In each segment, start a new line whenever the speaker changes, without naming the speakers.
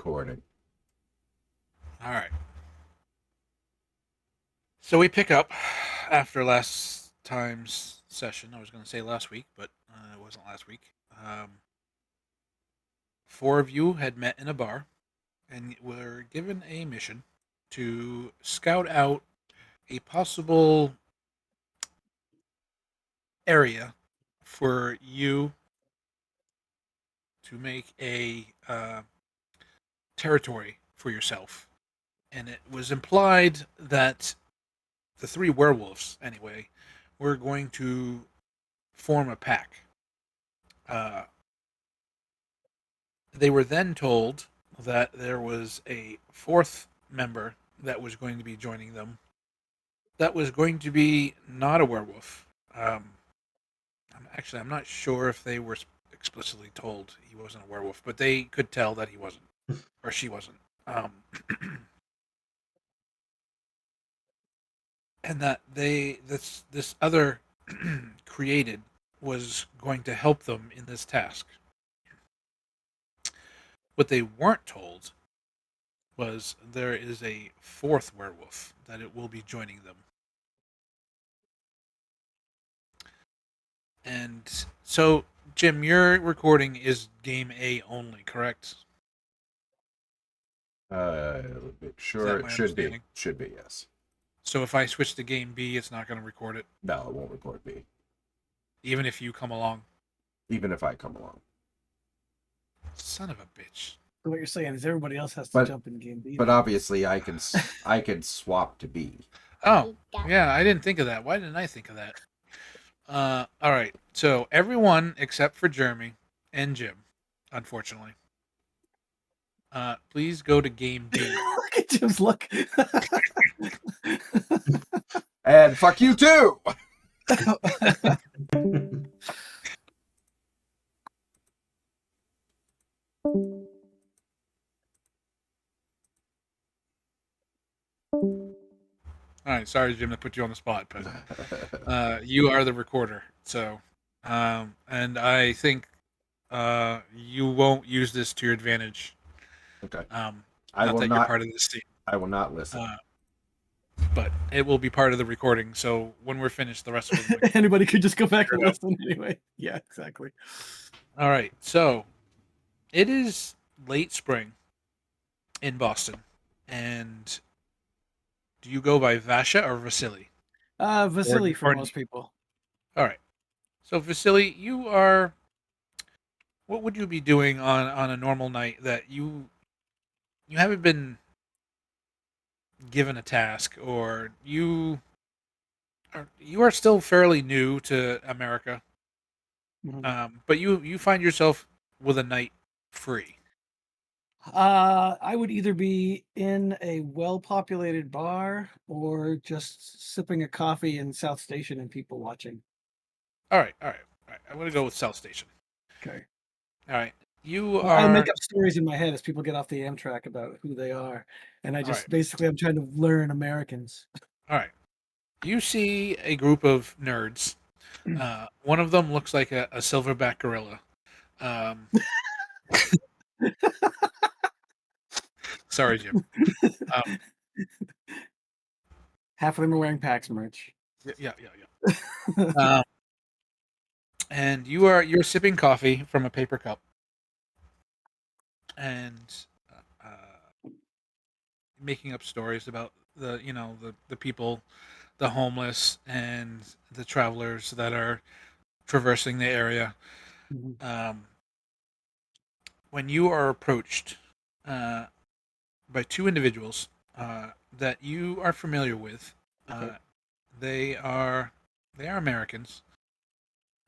recording.
All right. So we pick up after last time's session. I was going to say last week, but it wasn't last week. Four of you had met in a bar and were given a mission to scout out a possible area for you to make a territory for yourself. And it was implied that the three werewolves, anyway, were going to form a pack. They were then told that there was a fourth member that was going to be joining them. That was going to be not a werewolf. I'm not sure if they were explicitly told he wasn't a werewolf, but they could tell that he wasn't, or she wasn't. And that this other created was going to help them in this task. What they weren't told was there is a fourth werewolf that it will be joining them. And so, Jim, your recording is game A only, correct?
Sure, it should be. Should be, yes.
So if I switch to game B, it's not going to record it?
No, it won't record B.
Even if you come along?
Even if I come along.
Son of a bitch.
So what you're saying is everybody else has to jump in game B.
But obviously I can swap to B.
Oh, yeah, I didn't think of that. Why didn't I think of that? All right, so everyone except for Jeremy and Jim, unfortunately. Please go to game B.
Look at Jim's look.
And fuck you too!
All right, sorry, Jim, to put you on the spot, but you are the recorder. So, and I think you won't use this to your advantage.
Okay.
I will not. You're part of this team.
I will not listen.
But it will be part of the recording. So when we're finished, the rest of them.
Anybody could just go back and listen anyway. Yeah, exactly.
All right. So it is late spring in Boston, and do you go by Vasha or Vasily?
Vasily for most people.
All right. So Vasily, you are. What would you be doing on a normal night that you haven't been given a task, or you are still fairly new to America, but you find yourself with a night free?
I would either be in a well-populated bar or just sipping a coffee in South Station and people watching.
All right. I'm going to go with South Station.
Okay.
All right.
I make up stories in my head as people get off the Amtrak about who they are, and I just basically I'm trying to learn Americans.
All right. You see a group of nerds. One of them looks like a silverback gorilla. Sorry, Jim.
Half of them are wearing PAX merch.
Yeah. And you're sipping coffee from a paper cup, and making up stories about the people, the homeless and the travelers that are traversing the area. When you are approached by two individuals that you are familiar with, they are Americans,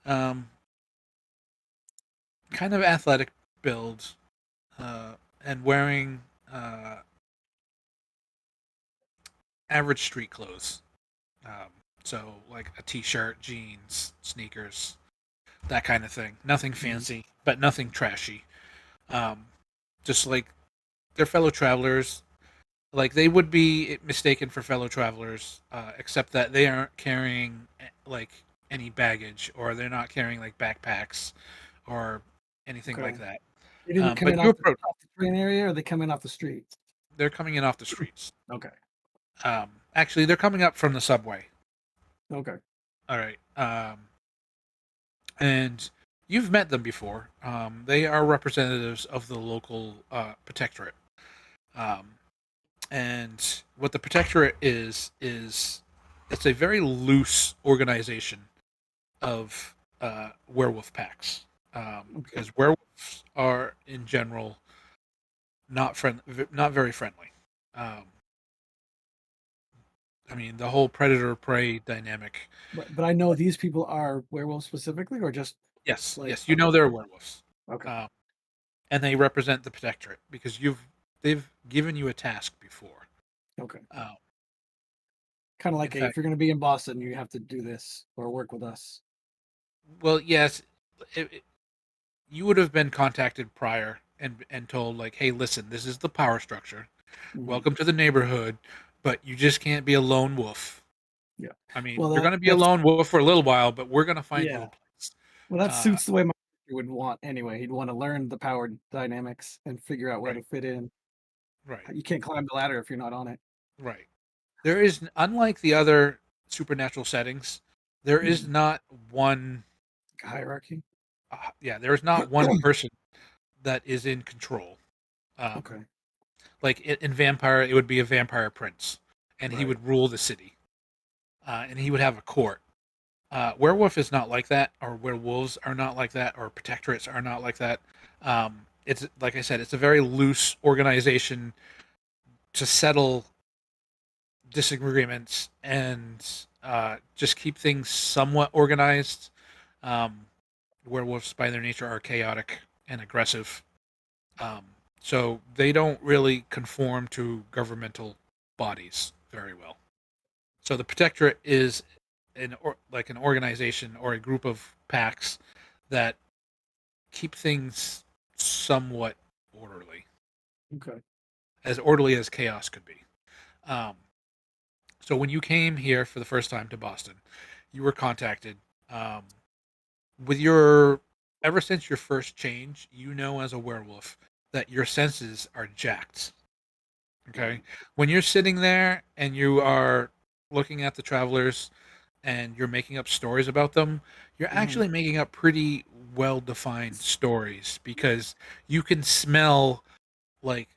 kind of athletic build, and wearing average street clothes. So like a t-shirt, jeans, sneakers, that kind of thing. Nothing fancy, but nothing trashy. Just like their fellow travelers. Like they would be mistaken for fellow travelers, except that they aren't carrying like any baggage, or they're not carrying like backpacks or anything like that.
They didn't come in off the train area, or are they coming off the street?
They're coming in off the streets.
Okay.
Actually, they're coming up from the subway.
Okay.
All right. And you've met them before. They are representatives of the local protectorate. And what the protectorate is it's a very loose organization of werewolf packs. Because werewolves are in general not very friendly. I mean, the whole predator prey dynamic.
But I know these people are werewolves specifically, or just
Yes,
like,
yes, you know they're werewolves.
okay.
And they represent the protectorate because they've given you a task before.
Okay.
Um,
Kind of like
in fact,
if you're going to be in Boston, you have to do this or work with us.
well, yes, you would have been contacted prior and told like, hey, listen, this is the power structure.
Mhm.
Welcome to the neighborhood, but you just can't be a lone wolf.
Yeah.
I mean,
Well,
you're going to be a lone wolf for a little while, but we're going to find you
yeah.
a place.
Well, that suits the way my character would want anyway. He'd want to learn the power dynamics and figure out where
Right.
to fit in.
Right.
You can't climb the ladder if you're not on it.
Right. There is, unlike the other supernatural settings, there is not one
Hierarchy.
there is not one person that is in control.
Okay.
Like in Vampire, it would be a vampire prince, and he
Right.
would rule the city, and he would have a court. Werewolf is not like that, or werewolves are not like that, or protectorates are not like that. It's like I said, it's a very loose organization to settle disagreements and just keep things somewhat organized. Werewolves, by their nature, are chaotic and aggressive, so they don't really conform to governmental bodies very well. So the protectorate is like an organization or a group of packs that keep things somewhat orderly,
Okay.
as orderly as chaos could be. Um, so when you came here for the first time to Boston, you were contacted with your ever since your first change. You know, as a werewolf, that your senses are jacked. Okay, when you're sitting there and you are looking at the travelers and you're making up stories about them, you're actually making up pretty well defined stories because you can smell like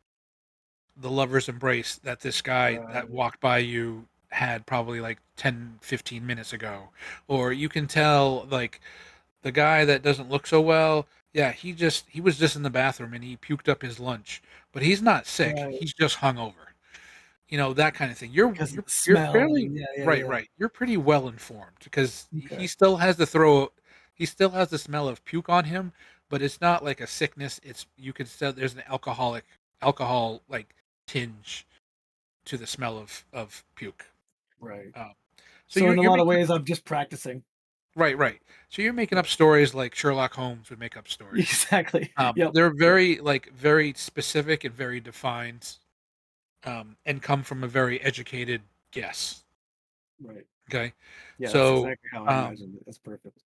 the lover's embrace that this guy that walked by you had probably like 10-15 minutes ago. Or you can tell like the guy that doesn't look so well, yeah, he was just in the bathroom and he puked up his lunch, but he's not sick,
Right.
he's just hungover. You know, that kind of thing. You're
Because of
you're
the
you're
smell.
fairly right,
Yeah.
right. You're pretty well informed because
Okay.
he still has the smell of puke on him, but it's not like a sickness. It's you can still there's an alcohol like tinge to the smell of puke.
Right.
Um, so
So in a
you're
lot of
making
ways, I'm just practicing.
right, right. So you're making up stories like Sherlock Holmes would make up stories.
Exactly. Yep.
They're very specific and very defined, and come from a very educated guess.
Right.
Okay,
Yeah, that's
so
exactly how I imagined it. That's perfect.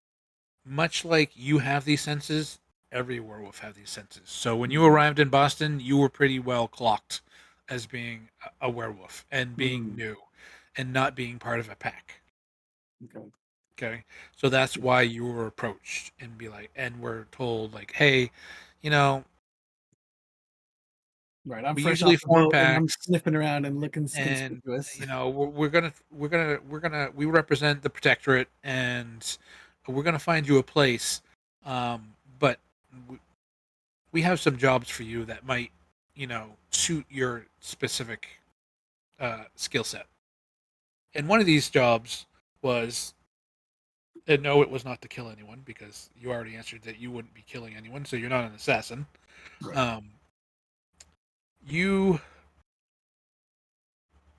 much like you have these senses, every werewolf have these senses. So when you arrived in Boston, you were pretty well clocked as being a werewolf and being new and not being part of a pack.
Okay.
Okay, so that's why you were approached and were told like, hey, you know,
Right. I'm
we
fresh off
usually
the
form
boat and I'm
packs,
sniffing around and looking
and
conspicuous.
you know we represent the protectorate, and we're gonna find you a place, but we have some jobs for you that might, you know, suit your specific skill set. And one of these jobs was, and no, it was not to kill anyone because you already answered that you wouldn't be killing anyone, so you're not an assassin.
Right.
You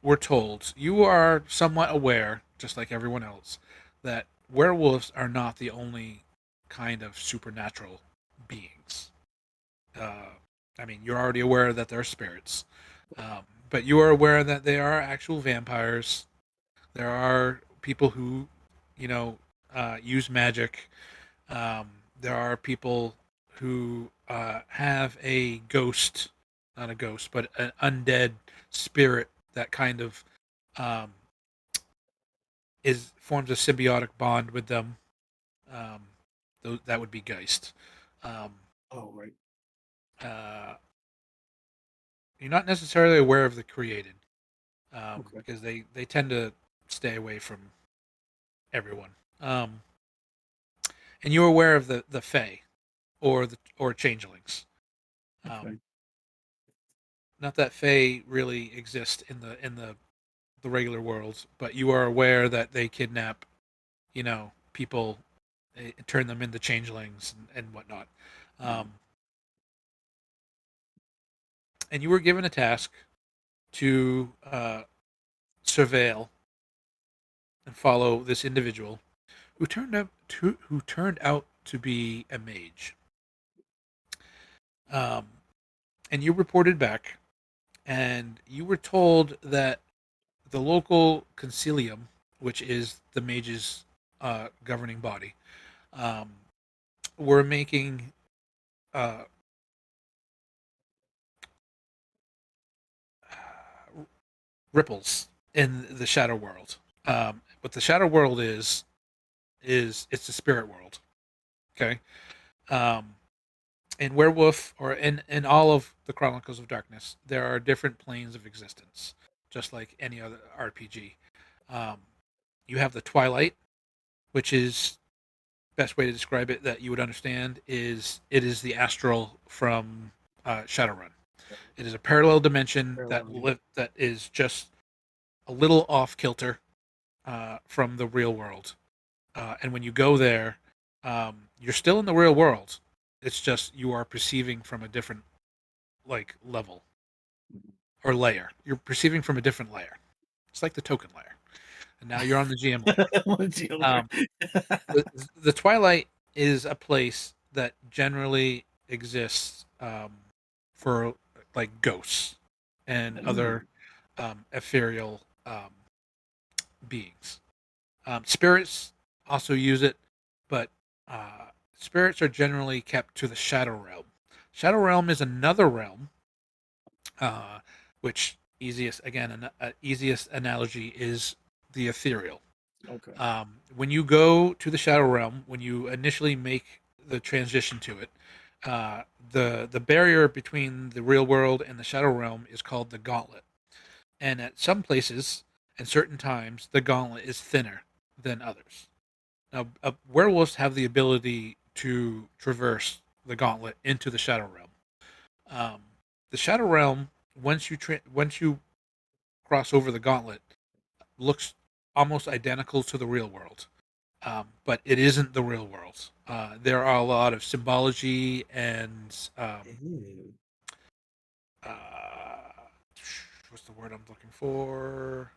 were told, you are somewhat aware, just like everyone else, that werewolves are not the only kind of supernatural beings. I mean, you're already aware that they're spirits, but you are aware that they are actual vampires. There are people who, you know, use magic. There are people who have a ghost not a ghost, but an undead spirit that kind of um, is forms a symbiotic bond with them. Um, that would be Geist. Um,
Oh, right.
you're not necessarily aware of the created
Okay.
because they tend to stay away from everyone. And you're aware of the Fae or changelings.
Okay.
Not that Fae really exist in the regular world, but you are aware that they kidnap, people, turn them into changelings and whatnot. Um, and you were given a task to surveil and follow this individual who turned out to be a mage. Um, and you reported back, and you were told that the local concilium, which is the mage's governing body, um, were making uh, ripples in the shadow world. What the shadow world is it's the spirit world. Okay. Um, in Werewolf or in all of the Chronicles of Darkness, there are different planes of existence, just like any other RPG. Um, you have the Twilight, which is best way to describe it that you would understand is it is the astral from Shadowrun. It is a parallel dimension
Parallel.
that is just a little off kilter from the real world. And when you go there, you're still in the real world. It's just you are perceiving from a different level or layer. You're perceiving from a different layer. It's like the token layer, and now you're on the GM layer.
What's the
Um, the, the Twilight is a place that generally exists for like ghosts and other ethereal beings. Spirits also use it, but spirits are generally kept to the Shadow Realm. Shadow Realm is another realm, which easiest analogy is the ethereal.
Okay.
When you go to the Shadow Realm, when you initially make the transition to it, the barrier between the real world and the Shadow Realm is called the Gauntlet. And at some places and certain times, the Gauntlet is thinner than others. Now, werewolves have the ability to traverse the Gauntlet into the Shadow Realm. The Shadow Realm, once you cross over the Gauntlet, looks almost identical to the real world. But it isn't the real world. There are a lot of symbology and what's the word I'm looking for?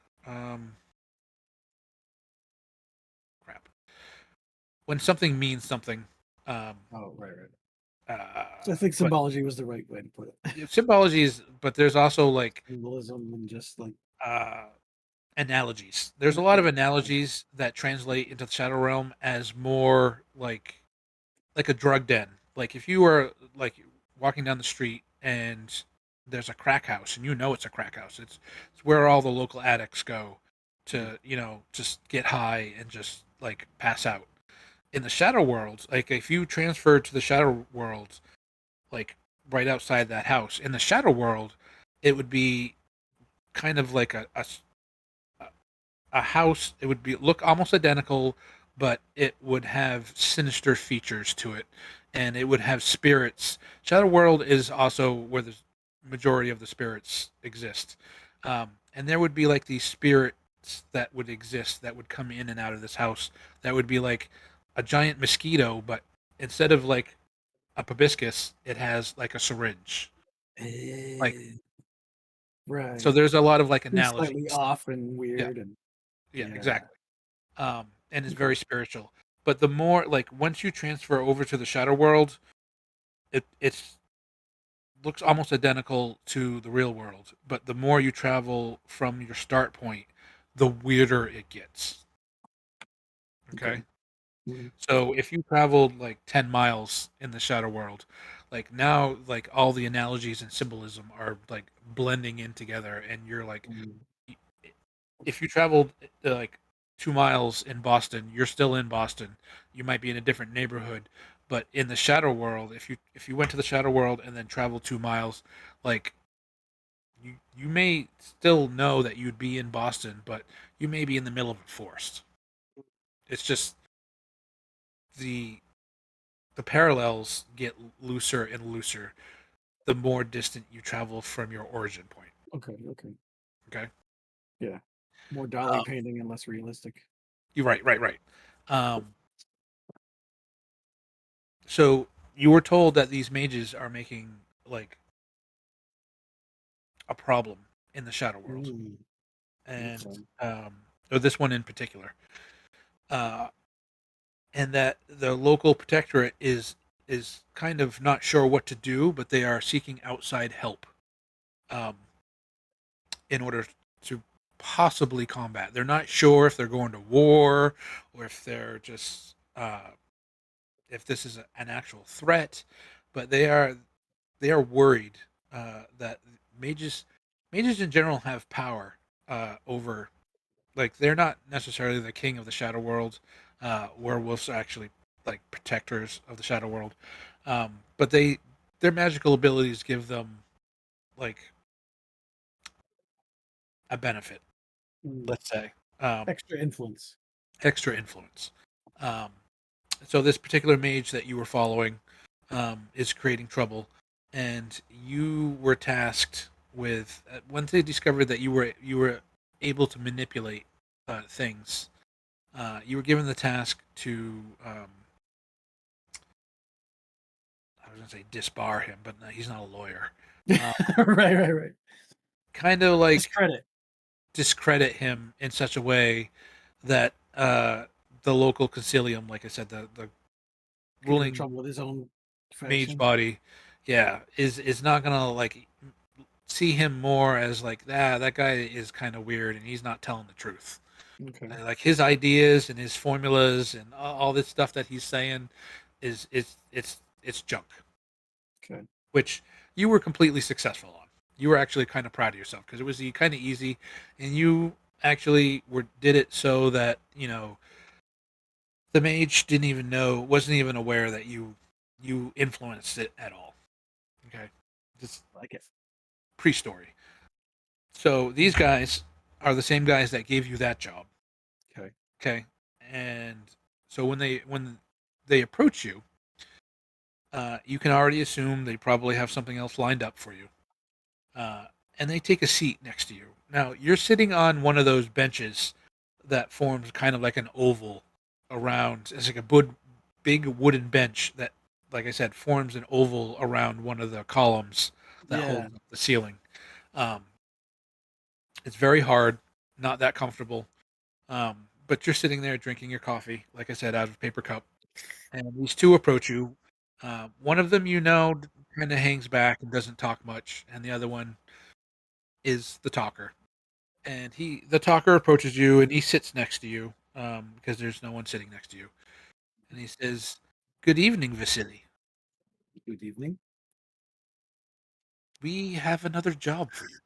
Crap. When something means something.
Oh, right.
Uh,
I think
but
symbology was the right way to put it.
symbology is, but there's also
Symbolism and just like
uh, analogies. There's a lot of analogies that translate into the Shadow Realm as more like a drug den. Like if you were walking down the street and there's a crack house and you know it's a crack house. It's where all the local addicts go to, just get high and just pass out. In the Shadow World, like if you transfer to the Shadow World, like right outside that house, in the Shadow World, it would be kind of like a house. It would be look almost identical, but it would have sinister features to it, and it would have spirits. Shadow World is also where the majority of the spirits exist, and there would be like these spirits that would exist that would come in and out of this house. That would be like a giant mosquito, but instead of like a proboscis, it has like a syringe. Like so,
right.
there's a lot of like
Seems slightly
analogies.
off and
Yeah,
weird and
yeah,
yeah.
exactly. And it's
Okay.
very spiritual. But the more once you transfer over to the Shadow World, it's looks almost identical to the real world. But the more you travel from your start point, the weirder it gets.
Okay.
Okay.
Mhm.
So if you traveled like 10 miles in the Shadow World, like now like all the analogies and symbolism are like blending in together, and you're like,
Mm.
if you traveled like 2 miles in Boston, you're still in Boston. You might be in a different neighborhood, but in the shadow world, if you went to the shadow world and then traveled 2 miles, like you may still know that you'd be in Boston, but you may be in the middle of a forest. It's just the the parallels get looser and looser the more distant you travel from your origin point.
Okay. Okay.
Okay.
Yeah. More dolly painting and less realistic.
You're right, right, right. Um, so you were told that these mages are making like a problem in the shadow world,
Mm.
and
Okay.
or this one in particular, uh, and that the local protectorate is kind of not sure what to do, but they are seeking outside help um, in order to possibly combat. They're not sure if they're going to war or if they're just if this is an actual threat, but they are worried that mages mages in general have power over, like they're not necessarily the king of the shadow world. Werewolves are actually like protectors of the shadow world, but their magical abilities give them like a benefit,
Mm.
let's say, um,
Extra influence.
extra influence. Um, so this particular mage that you were following is creating trouble, and you were tasked with once they discovered that you were able to manipulate things. You were given the task to I was going to say disbar him, but no, he's not a lawyer. Uh,
Right. Right. Right.
kind of like
Discredit.
discredit him in such a way that the local concilium, like I said, the
Get him in
ruling
trouble with his own
mage
faction.
body, yeah, is not gonna like see him more as like that guy is kind of weird and he's not telling the truth.
Okay.
Like his ideas and his formulas and all this stuff that he's saying it's junk,
Okay.
which you were completely successful on. You were actually kind of proud of yourself because it was kind of easy, and you actually did it so that the mage didn't even know, wasn't even aware that you influenced it at all. Okay, just
Like it.
pre-story. So these guys are the same guys that gave you that job.
Okay.
Okay, and so when they approach you, you can already assume they probably have something else lined up for you. Uh, and they take a seat next to you. Now you're sitting on one of those benches that forms kind of like an oval around. It's like a big wooden bench that, like I said, forms an oval around one of the columns that
Yeah.
holds up the ceiling. Um, it's very hard, not that comfortable. But you're sitting there drinking your coffee, like I said, out of a paper cup, and these two approach you. One of them, kind of hangs back and doesn't talk much, and the other one is the talker. And the talker approaches you, and he sits next to you because there's no one sitting next to you, and he says, "Good evening, Vasily.
Good evening.
We have another job for you."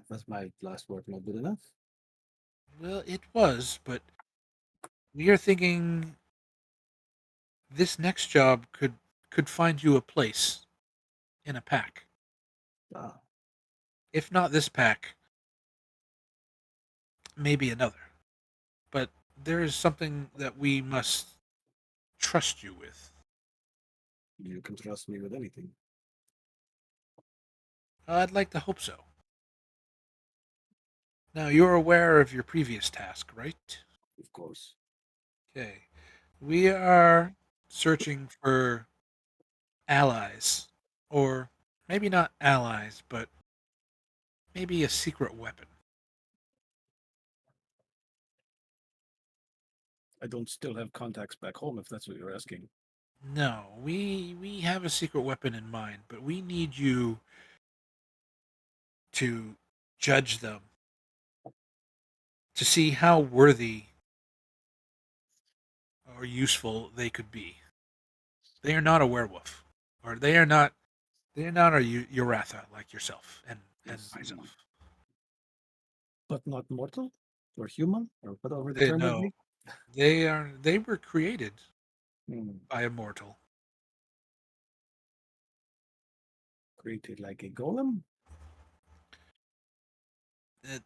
Was my last work not good enough?
Well, it was, but we are thinking this next job could find you a place in a pack.
Ah,
If not this pack, maybe another. But there is something that we must trust you with.
you can trust me with anything.
I'd like to hope so. Now, you're aware of your previous task, right?
Of course.
Okay. We are searching for allies. Or maybe not allies, but maybe a secret weapon.
I don't still have contacts back home if that's what you're asking.
No, we have a secret weapon in mind, but we need you to judge them to see how worthy or useful they could be. They are not a werewolf, or they are not. They are not a Uratha like yourself and
I see.
myself.
But not mortal or human or whatever the
They
term would
no.
be.
They are. They were created
Hmm.
by a mortal.
Created like a golem.
It,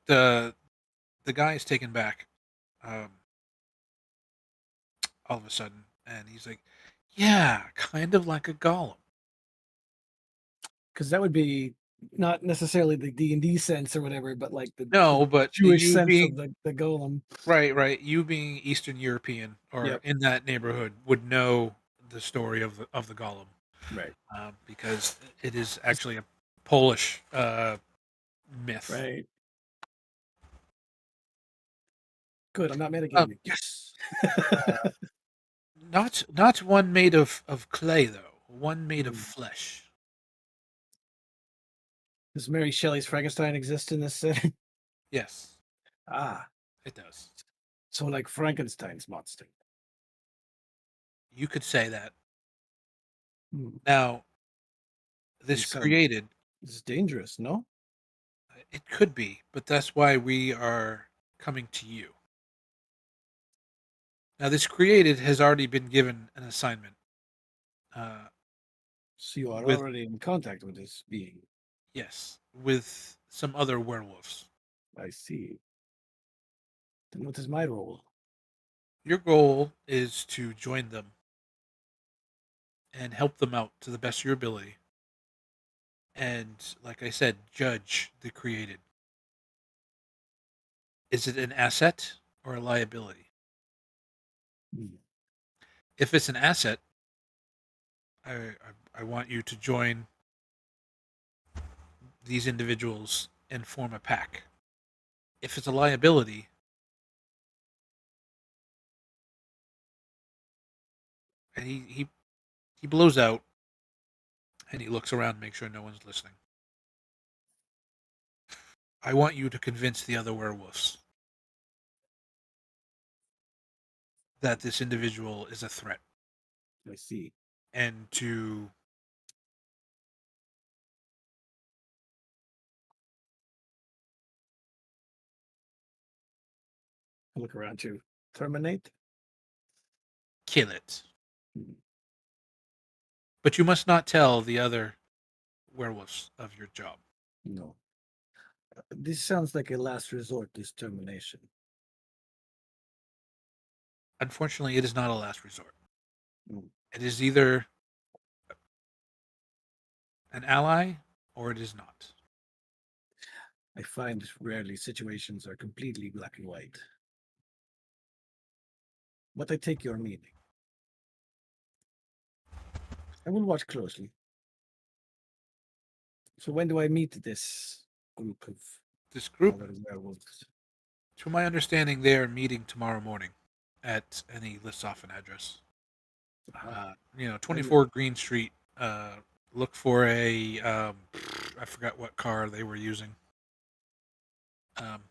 the guy is taken back, um, all of a sudden, and he's like, "Yeah, kind of like a golem."
Because that would be not necessarily the D&D sense or whatever, but like the
No, but
Jewish
you
sense of
being
the golem.
right, you being Eastern European or
Yep.
in that neighborhood would know the story of the golem,
Right.
because it is actually a Polish myth.
Right. Good. I'm not
Um,
metagaming. Yes.
not one made of clay though, one made of
Hmm.
flesh.
Does Mary Shelley's Frankenstein exist in this setting?
Yes,
Ah,
it does.
so like Frankenstein's monster.
You could say that.
Hmm.
Now, this
This sounds
created,
this is dangerous, no?
it could be, but that's why we are coming to you. Now, this created has already been given an assignment, uh,
So you are
with
already in contact with this being.
yes, with some other werewolves.
I see. Then what is my role?
Your goal is to join them and help them out to the best of your ability. And like I said, judge the created. Is it an asset or a liability?
Hmm.
If it's an asset, I want you to join these individuals and form a pack. If it's a liability, and he blows out and he looks around, make sure no one's listening. I want you to convince the other werewolves that this individual is a threat,
I see.
and to
I look around to terminate.
kill it.
Hmm.
But you must not tell the other werewolves of your job.
No. This sounds like a last resort, this termination.
Unfortunately, it is not a last resort.
Hmm.
It is either an ally or it is not.
I find rarely situations are completely black and white. But I take your meaning. I will watch closely. So when do I meet this group of
This group,
other werewolves?
to my understanding, they are meeting tomorrow morning at, and he lists off an address.
Ah,
24 Green Street. Look for a, I forgot what car they were using. Um,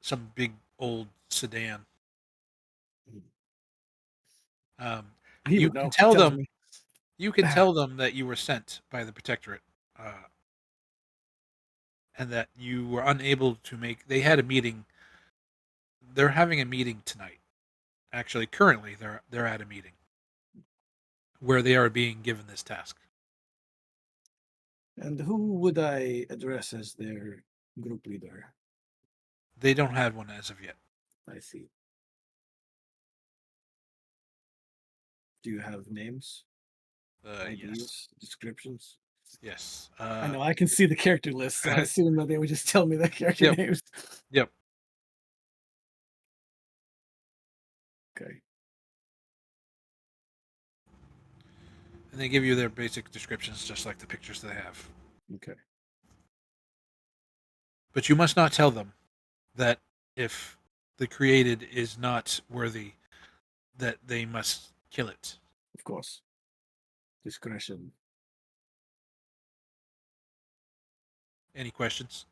some big old sedan. Um,
he
you
would
can
know.
tell
Tells
them.
me.
You can tell them that you were sent by the Protectorate, and that you were unable to make. They had a meeting. They're having a meeting tonight. Actually, currently they're at a meeting where they are being given this task.
And who would I address as their group leader?
They don't have one as of yet.
I see. Do you have names,
Yes,
IDs, descriptions?
yes.
I know I can see the character list, so I assume that they would just tell me the character
Yep,
names.
yep.
Okay.
And they give you their basic descriptions, just like the pictures they have.
Okay.
But you must not tell them that if the created is not worthy, that they must kill it.
Of course. Discretion.
Any questions?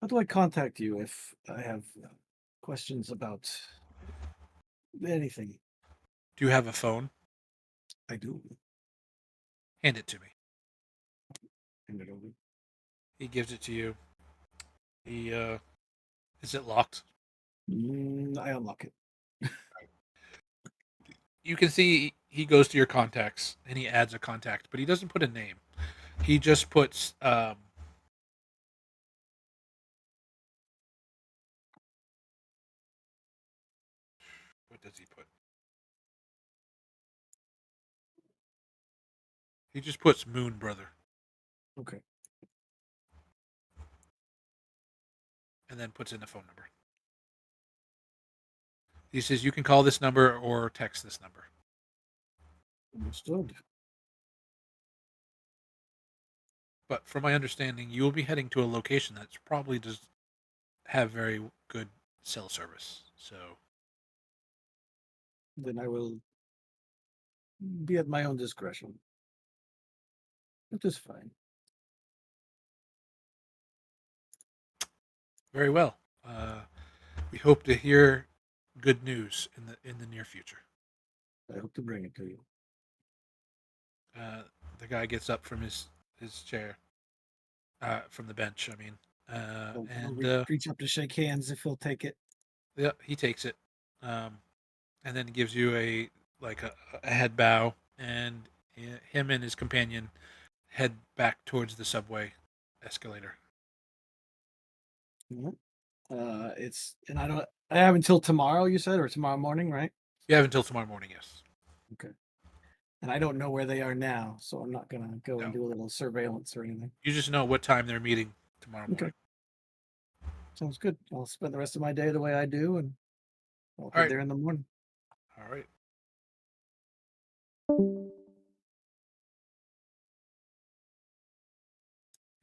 How do I contact you if I have questions about Anything.
Do you have a phone?
I do.
Hand it to me.
Hand it over.
He gives it to you. He is it locked?
I unlock it.
You can see he goes to your contacts and he adds a contact, but he doesn't put a name. He just puts what does he put? He just puts Moon Brother
Okay.
and then puts in a phone number. He says you can call this number or text this number.
Understood.
But from my understanding, you will be heading to a location that's probably does have very good cell service. So
Then I will be at my own discretion. That is fine.
very well. We hope to hear good news in the near future.
I hope to bring it to you.
The guy gets up from his chair, from the bench. I mean,
I'll reach up to shake hands if he'll take it.
yeah, he takes it, and then gives you a head bow, and him and his companion head back towards the subway escalator.
Mhm. I have until tomorrow, you said, or tomorrow morning, right?
You have until tomorrow morning, yes.
Okay. And I don't know where they are now, so I'm not gonna go and
No.
do a little surveillance or anything.
You just know what time they're meeting tomorrow morning.
Okay. Sounds good. I'll spend the rest of my day the way I do, and I'll
right.
be there in the morning.
All right.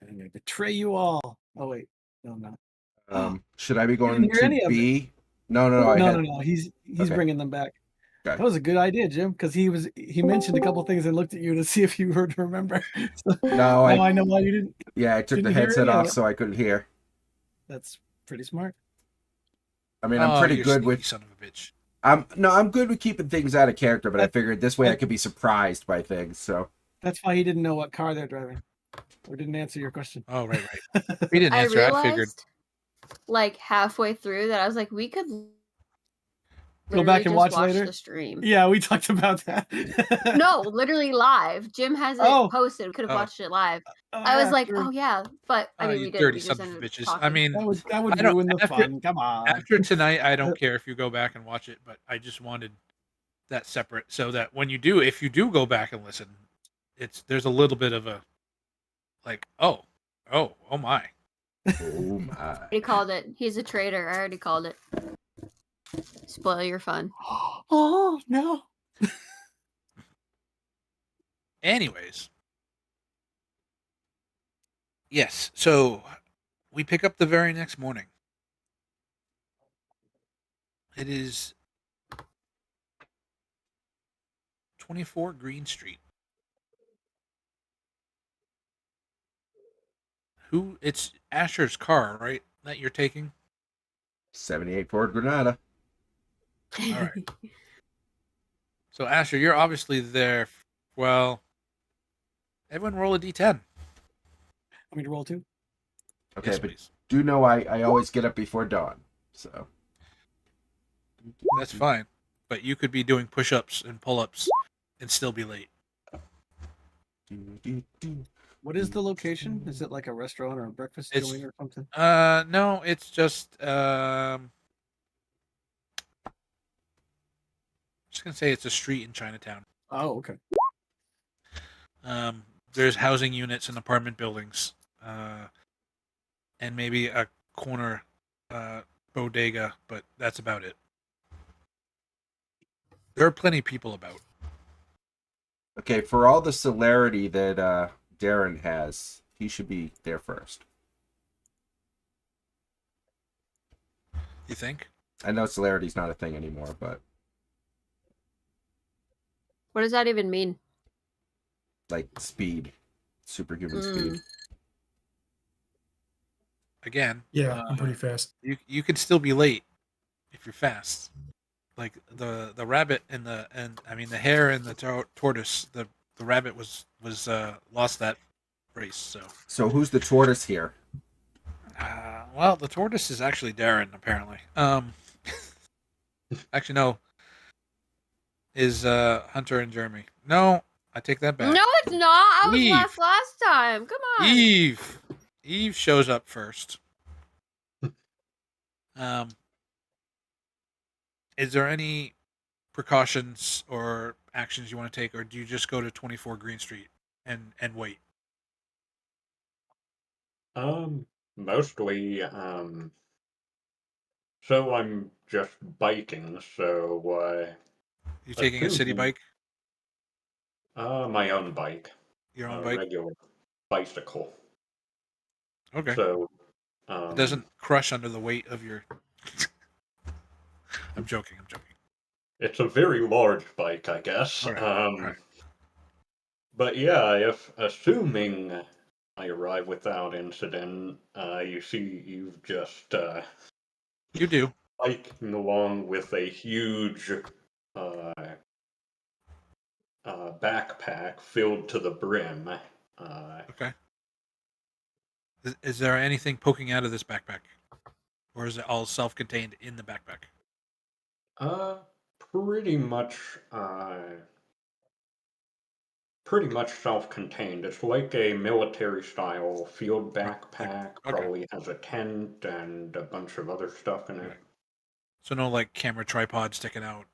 I'm gonna betray you all. Oh wait, no, I'm not.
Should I be
You
going
didn't hear
to
any of it.
B? No. I
No,
had.
no. He's
Okay.
bringing them back.
Okay.
That was a good idea, Jim, because he mentioned a couple things and looked at you to see if you would remember. So
No,
now I know why you didn't.
Yeah, I took the
Didn't hear
headset
any of
off
it.
so I couldn't hear.
That's pretty smart.
I mean, I'm pretty
you
good
sneaky
with.
son of a bitch.
I'm good with keeping things out of character, but I
That-
figured this way I
that-
could be surprised by things. So
That's why he didn't know what car they're driving, or didn't answer your question.
Oh, right. He didn't
I
answer. I figured.
realized, like halfway through, that I was like, we could
Go back and
literally
watch later?
the stream.
Yeah, we talked about that.
No, literally live. Jim has it
Oh.
posted. We could have
Oh.
watched it live.
Oh,
I was
yeah,
like,
true.
oh yeah, but I mean,
You
we didn't.
dirty
We
son
just
of
ended up
bitches.
talking.
I mean,
that would
I don't-
ruin the
after-
fun. Come on.
after tonight, I don't care if you go back and watch it, but I just wanted that separate so that when you do, if you do go back and listen, there's a little bit of a like, oh my.
oh my.
I already called it. He's a traitor. I already called it. Spoil your fun.
Oh no.
Anyways, yes. So we pick up the very next morning. It is 24 Green Street. It's Asher's car, right? That you're taking?
78 Ford Granada.
All right. So Asher, you're obviously there. Well, everyone roll a d10.
Want me to roll too?
Okay,
Yes,
but
please.
do know I always get up before dawn. So
That's fine. But you could be doing push-ups and pull-ups and still be late.
What is the location? Is it like a restaurant or a breakfast
It's-
joint or something?
No, it's just just gonna say it's a street in Chinatown.
Oh, okay.
There's housing units and apartment buildings, and maybe a corner bodega, but that's about it. There are plenty of people about.
Okay, for all the celerity that Darren has, he should be there first.
You think?
I know celerity's not a thing anymore, but
What does that even mean?
like speed, superhuman speed.
Again,
Yeah, I'm pretty fast.
you could still be late if you're fast. Like the rabbit and the hare and the tortoise. The rabbit was lost that race. So
So who's the tortoise here?
well, the tortoise is actually Darren apparently. Actually no, is Hunter and Jeremy. No, I take that back.
No, it's not. I was
Eve.
last time. Come on.
Eve shows up first. Is there any precautions or actions you want to take, or do you just go to 24 Green Street and wait?
Mostly, so I'm just biking, so,
You taking a city bike,
my own bike,
your own
a
bike?
regular bicycle.
Okay.
So,
It doesn't crush under the weight of your. I'm joking.
it's a very large bike, I guess.
All right.
But yeah, if assuming I arrive without incident, you see you've just
You do.
biking along with a huge backpack filled to the brim.
Okay. Is there anything poking out of this backpack, or is it all self-contained in the backpack?
Uh, pretty much, pretty much self-contained. It's like a military-style field backpack.
Okay.
Probably has a tent and a bunch of other stuff in it.
Right. So no like camera tripod sticking out.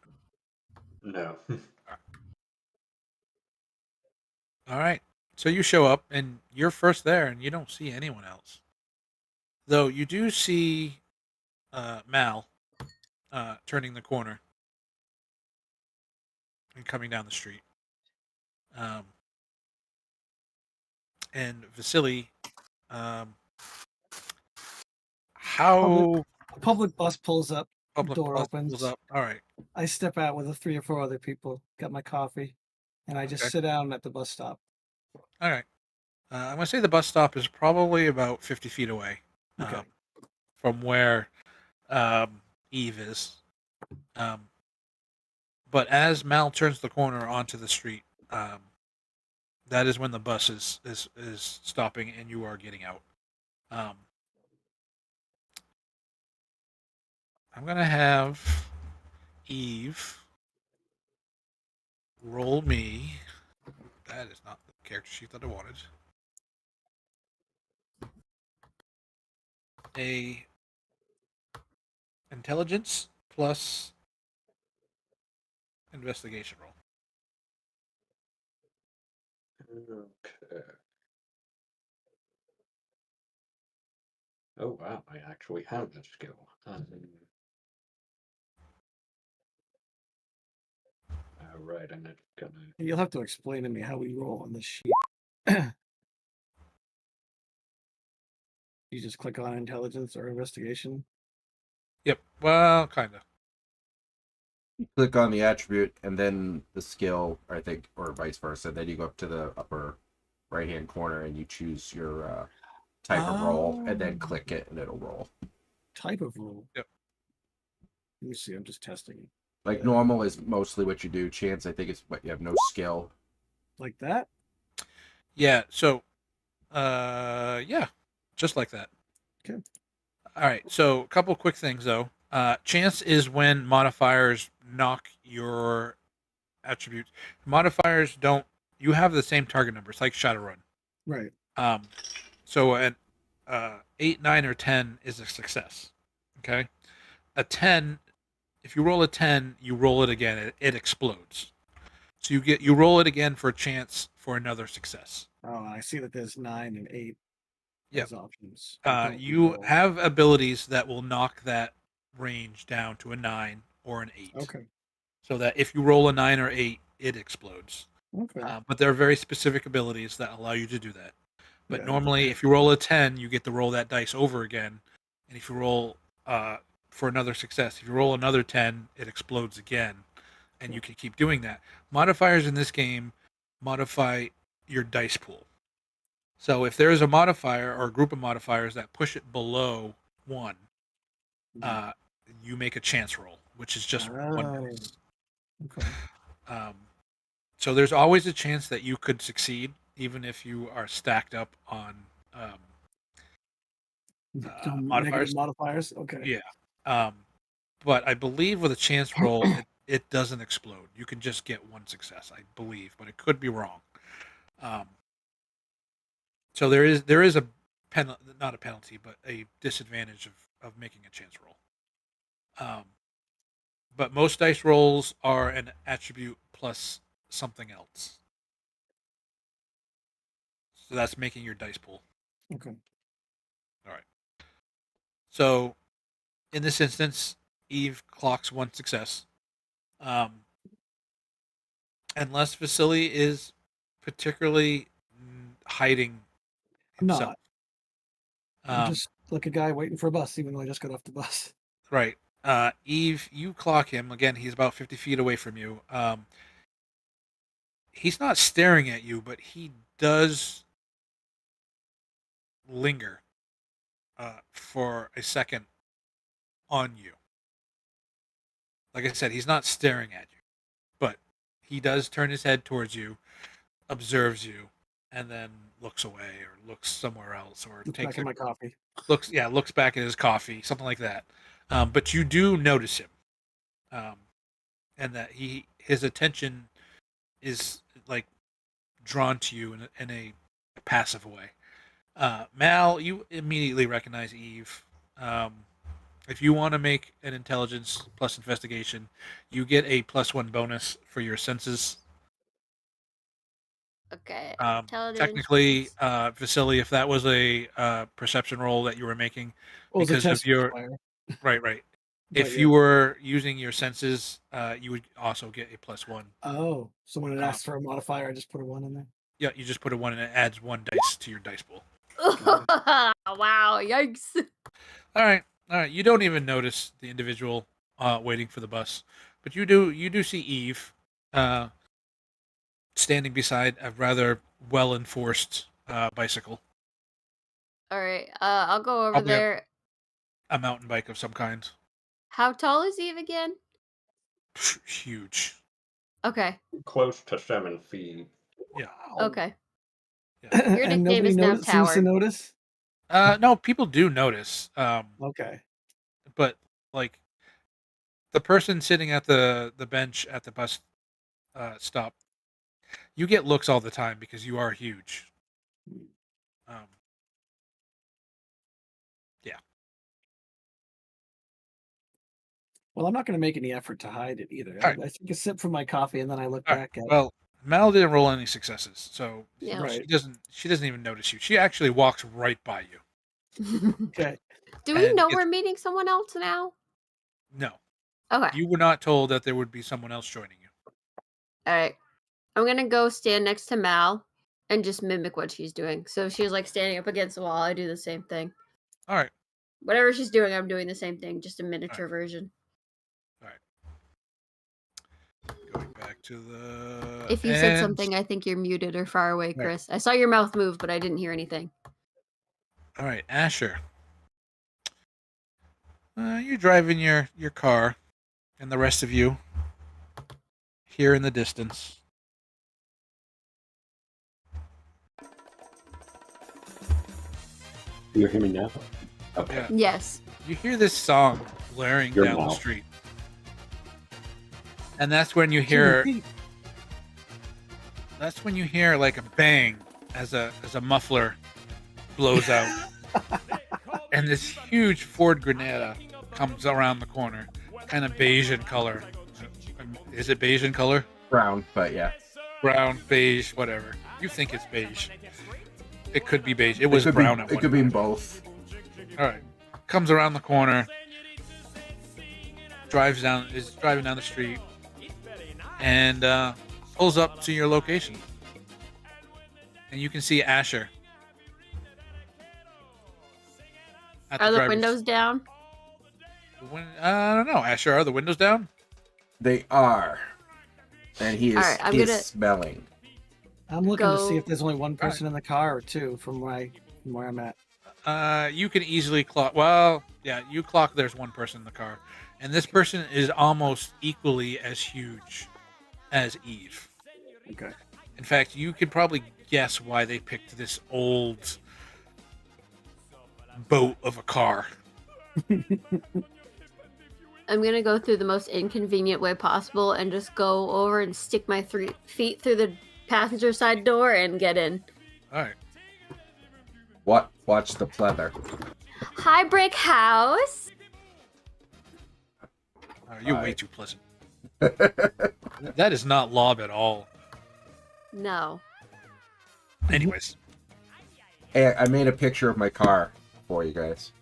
No.
All right. So you show up and you're first there, and you don't see anyone else. Though you do see Mal turning the corner and coming down the street. And Vasily, how
A public bus pulls up.
public
door
bus
opens.
pulls up? All right.
I step out with the 3 or 4 other people, got my coffee, and I just
Okay.
sit down at the bus stop.
All right. I'm going to say the bus stop is probably about 50 feet away
Okay.
from where Eve is. But as Mal turns the corner onto the street, that is when the bus is stopping and you are getting out. I'm going to have Eve roll me. That is not the character sheet that I wanted. A intelligence plus investigation roll.
Okay. Oh wow, I actually have this skill. Alright, and it's gonna.
You'll have to explain to me how we roll on this sheet. You just click on intelligence or investigation.
Yep. Well, kind of.
Click on the attribute and then the skill, I think, or vice versa. Then you go up to the upper right-hand corner and you choose your type of roll, and then click it, and it'll roll.
Type of roll.
Yep.
Let me see. I'm just testing it.
Like normal is mostly what you do. Chance, I think, is what you have no skill.
Like that?
Yeah. So, yeah, just like that.
Okay.
All right. So, a couple quick things though. Chance is when modifiers knock your attributes. Modifiers don't. You have the same target numbers, like Shadowrun.
Right.
So an 8, 9, or 10 is a success. Okay. A 10, if you roll a 10, you roll it again. It explodes. So you roll it again for a chance for another success.
Oh, I see that there's 9 and 8
Yep.
as options. I don't
You
roll.
have abilities that will knock that range down to a 9 or an 8.
Okay.
So that if you roll a 9 or 8, it explodes.
Okay.
But there are very specific abilities that allow you to do that. But
Yeah.
normally, if you roll a 10, you get to roll that dice over again. And if you roll for another success, if you roll another 10, it explodes again. And you can keep doing that. Modifiers in this game modify your dice pool. So if there is a modifier or a group of modifiers that push it below 1, you make a chance roll which is just one
Oh,
dice.
okay.
So there's always a chance that you could succeed, even if you are stacked up on
Negative
modifiers.
modifiers. Okay.
Yeah. Um, but I believe with a chance roll, it doesn't explode. You can just get one success, I believe, but it could be wrong. So there is a not a penalty, but a disadvantage of making a chance roll. But most dice rolls are an attribute plus something else. So that's making your dice pool.
Okay.
All right. So in this instance, Eve clocks one success. Unless Vasily is particularly hiding
I'm
himself.
not. I'm just like a guy waiting for a bus, even though I just got off the bus.
Right. Eve, you clock him. Again, he's about 50 feet away from you. He's not staring at you, but he does linger for a second on you. Like I said, he's not staring at you, but he does turn his head towards you, observes you, and then looks away or looks somewhere else or
Look
takes
back at my coffee.
looks back at his coffee, something like that. But you do notice him, and that his attention is like drawn to you in a passive way. Mal, you immediately recognize Eve. If you want to make an intelligence plus investigation, you get a +1 bonus for your senses.
Okay.
Technically, Vasily, if that was a perception roll that you were making,
Well, it was a
because of
test
your
modifier,
right.
but
If
yeah.
you were using your senses, you would also get a +1.
Oh, so when it asks for a modifier, I just put a 1 in there.
Yeah, you just put a 1 and it adds 1 dice to your dice pool.
Wow! Yikes!
All right. You don't even notice the individual waiting for the bus, but you do see Eve standing beside a rather well enforced bicycle,
All right. I'll go over
Probably a-
there.
a mountain bike of some kind.
How tall is Eve again?
Huge.
Okay.
Close to 7 feet.
Yeah.
Wow.
Okay.
Yeah.
Your
And
nickname
nobody
is now
seems to
Tower.
notice.
No, people do notice.
Okay.
But like the person sitting at the bench at the bus stop, you get looks all the time because you are huge. Yeah.
Well, I'm not going to make any effort to hide it either.
All right.
I take a sip from my coffee and then I look
All right.
back at.
Well, Mal didn't roll any successes, so
Yeah.
Right.
she doesn't even notice you. She actually walks right by you.
Okay.
Do we
And
know
it's-
we're meeting someone else now?
No,
Okay.
you were not told that there would be someone else joining you.
All right. I'm gonna go stand next to Mal and just mimic what she's doing. So if she's like standing up against the wall, I do the same thing.
All right.
Whatever she's doing, I'm doing the same thing, just a miniature version.
Going back to the.
If you said something, I think you're muted or far away, Chris. I saw your mouth move, but I didn't hear anything.
All right, Asher. You're driving your car, and the rest of you here in the distance.
You hear me now? Okay.
Yeah.
Yes.
You hear this song blaring
Your
down the
mouth.
street, and that's when you hear. That's when you hear like a bang as a muffler blows out, and this huge Ford Granada comes around the corner, kind of beige in color. Is it beige in color?
Brown, but yeah.
Brown, beige, whatever. You think it's beige. It could be beige. It was
could
brown
be,
at
it
one
could be
time.
both.
All right. Comes around the corner. Is driving down the street. And pulls up to your location. And you can see Asher. At
Are the
driver's-
windows down?
I don't know. Asher, are the windows down?
They are. And he is,
All right, I'm
he is
gonna-
smelling.
I'm looking to see
Go-
if there's only one person in the car or two from where I'm at.
You can easily clock. Well, yeah, you clock there's one person in the car. And this person is almost equally as huge as Eve.
Okay.
In fact, you could probably guess why they picked this old boat of a car.
I'm gonna go through the most inconvenient way possible and just go over and stick my 3 feet through the passenger side door and get in.
All right.
Watch the pleather.
Hi, brick house.
You're way too pleasant. That is not lob at all.
No.
Anyways.
Hey, I made a picture of my car for you guys.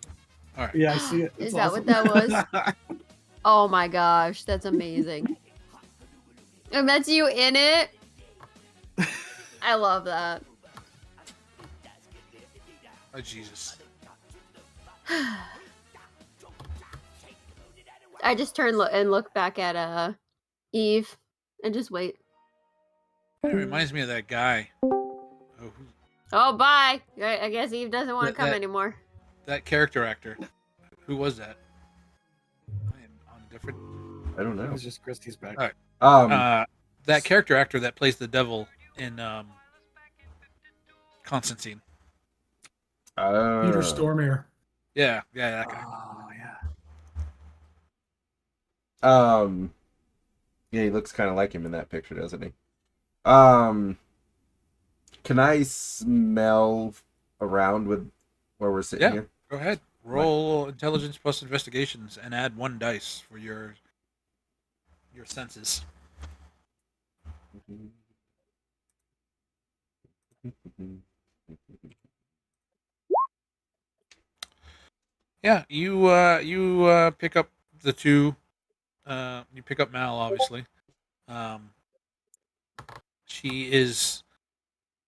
All right.
Yeah, I see it.
Is
It's
that
awesome.
what that was? Oh my gosh, that's amazing. And that's you in it? I love that.
Oh, Jesus.
I just turn and look back at Eve and just wait.
It reminds me of that guy.
Oh, bye. I guess Eve doesn't want to come
That-
anymore.
That character actor. Who was that? I am on a different.
I don't
It
know.
was just Christie's back.
All right.
Um,
That character actor that plays the devil in Constantine.
Peter Stormare.
Yeah, that guy.
Oh yeah.
Yeah, he looks kind of like him in that picture, doesn't he? Can I smell around with where we're sitting
Yeah.
here?
Go ahead. Roll intelligence plus investigations and add 1 dice for your senses. Yeah, you pick up the two. You pick up Mal, obviously. She is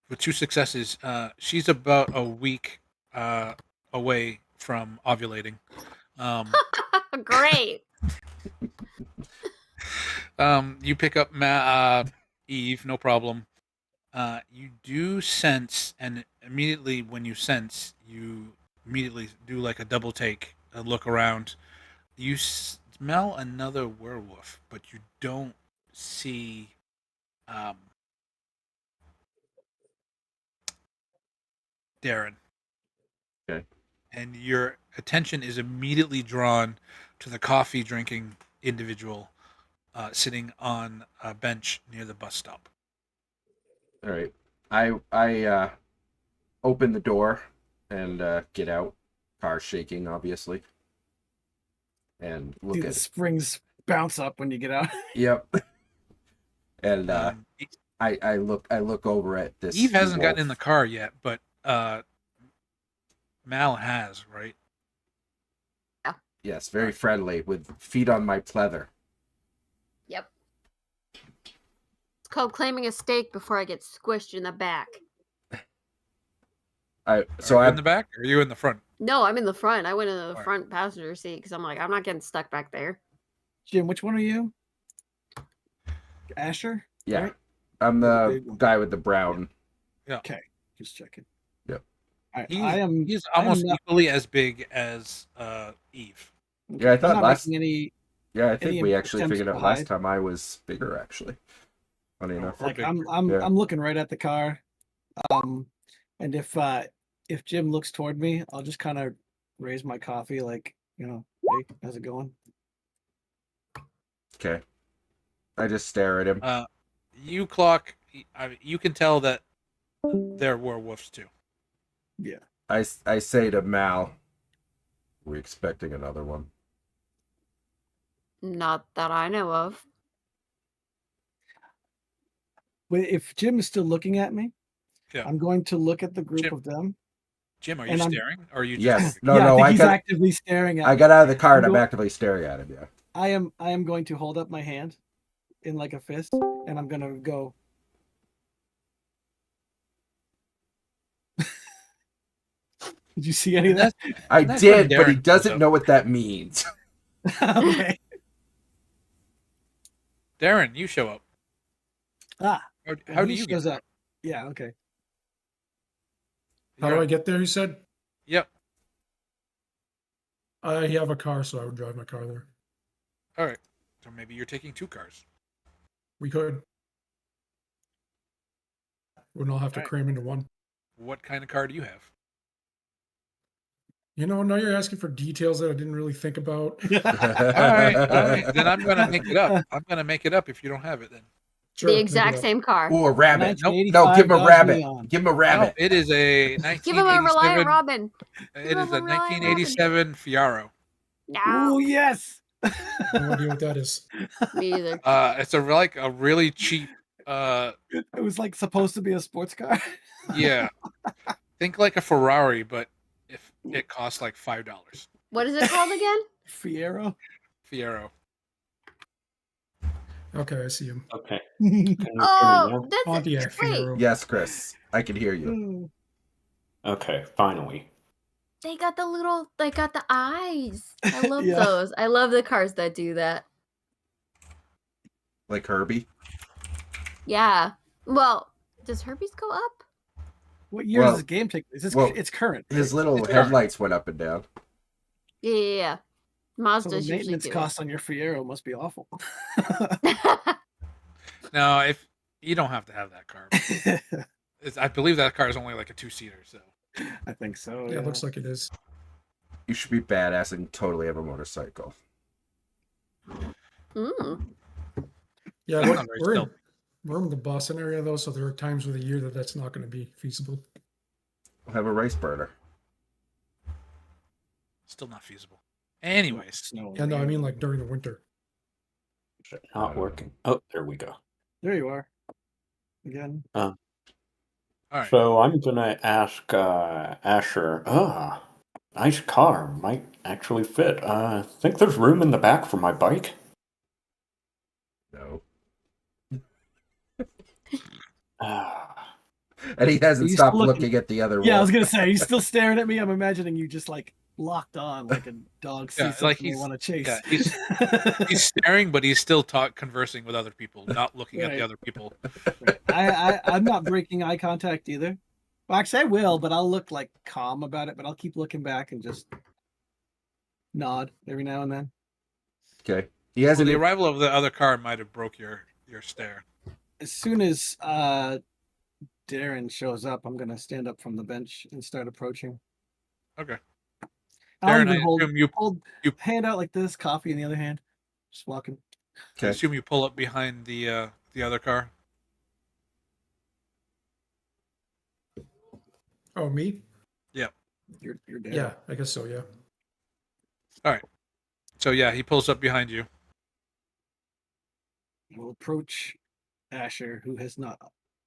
with 2 successes. She's about a week away from ovulating.
Great.
You pick up Eve, no problem. You do sense, and immediately when you sense, you immediately do like a double take, a look around. You smell another werewolf, but you don't see Darren.
Okay.
And your attention is immediately drawn to the coffee drinking individual sitting on a bench near the bus stop.
All right. I open the door and get out. Car shaking, obviously. And look
See
at
the
it.
springs bounce up when you get out.
Yep. And
E-
I look over at this.
Eve hasn't gotten in the
wolf.
car yet, but Mal has, right?
Yes, very friendly with feet on my pleather.
Yep. It's called claiming a stake before I get squished in the back.
Are you in the back or are you in the front?
No, I'm in the front. I went in the
Alright.
front passenger seat because I'm like, I'm not getting stuck back there.
Jim, which one are you? Asher?
Yeah.
Right?
I'm
The
the
big one.
guy with the brown.
Okay, just checking.
Yep.
He's almost
not,
equally as big as Eve.
Yeah, I
I'm
thought
not
last.
making any
Yeah, I
any
think we actually
attempts
figured
to
out last
hide.
time I was bigger. Actually, funny enough.
like
big.
I'm
Yeah.
I'm looking right at the car. And if Jim looks toward me, I'll just kind of raise my coffee like, hey, how's it going?
Okay. I just stare at him.
You clock. You can tell that they're werewolves too.
Yeah.
I say to Mal, "We expecting another one?"
Not that I know of.
But if Jim is still looking at me,
Yeah.
I'm going to look at the group
Jim,
of them.
Jim, are you
And I'm-
staring? Or are you just
Yes.
looking?
No.
yeah,
No.
I think
I
he's
got.
actively staring at
I
me.
got out of the car and
I'm
I'm
go-
actively staring at him. Yeah.
I am going to hold up my hand in like a fist, and I'm gonna go. Did you see any of that?
I
That's when
did, but he
Darren
doesn't
shows up.
know what that means.
Okay.
Darren, you show up.
Ah,
How do
he
you
shows
get
up? Yeah. Okay.
How do I get there? You said
Yep.
I have a car, so I would drive my car there.
All right. So maybe you're taking 2 cars.
We could. We'd all have to
Alright.
cram into one.
What kind of car do you have?
You know, now you're asking for details that I didn't really think about.
All right. Then I'm gonna make it up. I'm gonna make it up if you don't have it. Then
Sure,
The
make it
exact
up.
same car.
Ooh, a rabbit. No,
1985
give him a
Dodge
rabbit.
Neon.
Give him a
no,
rabbit.
it is a
Give him a Reliant
1987.
Robin.
It is a
him a Reliant
1987 Fiaro.
No.
Oh yes.
No idea what that is.
Me either.
It's a really cheap.
It was like supposed to be a sports car.
Yeah. Think like a Ferrari, but if it costs like $5.
What is it called again?
Fiero.
Fiaro.
Okay, I see him.
Okay. Can you hear me
Oh,
now?
that's
Pontiac
wait.
Fiero.
Yes, Chris. I can hear you.
Mm.
Okay, finally.
They got the eyes. I love
Yeah.
those. I love the cars that do that.
Like Herbie.
Yeah. Well, does Herbie's go up?
What year
Well-
does this game take place?
it's
current.
His little
It's
headlights went up and down.
Yeah.
So
Mazda's
the
usually
maintenance
do
costs on your Fiero must be awful.
it.
No, if you don't have to have that car. I believe that car is only like a 2-seater. So
I think so.
Yeah, it looks like it is.
You should be badass and totally have a motorcycle.
Mm.
Yeah,
That's
but
not very
we're in,
stealth.
we're in the Boston area though, so there are times of the year that that's not going to be feasible.
We'll have a race burner.
still not feasible. Anyways,
Snow.
Yeah, no, I mean like during the winter.
Is it not working? Oh, there we go.
There you are. Again.
all right.
So I'm gonna ask Asher. Nice car. Might actually fit. Think there's room in the back for my bike?
No.
Ah,
And he hasn't
Are you still
stopped
looking-
looking at the other
Yeah, I
wall.
was gonna say he's still staring at me. I'm imagining you just like locked on, like a dog sees
Yeah,
something
like
they
he's-
want to chase.
yeah, he's staring, but he's still conversing with other people, not looking at
Right.
the other people.
I'm not breaking eye contact either. Well, actually, I will, but I'll look like calm about it. But I'll keep looking back and just nod every now and then.
Okay. He
Well,
hasn't.
the arrival of the other car might have broke your stare.
As soon as Darren shows up, I'm gonna stand up from the bench and start approaching.
Okay.
I'll
Darren,
even
I
hold
assume you-
hand out like this, coffee in the other hand, just walking.
I
Okay.
assume you pull up behind the other car.
Oh, me?
You're Darren.
Yeah, I guess so. Yeah.
So yeah, he pulls up behind you.
I will approach Asher, who has not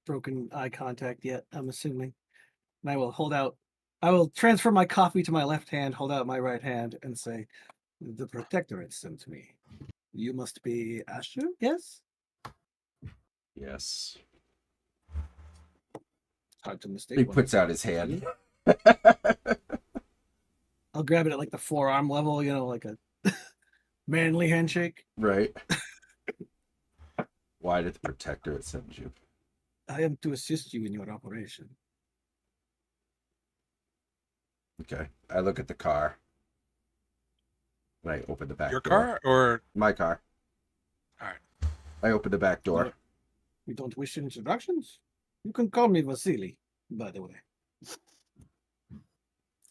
broken eye contact yet, I'm assuming. And I will transfer my coffee to my left hand, hold out my right hand, and say, "The Protectorate sent me. You must be Asher, yes?"
Yes.
Hard to mistake.
He
one.
puts out his hand.
I'll grab it at like the forearm level, like a manly handshake.
Right. Why did the Protectorate send you?
I am to assist you in your operation.
Okay. I look at the car. And I open the back
Your
door.
car or
My car.
all right.
I open the back door.
You don't wish introductions? You can call me Vasily, by the way.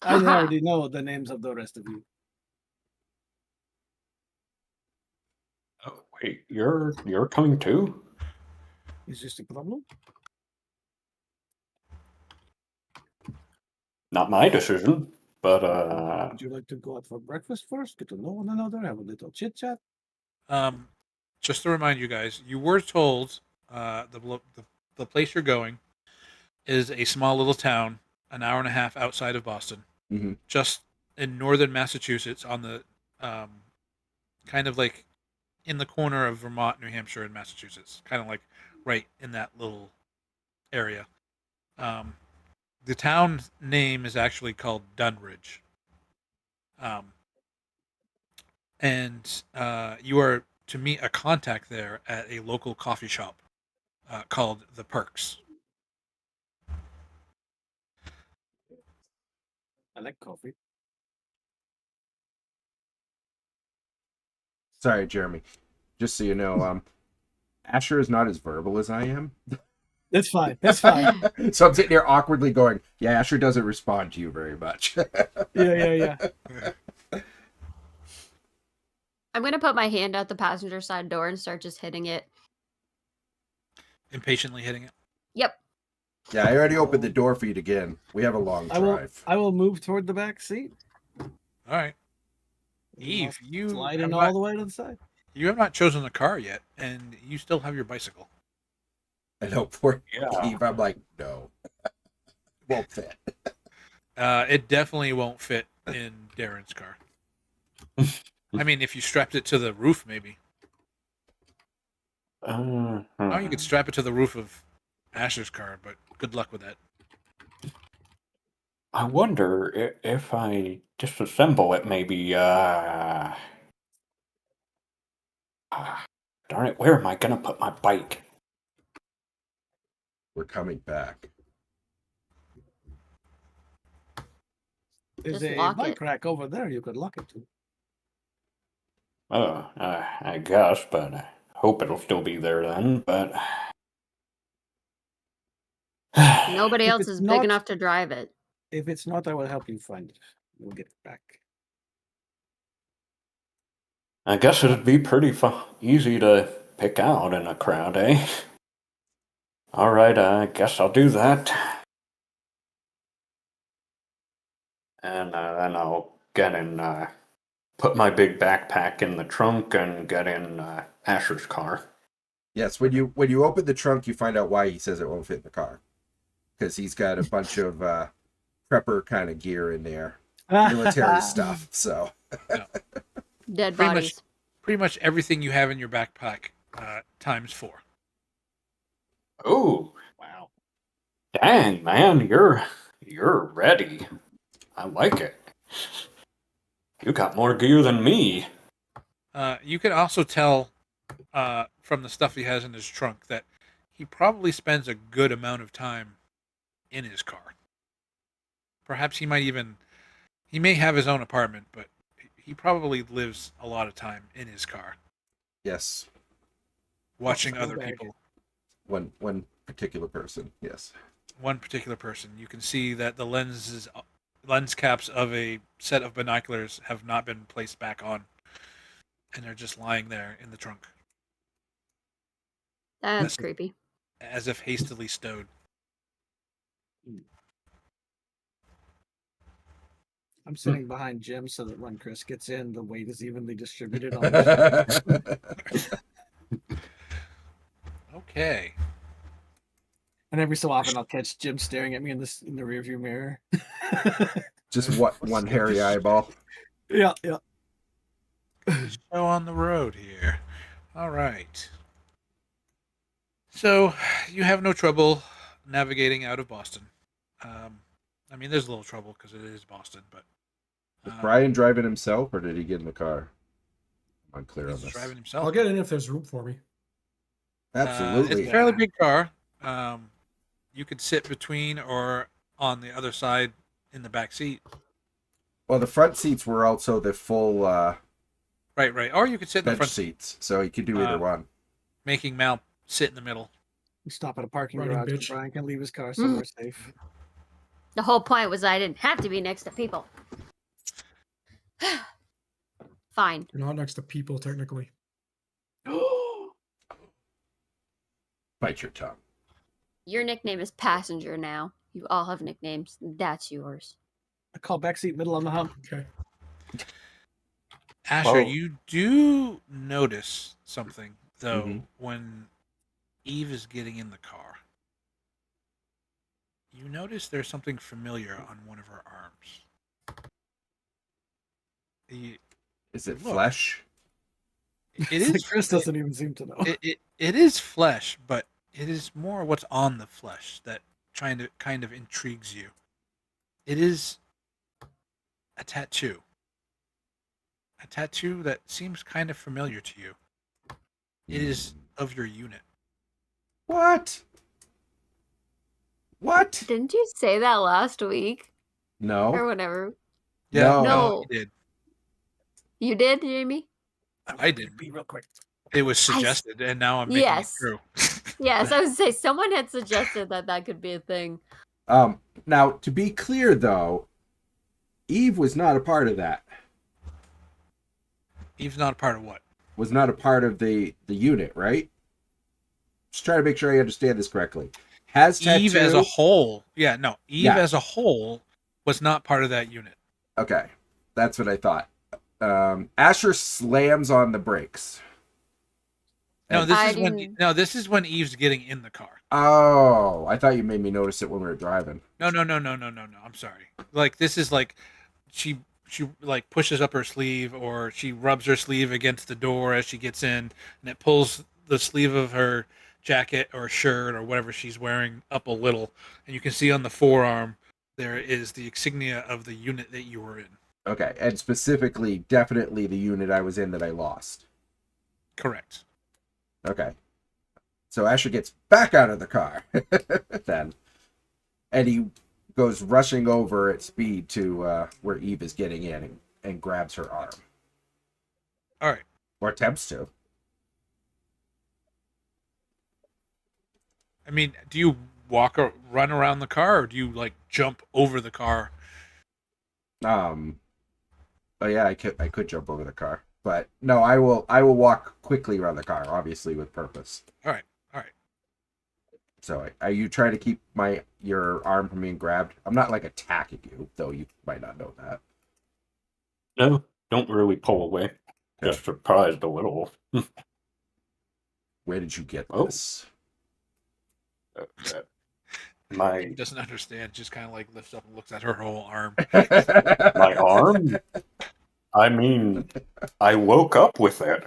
I already know the names of the rest of you.
oh wait, you're coming too?
Is this a problem?
Not my decision, but
Would you like to go out for breakfast first? Get to know one another, have a little chit chat?
Just to remind you guys, you were told the place you're going is a small little town, an hour and a half outside of Boston,
Mm-hmm.
just in northern Massachusetts, on the kind of like in the corner of Vermont, New Hampshire, and Massachusetts, kind of like right in that little area. The town name is actually called Dunridge. And you are to meet a contact there at a local coffee shop called The Perks.
I like coffee.
Sorry, Jeremy. Just so you know, Asher is not as verbal as I am.
That's fine. That's fine.
So I'm sitting here awkwardly going, yeah, Asher doesn't respond to you very much.
Yeah.
I'm gonna put my hand out the passenger side door and start just hitting it.
Impatiently hitting it.
Yep.
Yeah, I already opened the door for you to get in. We have a long drive.
I will move toward the back seat.
All right. Eve, you
Slide
have
in
not,
all the way to the side.
you have not chosen a car yet, and you still have your bicycle.
I know poor
Yeah.
Eve, I'm like, no. Won't fit.
It definitely won't fit in Darren's car. I mean, if you strapped it to the roof, maybe. Oh, you could strap it to the roof of Asher's car, but good luck with that.
I wonder if I disassemble it, maybe. Darn it, where am I gonna put my bike?
We're coming back.
There's
Just
a
lock
bike
it.
rack over there you could lock it to.
Oh, I guess, but I hope it'll still be there then. But
Nobody
If
else
it's
is
not-
big enough to drive it.
If it's not, I will help you find it. We'll get it back.
I guess it'd be pretty easy to pick out in a crowd, eh? All right, I guess I'll do that. And then I'll get in, put my big backpack in the trunk and get in Asher's car.
Yes, when you open the trunk, you find out why he says it won't fit in the car. Because he's got a bunch of prepper kind of gear in there. Military stuff, so.
Dead
Pretty
bodies.
Pretty much everything you have in your backpack times 4.
Oh,
Wow.
dang, man, you're ready. I like it. You got more gear than me.
You can also tell from the stuff he has in his trunk that he probably spends a good amount of time in his car. Perhaps he may have his own apartment, but he probably lives a lot of time in his car,
Yes,
watching
so
other
bad.
people.
one particular person, yes.
One particular person. You can see that the lens caps of a set of binoculars have not been placed back on, and they're just lying there in the trunk,
That's creepy.
as if hastily stowed.
I'm sitting behind Jim so that when Chris gets in, the weight is evenly distributed on the
Okay.
And every so often I'll catch Jim staring at me in the rearview mirror.
Just one hairy eyeball.
Yeah.
Show on the road here. All right. So you have no trouble navigating out of Boston. I mean, there's a little trouble because it is Boston, but
Was Brian driving himself, or did he get in the car? I'm unclear on
he's
this.
driving himself.
I'll get in if there's room for me.
Absolutely.
It's a fairly big car. You could sit between or on the other side in the back seat.
Well, the front seats were also the full
Right. Or you could sit in the
bench
front,
seats, so you could do either one.
making Mal sit in the middle.
We stop at a parking
Running
garage
bitch.
so Brian can leave his car somewhere safe.
The whole point was I didn't have to be next to people. Fine.
You're not next to people, technically.
Bite your tongue.
Your nickname is Passenger now. You all have nicknames. That's yours.
I call backseat middle on the hump.
Okay.
Asher,
Whoa.
you do notice something, though,
Mhm.
when Eve is getting in the car. You notice there's something familiar on one of her arms.
Is it
Look.
flesh?
It is.
Chris doesn't even seem to know.
It is flesh, but it is more what's on the flesh that kind of intrigues you. It is a tattoo. A tattoo that seems kind of familiar to you. It is of your unit.
What? What?
Didn't you say that last week or
No.
whatever?
Yeah,
No.
you did.
You did, Jamie?
I didn't.
Be real quick.
It was
I s-
suggested, and now I'm making
Yes.
it true.
Yes, I would say someone had suggested that that could be a thing.
Now, to be clear, though, Eve was not a part of that.
Eve's not a part of what?
Was not a part of the unit, right? Just trying to make sure I understand this correctly. Has
Eve as a
tattoo?
whole, Eve
Yeah.
as a whole was not part of that unit.
Okay, that's what I thought. Asher slams on the brakes.
No,
And-
this is when Eve's getting in the car.
Oh, I thought you made me notice it when we were driving.
No. I'm sorry. Like this is like she like pushes up her sleeve, or she rubs her sleeve against the door as she gets in, and it pulls the sleeve of her jacket or shirt or whatever she's wearing up a little, and you can see on the forearm there is the insignia of the unit that you were in.
Okay, and specifically, definitely the unit I was in that I lost.
Correct.
Okay. So Asher gets back out of the car then. And he goes rushing over at speed to where Eve is getting in and grabs her arm.
All right.
Or attempts to.
I mean, do you walk or run around the car, or do you like jump over the car?
Oh yeah, I could jump over the car. But no, I will walk quickly around the car, obviously with purpose.
All right.
So are you trying to keep your arm from being grabbed? I'm not like attacking you, though you might not know that.
No, don't really pull away. Just surprised a little.
Where did you get
Oh.
this?
My
He doesn't understand. Just kind of like lifts up and looks at her whole arm.
my arm? I mean, I woke up with it.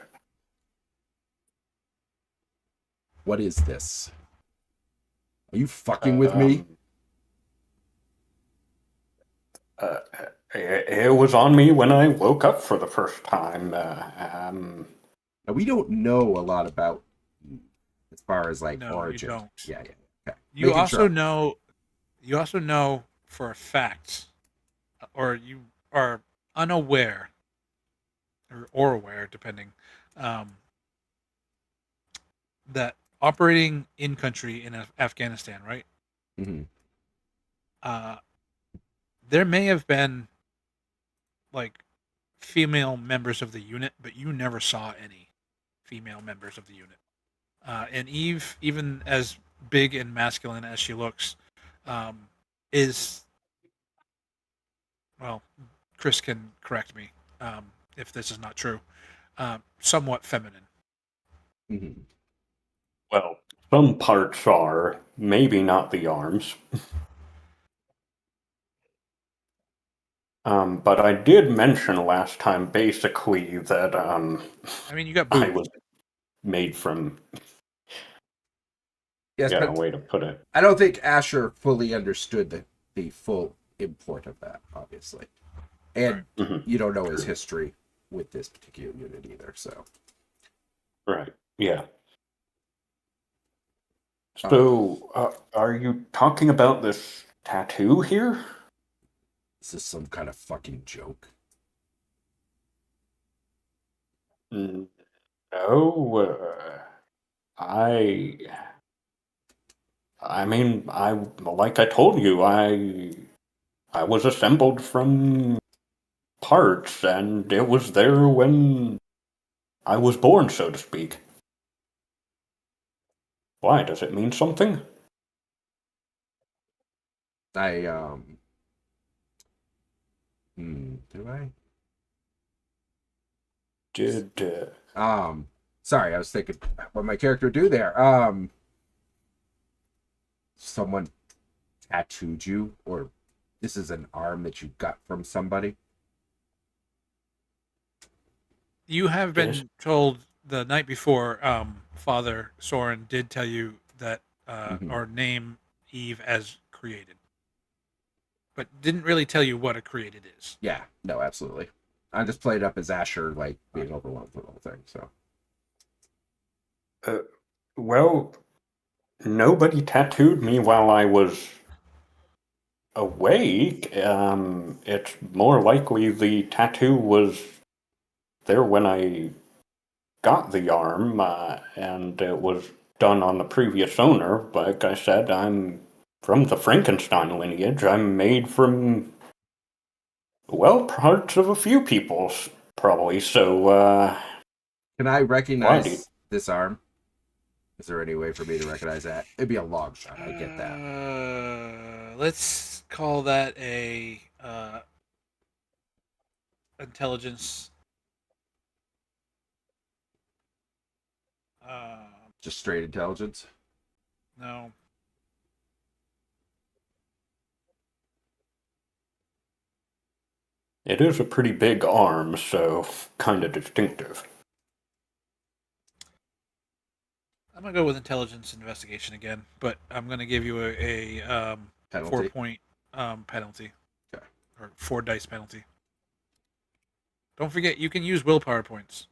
What is this? Are you fucking with me?
It was on me when I woke up for the first time.
Now, we don't know a lot about Eve as far as like
No,
origin.
you don't.
Yeah. Okay.
You
Making
also
sure.
know. You also know for a fact, or you are unaware, or aware, depending, that operating in country in Afghanistan, right?
Mhm.
There may have been like female members of the unit, but you never saw any female members of the unit. And Eve, even as big and masculine as she looks, is, well, Chris can correct me if this is not true, somewhat feminine.
Mhm.
Well, some parts are, maybe not the arms. But I did mention last time basically that
I mean, you got
I
boobs.
was made from
Yes,
a
but
way to put it.
I don't think Asher fully understood the full import of that, obviously. And
Mhm.
you don't know his history with this particular unit either, so.
Right. Yeah. So, are you talking about this tattoo here?
Is this some kind of fucking joke?
No. I mean, like I told you, I was assembled from parts, and it was there when I was born, so to speak. Why? Does it mean something?
Do I?
Did
Sorry, I was thinking what my character would do there. Someone tattooed you, or this is an arm that you got from somebody?
You have been
Yes.
told the night before, Father Soren did tell you that,
Mhm.
or name Eve as created, but didn't really tell you what a created is.
Yeah, no, absolutely. I just played up as Asher, like, being overwhelmed with the whole thing, so.
Well, nobody tattooed me while I was awake. It's more likely the tattoo was there when I got the arm, and it was done on the previous owner. Like I said, I'm from the Frankenstein lineage. I'm made from, well, parts of a few people, probably. So,
Can I
why do
recognize this arm? Is there any way for me to recognize that? It'd be a long shot. I get that.
Let's call that a intelligence.
Just straight intelligence.
No.
it is a pretty big arm, so kind of distinctive.
I'm gonna go with intelligence investigation again, but I'm gonna give you a
Penalty.
4-point penalty.
Okay.
Or 4 dice penalty. Don't forget, you can use willpower points.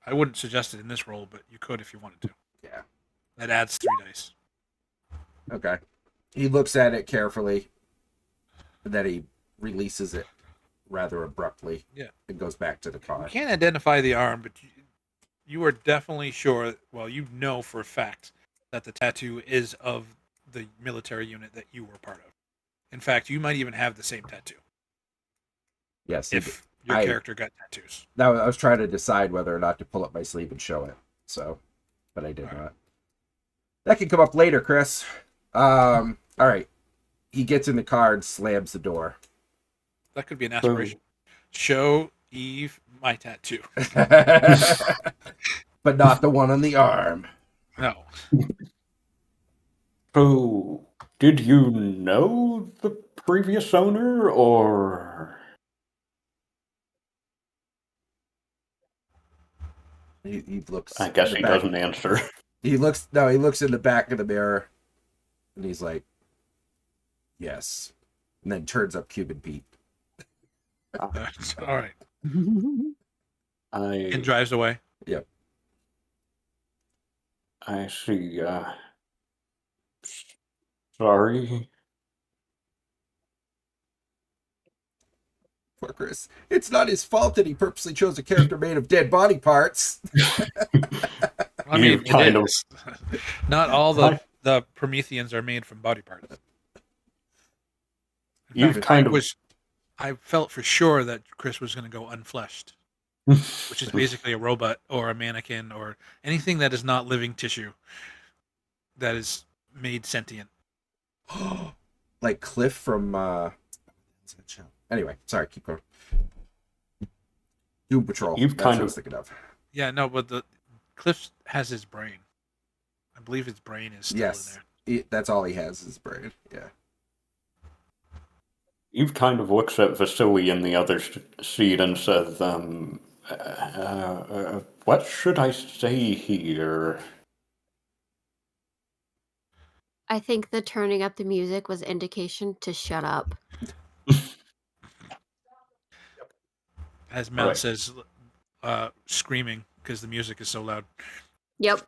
I wouldn't suggest it in this roll, but you could if you wanted to.
Yeah.
That adds 3 dice.
Okay. He looks at it carefully, and then he releases it rather abruptly.
Yeah.
And goes back to the
You
car.
can't identify the arm, but you are definitely sure. Well, you know for a fact that the tattoo is of the military unit that you were part of. In fact, you might even have the same tattoo
Yes.
if your character got tattoos.
Now I was trying to decide whether or not to pull up my sleeve and show it. So, but I did
All right.
not. That can come up later, Chris. All right. He gets in the car and slams the door.
That could be an aspiration. Show Eve my tattoo.
But not the one on the arm.
No.
So, did you know the previous owner, or?
He looks.
I guess
in the
he
back.
doesn't answer.
He looks. No, he looks in the back of the mirror, and he's like, "Yes," and then turns up Cuban Pete.
All right.
I
And drives away.
Yep.
I see. Sorry.
Poor Chris. It's not his fault that he purposely chose a character made of dead body parts.
I mean,
You've kind of-
is. Not all the Prometheans are made from body parts. In
You've
fact,
kind of-
I felt for sure that Chris was going to go unfleshed, which is basically a robot or a mannequin or anything that is not living tissue that is made sentient.
Like Cliff from what's that show? Anyway, sorry, keep going. Doom Patrol.
You've
That's
kind
what I
of-
Oh.
was thinking of.
Yeah, no, but the Cliff has his brain. I believe his brain is still
Yes.
in there.
That's all he has is his brain. Yeah.
You've kind of looked at Vasily in the other seat and said, what should I say here?
I think the turning up the music was indication to shut up.
As Mel
Right.
says, screaming because the music is so loud.
Yep.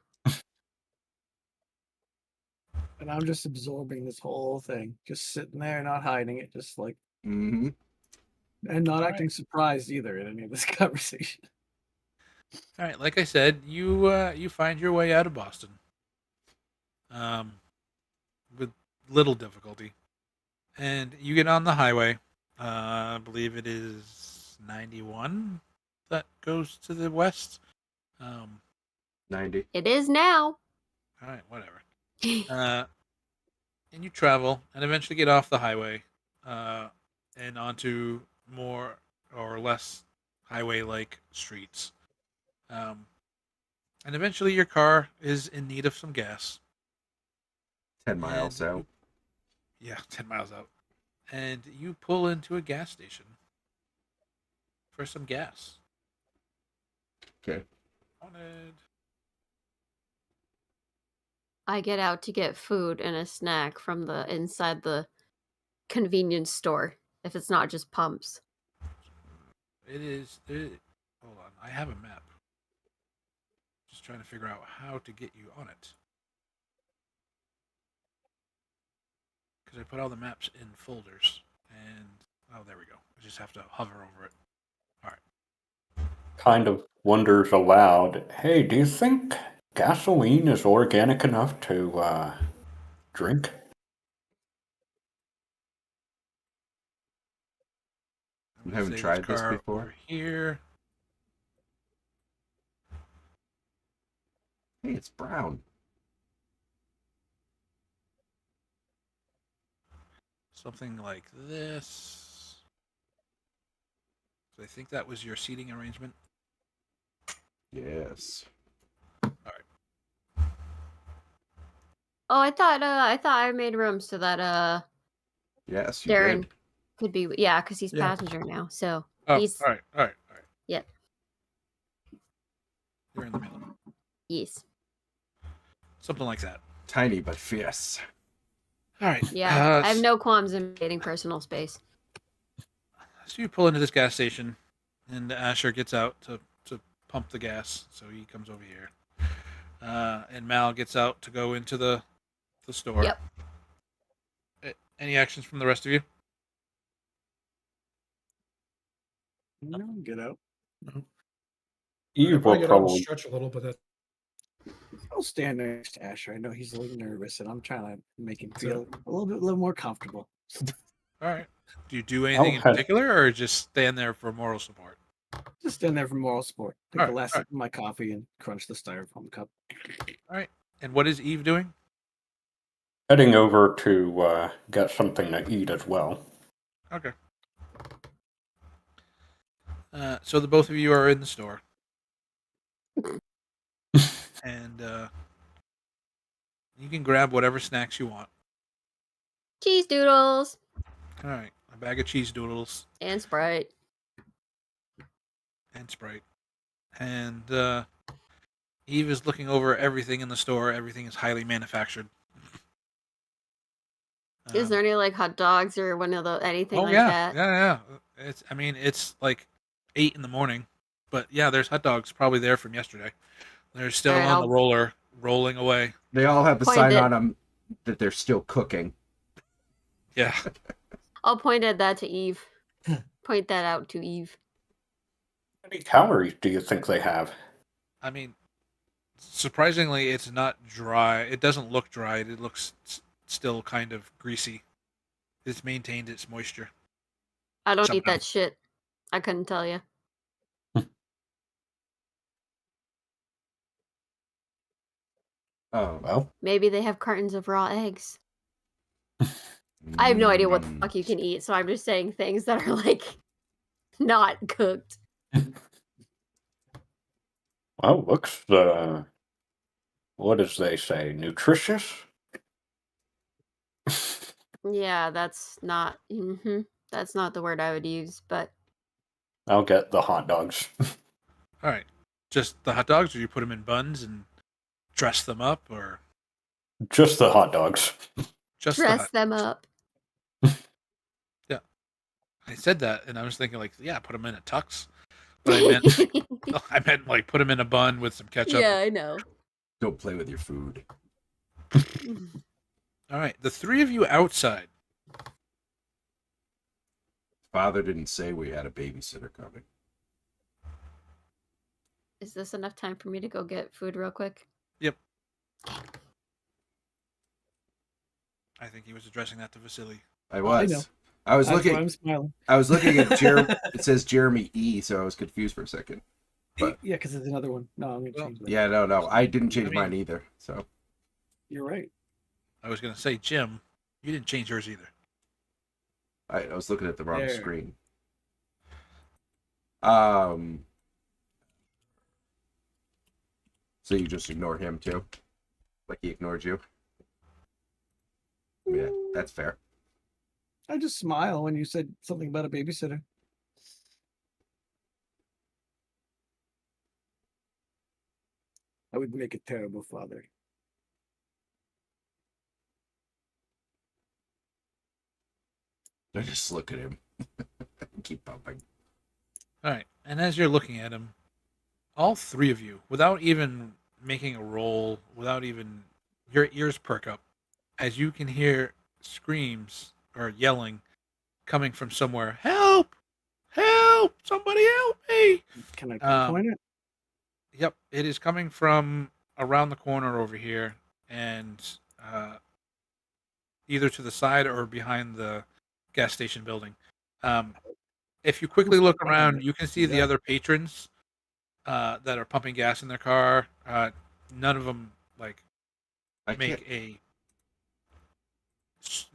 And I'm just absorbing this whole thing, just sitting there, not hiding it, just like,
Mm-hmm.
and not
All
acting surprised either in any of this conversation.
All right, like I said, you find your way out of Boston, with little difficulty, and you get on the highway. I believe it is 91 that goes to the west.
90.
It is now.
All right, whatever. And you travel and eventually get off the highway, and onto more or less highway-like streets. And eventually your car is in need of some gas.
10 miles
And
out.
Yeah, 10 miles out. And you pull into a gas station for some gas.
Okay.
Wanted.
I get out to get food and a snack from the inside the convenience store if it's not just pumps.
Hold on, I have a map. Just trying to figure out how to get you on it. Because I put all the maps in folders, and oh, there we go. I just have to hover over it. All right.
kind of wonders aloud, hey, do you think gasoline is organic enough to drink?
I'm
You
gonna
haven't
say
tried this
car
before?
over here.
Hey, it's brown.
Something like this. So I think that was your seating arrangement.
Yes.
Oh, I thought I made room so that
Yes, you
Darren
did.
could be, yeah, because he's
Yeah.
passenger now. So
Oh,
he's
all right.
yep,
You're in the middle.
yes,
Something like that.
Tiny but fierce.
All right.
yeah. I have no qualms invading personal space.
So you pull into this gas station, and Asher gets out to pump the gas. So he comes over here. And Mal gets out to go into the store.
Yep.
Any actions from the rest of you?
No, get out.
I'll
Eve
probably
will
get out and
probably
stretch a little, but that,
I'll stand next to Asher. I know he's a little nervous, and I'm trying to make him feel a little more comfortable.
All right. Do you do anything in
have-
particular, or just stand there for moral support?
Just stand there for moral support. Take
All
the
right,
last
all
sip of my coffee and crunch the styrofoam cup.
All right. And what is Eve doing?
heading over to get something to eat as well.
Okay. So the both of you are in the store, and you can grab whatever snacks you want.
Cheese doodles
All right, a bag of cheese doodles
and Sprite.
and Sprite, and Eve is looking over everything in the store. Everything is highly manufactured.
Is there any like hot dogs or one of the anything
Oh
like
yeah,
that?
yeah. It's like 8 a.m, but yeah, there's hot dogs probably there from yesterday. They're still
All right,
on the
I'll-
roller, rolling away.
They all have the
Point
sign
it.
on them that they're still cooking.
Yeah.
I'll point at that to Eve. Point that out to Eve.
How many calories do you think they have?
I mean, surprisingly, it's not dry. It doesn't look dried. It looks still kind of greasy. It's maintained its moisture.
I don't eat
Somehow.
that shit. I couldn't tell you.
Oh,
Well,
Maybe they have cartons of raw eggs. I have no idea what the fuck you can eat, so I'm just saying things that are like not cooked.
well, looks what does they say? Nutritious?
Yeah, that's not. That's not the word I would use, but
I'll get the hot dogs.
All right. Just the hot dogs, or you put them in buns and dress them up, or
Just the hot dogs.
just the
dress
hot?
them up.
Yeah. I said that, and I was thinking like, yeah, put them in a tux. But I meant like put them in a bun with some ketchup.
Yeah, I know.
Don't play with your food.
All right. The three of you outside.
Father didn't say we had a babysitter coming.
Is this enough time for me to go get food real quick?
Yep. I think he was addressing that to Vasily.
I
know.
was. I was
That's why
looking.
I'm smiling.
I was looking at Jeremy. It says Jeremy E, so I was confused for a second. But
Yeah, because there's another one. No, I'm gonna
Well,
change that.
yeah, no, I didn't change
I mean-
mine either. So
You're right.
I was going to say, Jim, you didn't change yours either.
I was looking at the wrong
There.
screen. So you just ignore him too, like he ignored you. Yeah, that's fair.
I just smile when you said something about a babysitter. I would make a terrible father.
I just look at him. Keep pumping.
All right. And as you're looking at him, all three of you, without even making a roll, without even your ears perk up, as you can hear screams or yelling coming from somewhere. Help! Help! help! Somebody help me!
Can I
Um,
pinpoint it?
Yep, it is coming from around the corner over here, and either to the side or behind the gas station building. If you quickly
Who's
look
pumping
around,
it?
you can see the
Yeah.
other patrons that are pumping gas in their car. None of them like
I can't.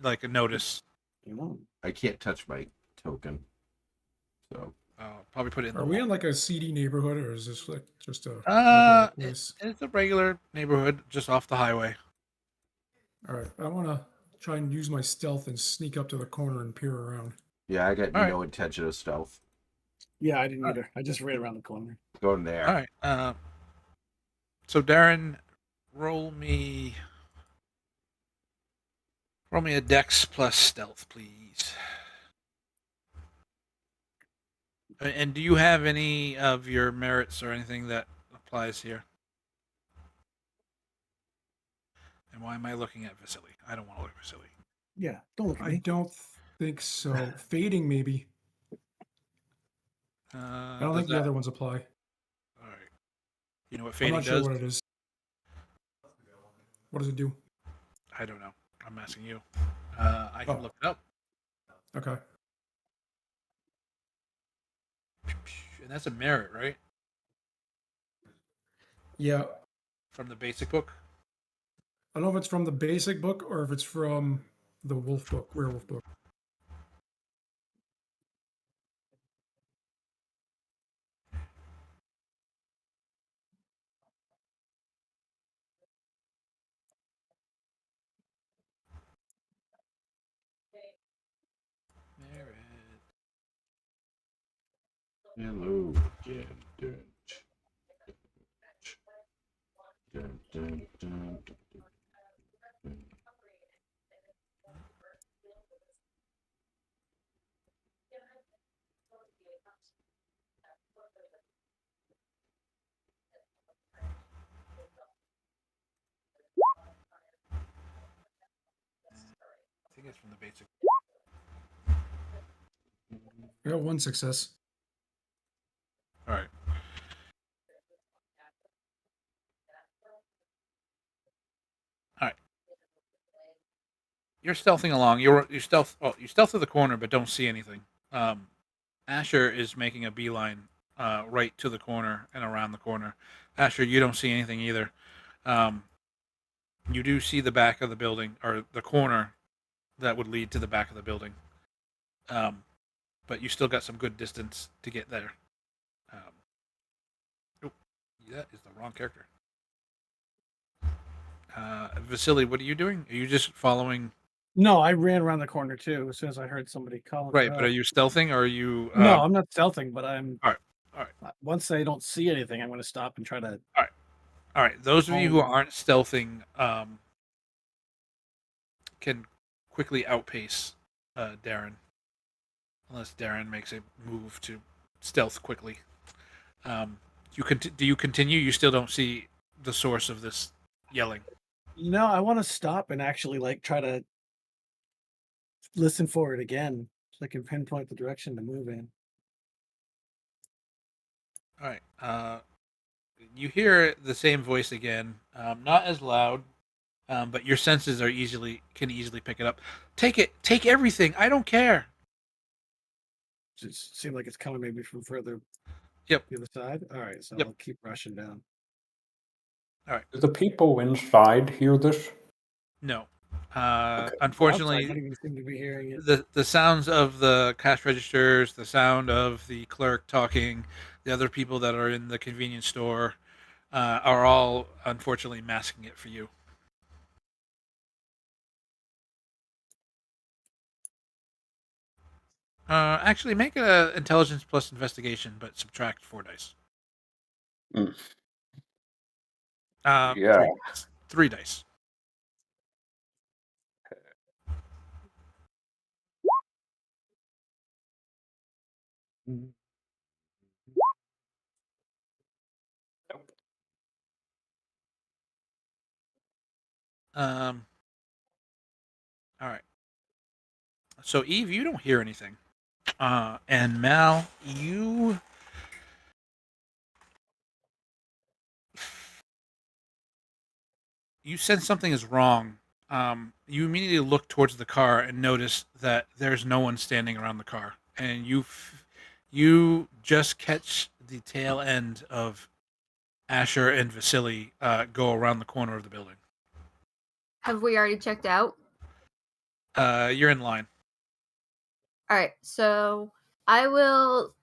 make a notice.
You know.
I can't touch my token. So
Probably put it in the
Are we
wall.
in like a seedy neighborhood, or is this like just a regular place?
It's a regular neighborhood just off the highway.
All right, I want to try and use my stealth and sneak up to the corner and peer around.
yeah, I got
All
no intention of stealth.
Yeah, I didn't
Alright.
either. I just ran around the corner.
Going there.
All right. So Darren, roll me a Dex plus Stealth, please. And do you have any of your merits or anything that applies here? And why am I looking at Vasily? I don't want to look at Vasily.
Yeah, don't look at
I
me.
don't think so. Fading, maybe. I don't think the other ones apply.
All right. You know what
I'm
fading
not sure
does?
what it is. What does it do?
I don't know. I'm asking you. I can
Oh.
look it up.
Okay.
And that's a merit, right?
Yeah.
From the basic book?
I don't know if it's from the basic book or if it's from the wolf book, werewolf book.
Merit.
Hello again. Dun, dun, dun, dun, dun.
I think it's from the basic.
I got one success.
All right. You're stealthing along. You stealth. Oh, you stealth to the corner, but don't see anything. Asher is making a beeline right to the corner and around the corner. Asher, you don't see anything either. You do see the back of the building or the corner that would lead to the back of the building, but you still got some good distance to get there. Oh, that is the wrong character. Vasily, what are you doing? Are you just following?
No, I ran around the corner too as soon as I heard somebody calling.
Right, but are you stealthing or are you?
No, I'm not stealthing, but I'm.
All right.
Once I don't see anything, I'm going to stop and try to.
All right. Those of you who
Oh.
aren't stealthing can quickly outpace Darren, unless Darren makes a move to stealth quickly. Do you continue? You still don't see the source of this yelling.
No, I want to stop and actually like try to listen for it again, so I can pinpoint the direction to move in.
All right. You hear the same voice again, not as loud, but your senses can easily pick it up. Take everything. I don't care.
It seems like it's coming maybe from further.
Yep.
The other side. All right, so
Yep.
I'll keep rushing down.
Do the people inside hear this?
No.
Okay.
Unfortunately,
I don't even seem to be hearing it.
the sounds of the cash registers, the sound of the clerk talking, the other people that are in the convenience store, are all unfortunately masking it for you. Actually, make a intelligence plus investigation, but subtract 4 dice.
Mm.
Yeah. 3 dice. All right. So Eve, you don't hear anything. And Mal, you sense something is wrong. You immediately look towards the car and notice that there's no one standing around the car, and you just catch the tail end of Asher and Vasily go around the corner of the building.
Have we already checked out?
You're in line.
All right, so I will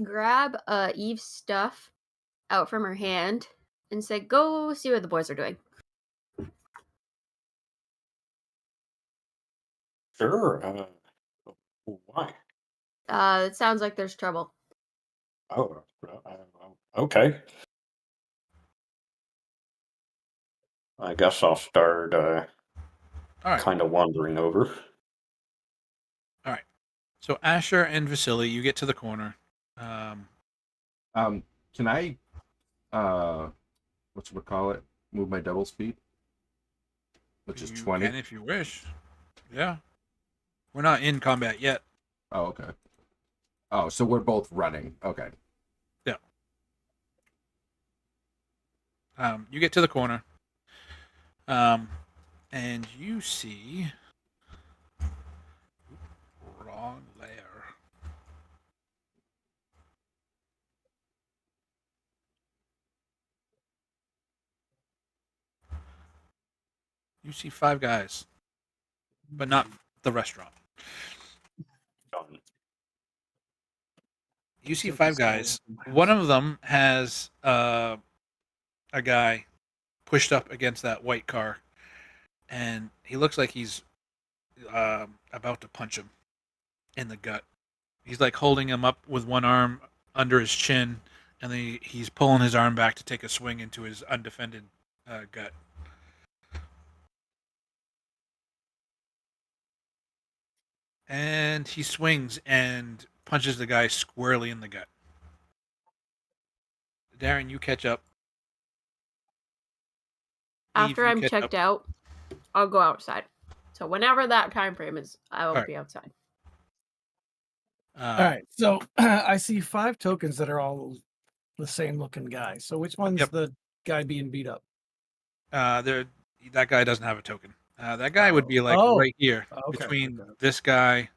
grab Eve's stuff out from her hand and say, "Go see what the boys are doing."
Sure. Why?
It sounds like there's trouble.
Oh, okay. I guess I'll start
All right.
kind of wandering over.
All right. So Asher and Vasily, you get to the corner.
Can I call it? Move my double speed, which is
You
20.
can if you wish. Yeah. We're not in combat yet.
Oh, okay. Oh, so we're both running. Okay.
Yeah. You get to the corner. And you see wrong layer. You see 5 guys, but not the restaurant.
Done.
You see
Took
5
us all
guys.
from my
One
house.
of them has a guy pushed up against that white car, and he looks like he's about to punch him in the gut. He's like holding him up with one arm under his chin, and then he's pulling his arm back to take a swing into his undefended gut. And he swings and punches the guy squarely in the gut. Darren, you catch up.
After
you
I'm
catch
checked
up.
out, I'll go outside. So whenever that time frame is, I will
Alright.
be outside.
All right, so I see 5 tokens that are all the same looking guy. So which one's
Yep.
the guy being beat up?
That guy doesn't have a token. That guy would be like
Oh.
right here
Okay,
between
okay.
this guy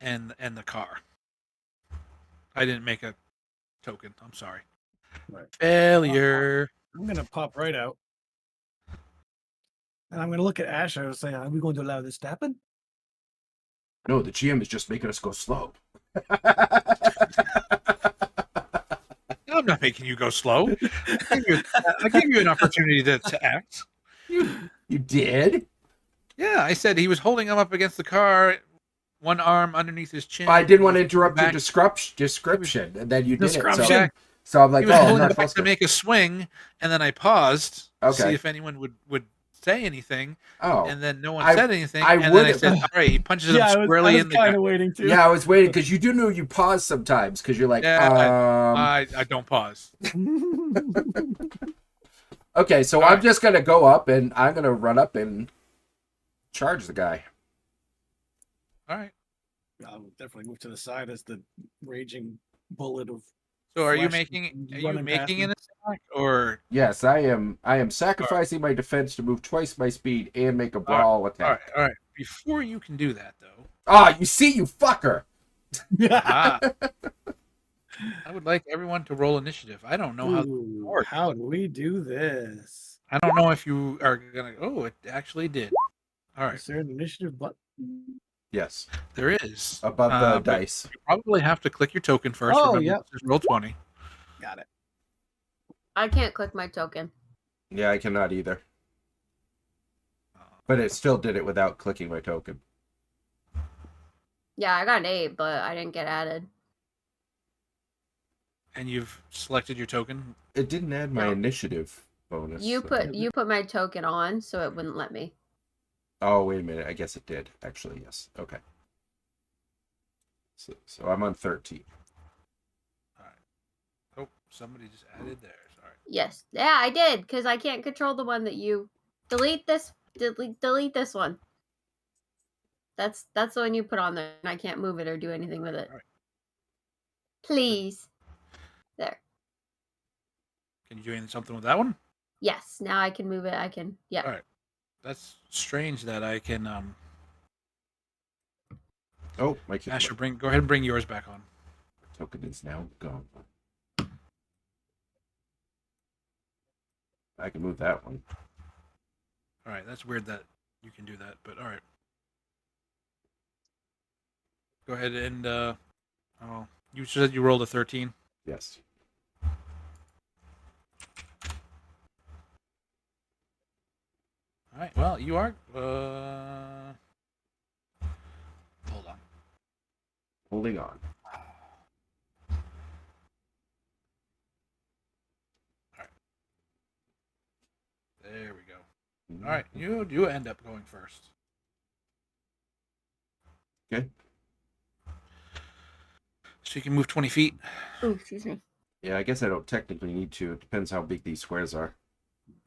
and the car. I didn't make a token. I'm sorry.
Right.
Failure.
I'm gonna pop right out, and I'm gonna look at Asher and say, "Are we going to allow this to happen?"
No, the GM is just making us go slow.
I'm not making you go slow. I gave you an opportunity to act.
You did?
Yeah, I said he was holding him up against the car, one arm underneath his chin.
I didn't want to
He was
interrupt your
back-
description, and then you did it.
Description.
So,
back.
so I'm like,
He was
oh, I'm
holding
not
it back
supposed
to
to.
make a swing, and then I paused to see
Okay.
if anyone would say anything,
Oh,
and then no one
I-
said anything.
I
And then I
would've-
said, "All right," he punches him
Yeah, I
squarely
was
in the
kind
gut.
of waiting too.
yeah, I was waiting because you do know you pause sometimes because you're like,
Yeah, I don't pause.
okay, so
All
I'm
right.
just gonna go up and I'm gonna run up and charge the guy.
All right.
I'll definitely move to the side as the raging bullet of.
So are you
flesh
making
running past
an
me.
attack or
Yes, I am. I am sacrificing my defense to move twice my speed and make a brawl attack.
all right. Before you can do that though,
Ah, you see, you fucker.
aha, I would like everyone to roll initiative. I don't know how.
Ooh,
works.
how do we do this?
I don't know if you are gonna. Oh, it actually did. All right,
Is there an initiative button?
Yes,
there is
above the
but
dice.
You probably have to click your token first.
Oh,
Remember,
yep.
just roll 20.
Got it.
I can't click my token.
Yeah, I cannot either. But it still did it without clicking my token.
Yeah, I got an 8, but I didn't get added.
And you've selected your token.
It didn't add my
No.
initiative bonus.
You
so-
put my token on, so it wouldn't let me.
Oh, wait a minute. I guess it did. Actually, yes. Okay. So I'm on 13.
All right. Oh, somebody just added theirs. All right.
Yes, yeah, I did because I can't control the one that you delete this. Delete this one. That's the one you put on there, and I can't move it or do anything with it.
All right.
Please. There.
Can you do something with that one?
Yes. Now I can move it. I can. Yep.
All right. That's strange that I can.
Oh, my
Asher, go ahead and bring yours back on.
token is now gone. I can move that one.
All right. That's weird that you can do that, but all right. Go ahead and. Oh, you said you rolled a 13.
Yes.
All right. Well, you are. Hold on.
Holding on.
There we go. All right. You end up going first.
Okay.
So you can move 20 feet.
Oh, excuse me.
Yeah, I guess I don't technically need to. It depends how big these squares are.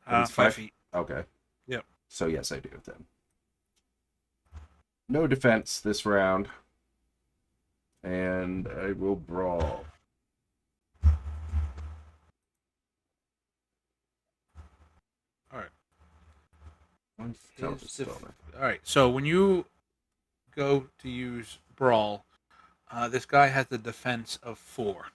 Are these
5 feet.
Okay.
Yep.
So yes, I do then. No defense this round. And I will brawl.
All right. All right. So when you go to use brawl, this guy has the defense of 4.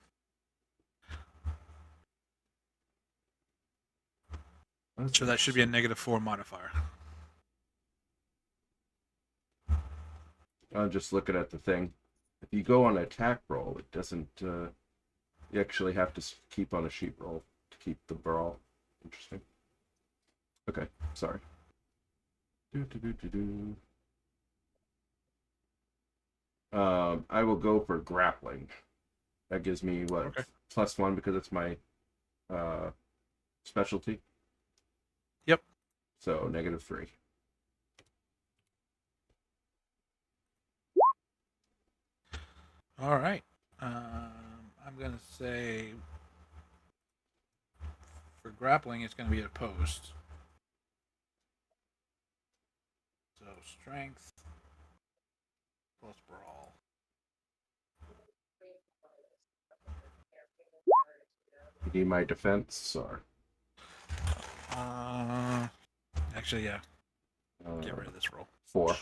So that should be a -4 modifier.
I'm just looking at the thing. If you go on an attack roll, it doesn't. You actually have to keep on a sheet roll to keep the brawl. Interesting. Okay, sorry. I will go for grappling. That gives me what?
Okay.
+1 because it's my specialty.
Yep.
So -3.
All right. I'm going to say for grappling, it's going to be opposed. So strength plus brawl.
You need my defense, or
Actually, yeah. Get rid of this roll.
4.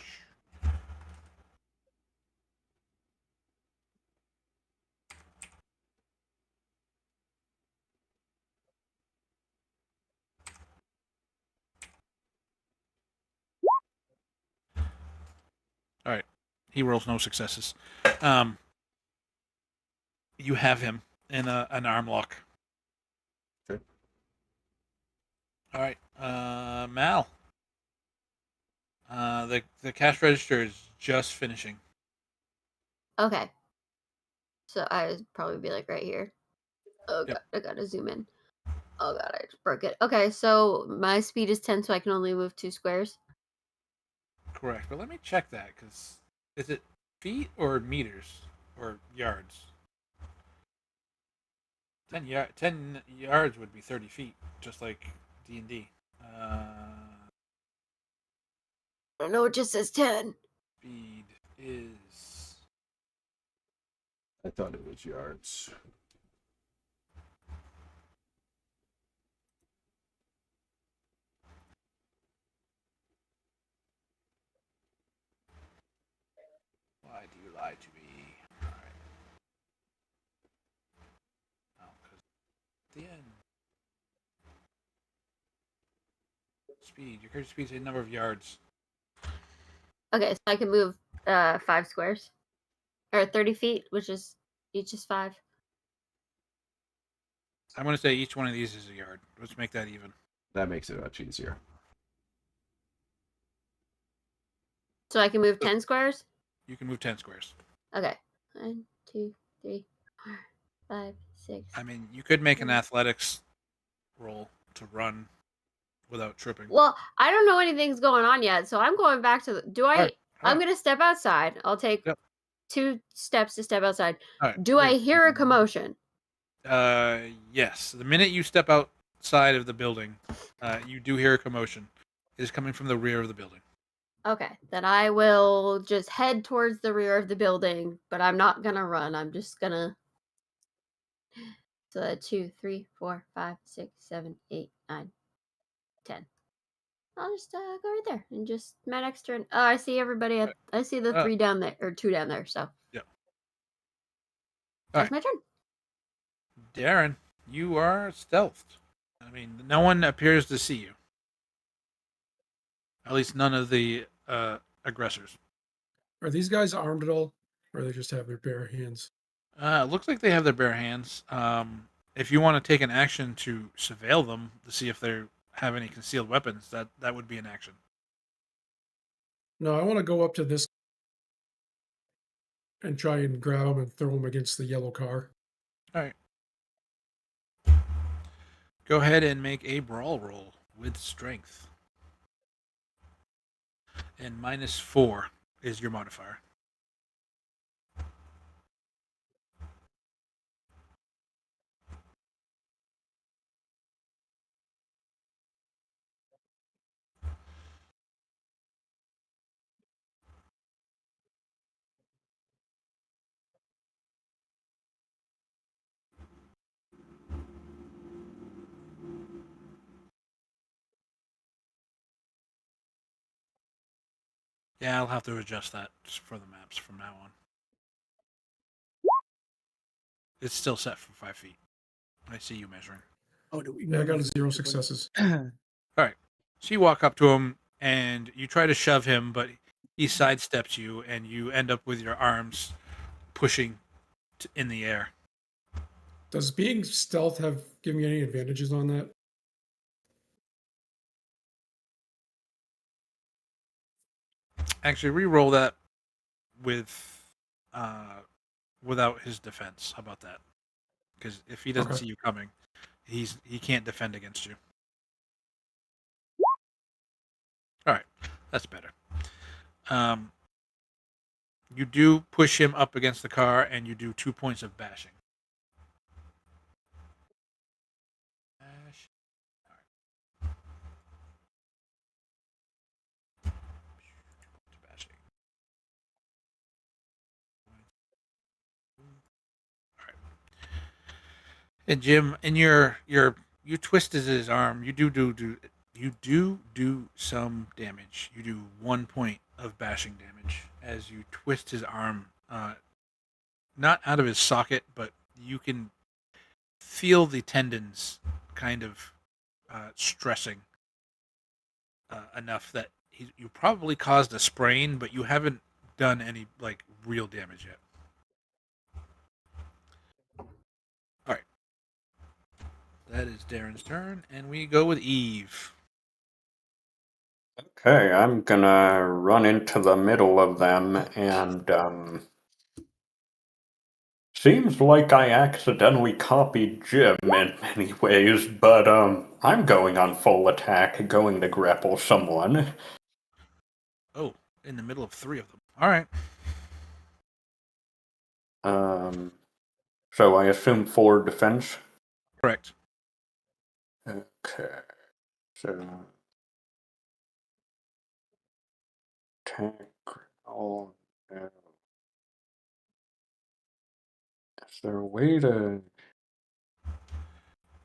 All right. He rolls no successes. You have him in an arm lock.
Okay.
All right. Mal. The cash register is just finishing.
Okay. So I would probably be like right here. Oh
Yep.
god, I gotta zoom in. Oh god, I just broke it. Okay, so my speed is 10, so I can only move 2 squares.
Correct. But let me check that, because is it feet or meters or yards? 10 yards would be 30 feet, just like D&D.
I don't know, it just says 10.
Speed is...
I thought it was yards.
Why do you lie to me? Alright. Oh, because the end. Speed. Your character speed is a number of yards.
Okay, so I can move 5 squares. Or 30 feet, which is each is 5.
I'm going to say each one of these is a yard. Let's make that even.
That makes it much easier.
So I can move 10 squares?
You can move 10 squares.
Okay. 1, 2, 3, 4, 5, 6.
I mean, you could make an athletics roll to run without tripping.
Well, I don't know anything's going on yet, so I'm going back to the. I'm going to step outside. I'll take 2 steps to step outside. Do I hear a commotion?
Yes. The minute you step outside of the building, you do hear a commotion. It is coming from the rear of the building.
Okay, then I will just head towards the rear of the building, but I'm not gonna run. I'm just gonna. So 2, 3, 4, 5, 6, 7, 8, 9, 10. I'll just go right there and just my next turn. Oh, I see everybody. I see the 3 down there or 2 down there. So
Yeah.
that's my turn.
Darren, you are stealthed. I mean, no one appears to see you. At least none of the aggressors.
Are these guys armed at all, or they just have their bare hands?
Looks like they have their bare hands. If you want to take an action to surveil them to see if they have any concealed weapons, that would be an action.
No, I want to go up to this and try and grab him and throw him against the yellow car.
All right. Go ahead and make a brawl roll with strength. And -4 is your modifier. Yeah, I'll have to adjust that for the maps from now on. It's still set for 5 feet. I see you measuring.
Oh, do we?
Yeah, I got 0 successes.
All right. So you walk up to him and you try to shove him, but he sidesteps you, and you end up with your arms pushing in the air.
Does being stealth have give me any advantages on that?
Actually, re-roll that with without his defense. How about that? Because if he doesn't
Okay.
see you coming, he can't defend against you. All right, that's better. You do push him up against the car, and you do 2 points of bashing. Bash. Bashing. All right. And Jim, in your you twisted his arm. You do some damage. You do 1 point of bashing damage as you twist his arm, not out of his socket, but you can feel the tendons kind of stressing enough that you probably caused a sprain, but you haven't done any like real damage yet. All right, that is Darren's turn, and we go with Eve.
Okay, I'm gonna run into the middle of them, and seems like I accidentally copied Jim in many ways, but I'm going on full attack, going to grapple someone.
Oh, in the middle of 3 of them. All right.
So I assume 4 defense.
Correct.
Okay, so attack. Oh no. Is there a way to?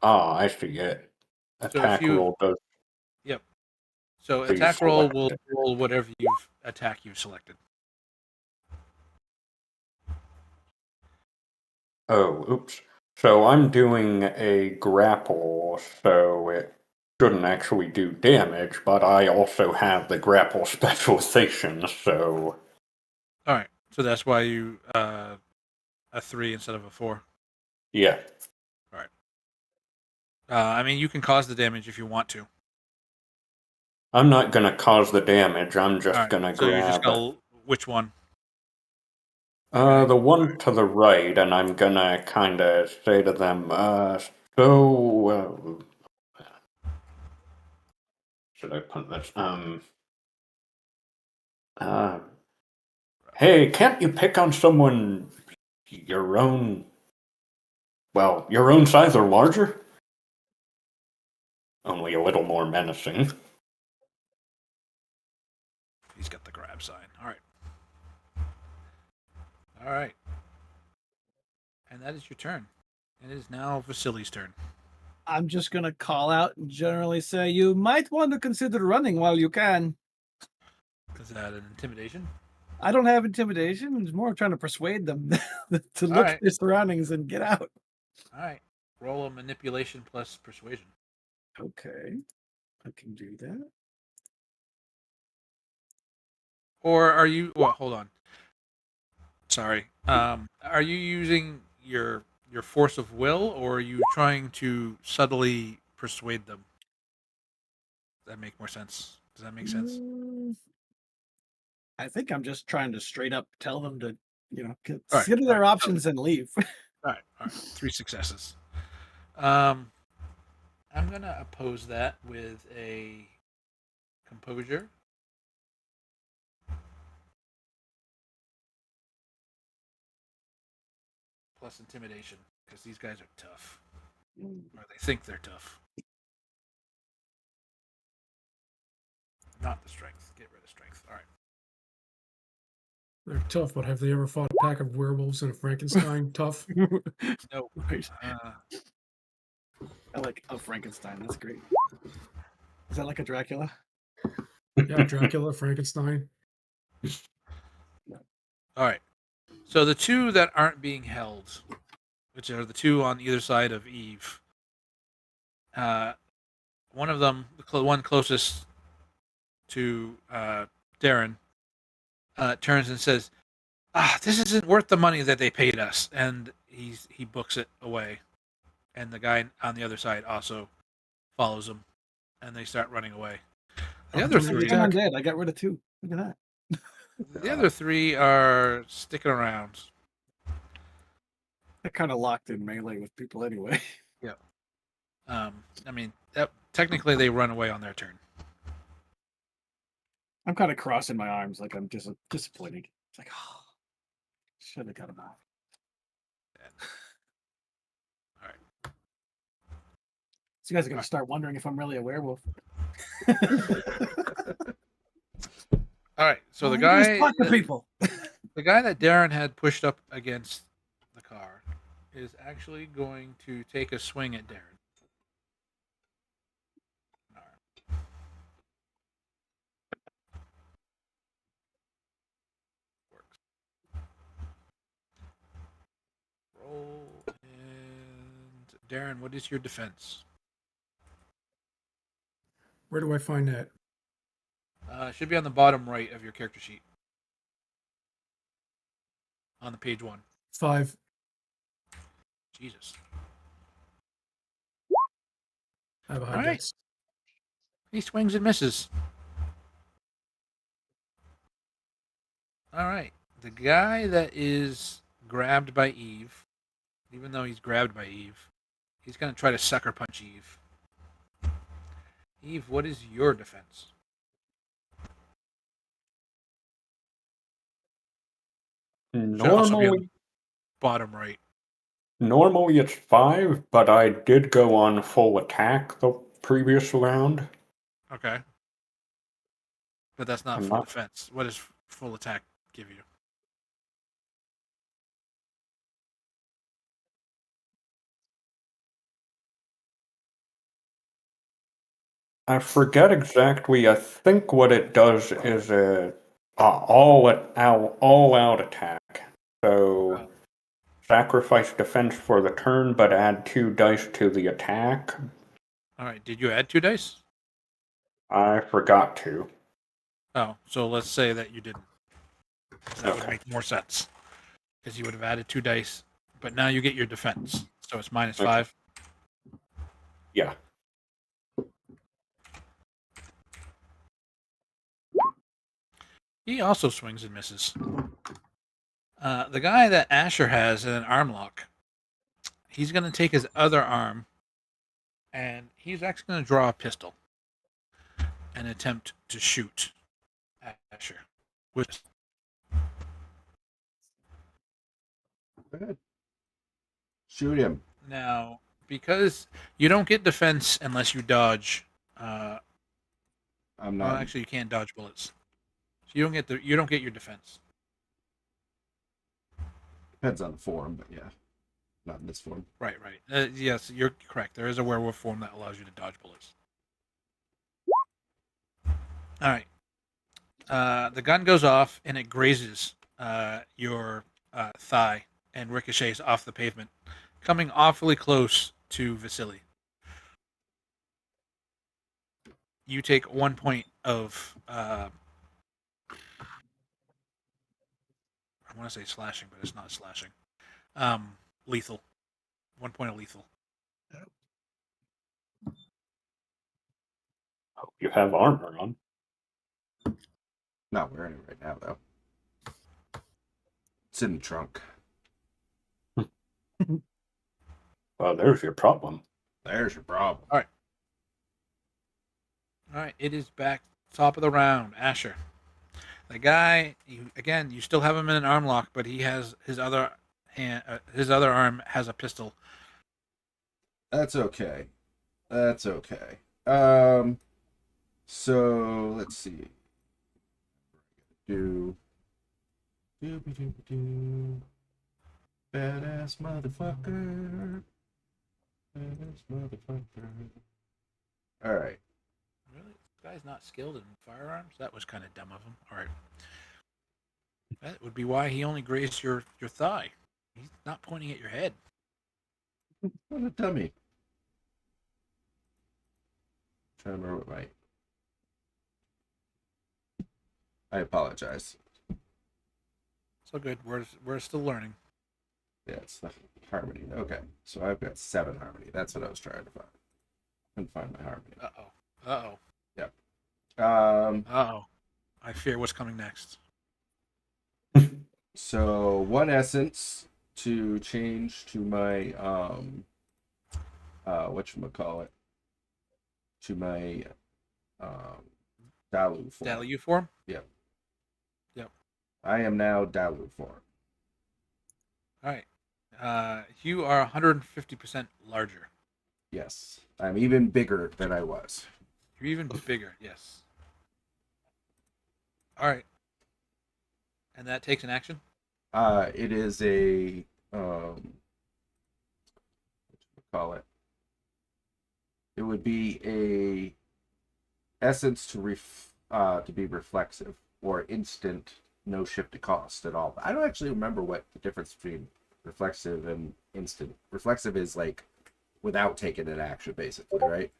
Oh, I see it.
So if
Attack
you,
roll does
yep. So
be
attack roll will
selected.
roll whatever attack you've selected.
Oh, oops. So I'm doing a grapple, so it shouldn't actually do damage, but I also have the grapple specialization, so
All right. So that's why you a 3 instead of a 4.
yeah.
All right. I mean, you can cause the damage if you want to.
I'm not gonna cause the damage, I'm
All
just
right.
gonna
So you're just
grab
gonna which one? Okay.
the one to the right, and I'm gonna kinda say to them, so should I put this uh hey, can't you pick on someone your own your own size or larger? Only a little more menacing.
He's grab sign. All right. All right. And that is your turn. It is now Vasily's turn.
I'm just gonna call out and generally say you might want to consider running while you can.
Is that an intimidation?
I don't have intimidation. It's more trying to persuade them to
All
look
right.
at their surroundings and get out.
All right. Roll a manipulation plus persuasion.
Okay, I can do that.
Or are you? Well, hold on. Sorry. Are you using your force of will, or are you trying to subtly persuade them? Does that make more sense? Does that make sense?
I think I'm just trying to straight up tell them to,
All right,
consider
all
their
right.
options and leave.
All right. 3 successes. I'm gonna oppose that with a composure. Plus intimidation, because these guys are tough. Or they think they're tough. Not the strength. Get rid of strength. All right.
They're tough, but have they ever fought a pack of werewolves and a Frankenstein? Tough.
No.
Right. I like a Frankenstein. That's great. Is that like a Dracula?
Yeah, Dracula, Frankenstein.
All right. So the two that aren't being held, which are the two on either side of Eve, one of them, the one closest to Darren, turns and says, this isn't worth the money that they paid us. And he books it away. And the guy on the other side also follows him. And they start running away. The other three,
I'm dead. I got rid of 2. Look at that.
the other 3 are sticking around.
They're kind of locked in melee with people anyway.
I mean, technically they run away on their turn.
I'm kind of crossing my arms like I'm disappointed. It's like, oh, should have got him out.
All right.
So you guys are going to start wondering if I'm really a werewolf.
All right. So the
You guys
guy,
talk to people.
the guy that Darren had pushed up against the car, is actually going to take a swing at Darren. All right. Works. Roll and Darren, what is your defense?
Where do I find that?
It should be on the bottom right of your character sheet. On the page 1.
5.
Jesus.
I have a high
All right.
dex.
He swings and misses. All right. The guy that is grabbed by Eve, even though he's grabbed by Eve, he's going to try to sucker punch Eve. Eve, what is your defense? Should also be on
Normally,
the bottom right.
normally it's 5, but I did go on full attack the previous round.
Okay. But that's not
I'm
full
not-
defense. What does full attack give you?
I forget exactly. I think what it does is a all out attack. So sacrifice defense for the turn, but add 2 dice to the attack.
All right. Did you add 2 dice?
I forgot to.
Oh, so let's say that you didn't. 'Cause that would
Okay.
make more sense. Because you would have added 2 dice, but now you get your defense. So it's minus
Okay.
5.
Yeah.
He also swings and misses. The guy that Asher has in an arm lock, he's going to take his other arm, and he's actually going to draw a pistol and attempt to shoot Asher. With
Good. Shoot him.
now, because you don't get defense unless you dodge.
I'm
Well,
not.
actually, you can't dodge bullets. So you don't get your defense.
Depends on the form, but yeah, not in this form.
Right. Yes, you're correct. There is a werewolf form that allows you to dodge bullets. All right. The gun goes off and it grazes your thigh and ricochets off the pavement, coming awfully close to Vasily. You take 1 point of I want to say slashing, but it's not slashing. Lethal. 1 point of lethal.
Hope you have armor on.
Not wearing it right now though. It's in the trunk.
Well, there's your problem.
There's your problem.
All right. It is back top of the round. Asher. The guy, you still have him in an arm lock, but he has his other hand. His other arm has a pistol.
That's okay. That's okay. So let's see. Do badass motherfucker. Badass motherfucker. All right.
Really? This guy's not skilled in firearms? That was kind of dumb of him. All right. That would be why he only grazed your thigh. He's not pointing at your head.
What a dummy. Trying to remember what I apologize.
So good. We're still learning.
Yeah, it's the harmony. Okay, so I've got 7 harmony. That's what I was trying to find. Couldn't find my harmony.
I fear what's coming next.
So 1 essence to change to my whatchamacallit, to my Dalu form.
Dalu form?
Yep.
Yep.
I am now Dalu form.
All right. You are 150% larger.
Yes. I'm even bigger than I was.
You're even bigger, yes. All right. And that takes an action?
It is a whatchamacallit. It would be a essence to be reflexive or instant, no shift to cost at all. I don't actually remember what the difference between reflexive and instant. Reflexive is like without taking an action, basically, right?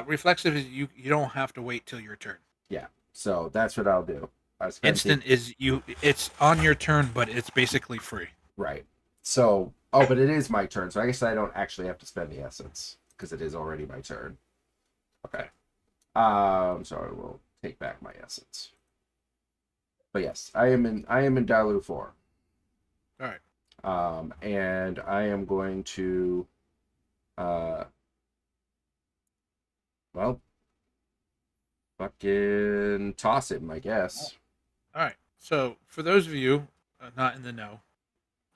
Reflexive is you don't have to wait till your turn.
Yeah. So that's what I'll do.
Instant is it's on your turn, but it's basically free.
Right. So but it is my turn, so I guess I don't actually have to spend the essence because it is already my turn. Okay. So I will take back my essence. But yes, I am in Dalu 4.
All right.
And I am going to fucking toss him, I guess.
All right. So for those of you not in the know,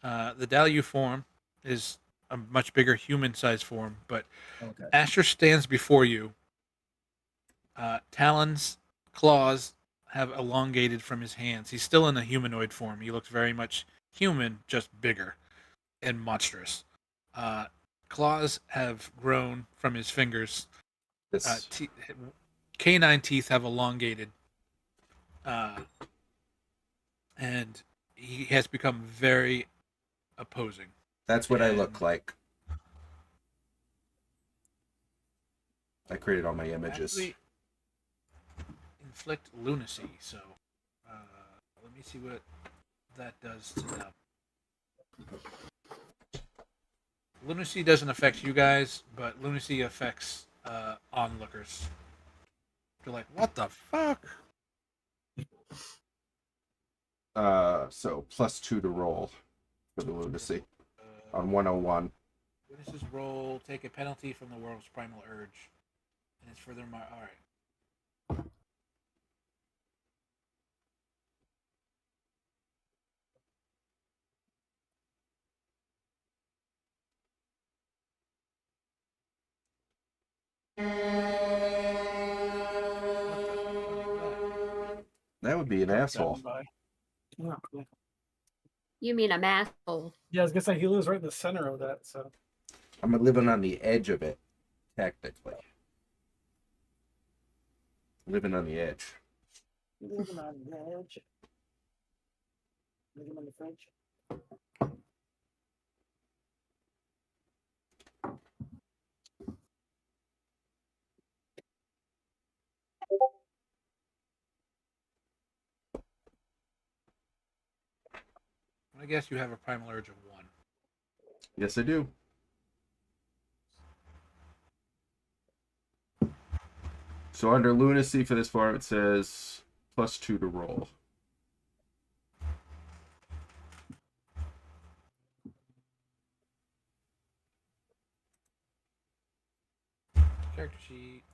the Dalu form is a much bigger human-sized form, but
Okay.
Asher stands before you. Talons, claws have elongated from his hands. He's still in a humanoid form. He looks very much human, just bigger and monstrous. Claws have grown from his fingers.
This
Canine teeth have elongated. And he has become very opposing.
that's what I look like. I created all my images.
Actually, inflict lunacy. So, let me see what that does to them. Lunacy doesn't affect you guys, but lunacy affects onlookers. They're like, what the fuck?
So +2 to roll for the lunacy on 101.
Witness's roll, take a penalty from the world's primal urge. And it's further alright. What the fuck is that?
That would be an
That
asshole.
one by. Yeah, yeah.
You mean a masshole?
Yeah, I was gonna say he lives right in the center of that. So
I'm living on the edge of it, technically. Living on the edge.
living on the edge. Living on the fridge.
I guess you have a primal urge of 1.
Yes, I do. So under lunacy for this form, it says +2 to roll.
Character sheet.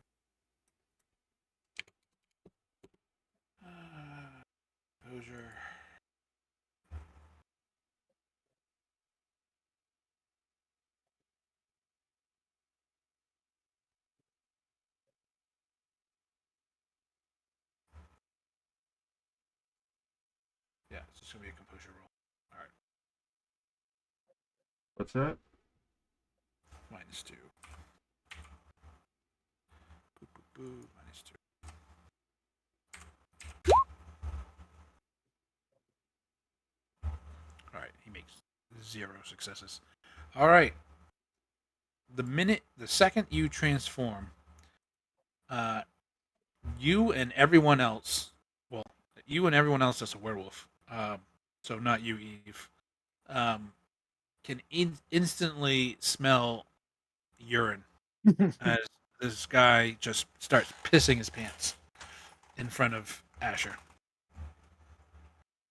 Composure. Yeah, it's just gonna be a composure roll. All right,
What's that?
-2. Boo, boo, boo, -2. All right, he makes 0 successes. All right. The second you transform, you and everyone else, well, you and everyone else that's a werewolf, so not you, Eve, can instantly smell urine as this guy just starts pissing his pants in front of Asher.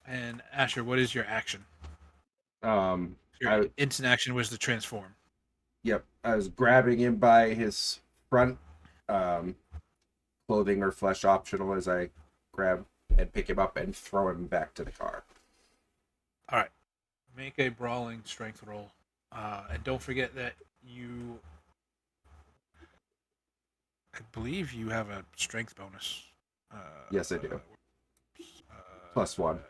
And Asher, what is your action? Your
I
instant action was to transform.
Yep, I was grabbing him by his front clothing or flesh optional as I grab and pick him up and throw him back to the car.
All right, make a brawling strength roll, and don't forget that you. I believe you have a strength bonus.
Yes, I do.
Uh,
+1.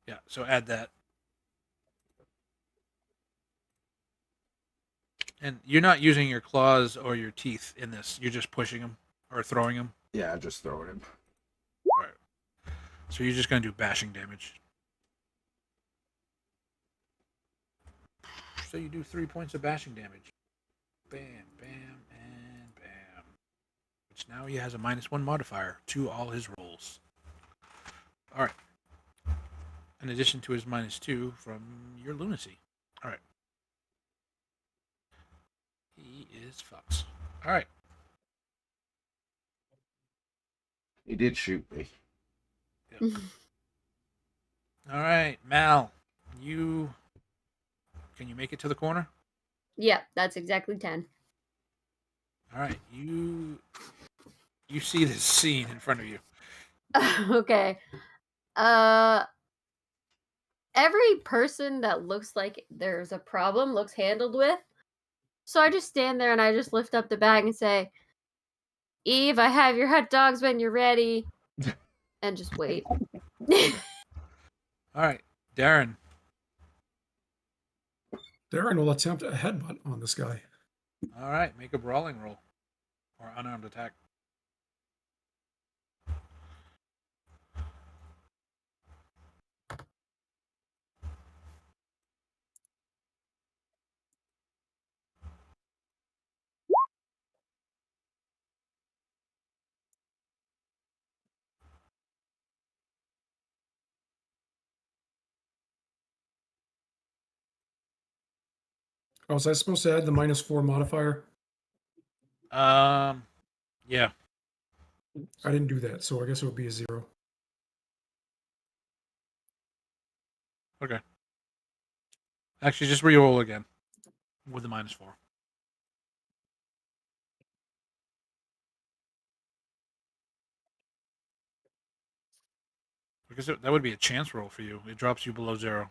Yeah, so add that. And you're not using your claws or your teeth in this. You're just pushing them or throwing them.
Yeah, just throwing him.
All right. So you're just going to do bashing damage. So you do 3 points of bashing damage. Bam, bam, and bam. Which now he has a -1 modifier to all his rolls. All right. In addition to his -2 from your lunacy. All right. He is fucked. All right.
He did shoot me.
Yep. All right, Mal. Can you make it to the corner?
Yeah, that's exactly 10.
All right, you see this scene in front of you.
Okay. Every person that looks like there's a problem looks handled with. So I just stand there and I just lift up the bag and say, Eve, I have your hot dogs when you're ready. And just wait.
All right, Darren.
Darren will attempt a headbutt on this guy.
All right, make a brawling roll or unarmed attack.
Oh, was I supposed to add the -4 modifier?
Yeah.
I didn't do that, so I guess it would be a 0.
Okay. Actually, just re-roll again with the -4. Because that would be a chance roll for you. It drops you below 0.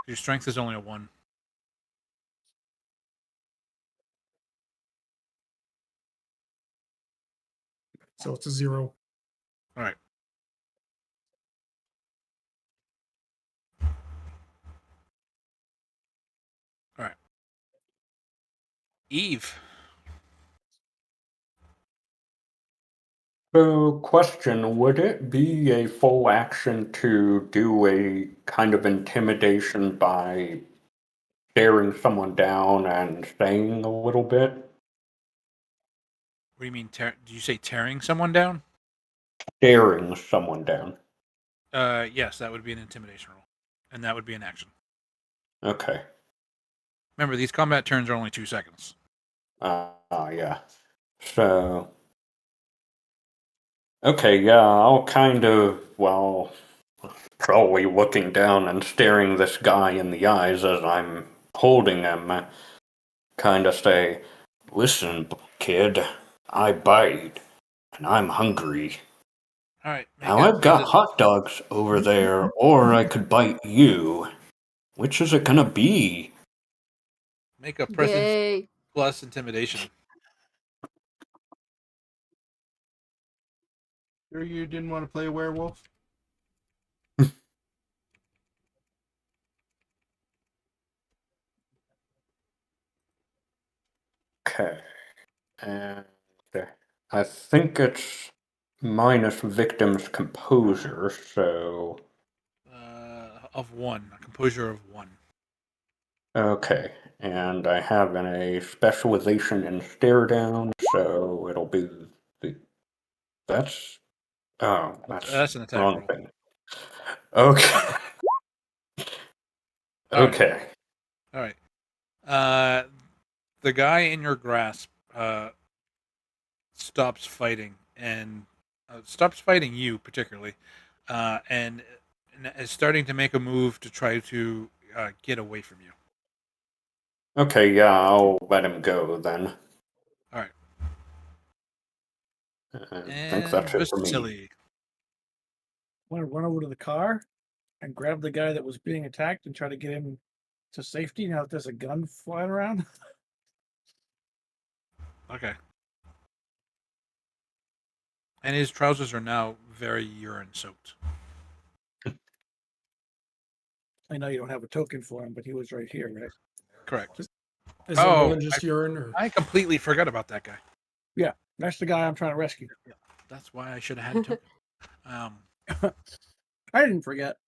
Your strength is only a 1.
So it's a 0.
Eve.
So, question, would it be a full action to do a kind of intimidation by staring someone down and saying a little bit?
What do you mean? Do you say tearing someone down?
Staring someone down.
Yes, that would be an intimidation roll, and that would be an action.
Okay.
Remember, these combat turns are only 2 seconds.
Yeah. So, okay, yeah, I'll kind of, well, probably looking down and staring this guy in the eyes as I'm holding him, kind of say, listen, kid, I bite, and I'm hungry.
All right,
Now I've got hot dogs over there, or I could bite you. Which is it gonna be?
make a presence
Gay.
plus intimidation.
Sure you didn't want to play a werewolf?
Okay. And I think it's minus victim's composure, so.
Of 1, a composure of 1.
Okay. And I have a specialization in stare down, so it'll be the. That's. Oh,
That's an attack
wrong
roll.
thing. Okay.
All right.
Okay.
All right. The guy in your grasp stops fighting and stops fighting you particularly, and is starting to make a move to try to get away from you.
Okay, yeah, I'll let him go then.
All right.
I think
And
that's it for me.
Vasily.
Want to run over to the car and grab the guy that was being attacked and try to get him to safety now that there's a gun flying around?
Okay. And his trousers are now very urine soaked.
I know you don't have a token for him, but he was right here, right?
Correct.
Is it
Oh,
more than just urine? Or?
I completely forgot about that guy.
Yeah, that's the guy I'm trying to rescue.
That's why I should have had a token.
I didn't forget.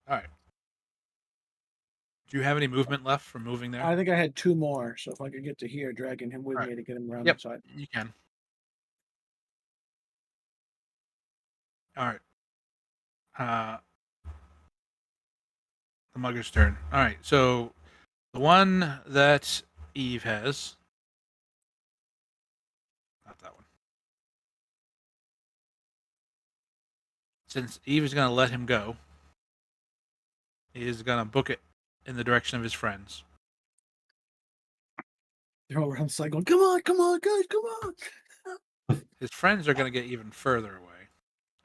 All right. Do you have any movement left from moving there?
I think I had 2 more, so if I could get to here, dragging him with
All right.
me to get him around
Yep.
the side.
You can. All right. The mugger's turn. All right. So the one that Eve has, not that one. Since Eve is going to let him go, he is going to book it in the direction of his friends.
They're all around the side going, come on, guys, come on.
His friends are going to get even further away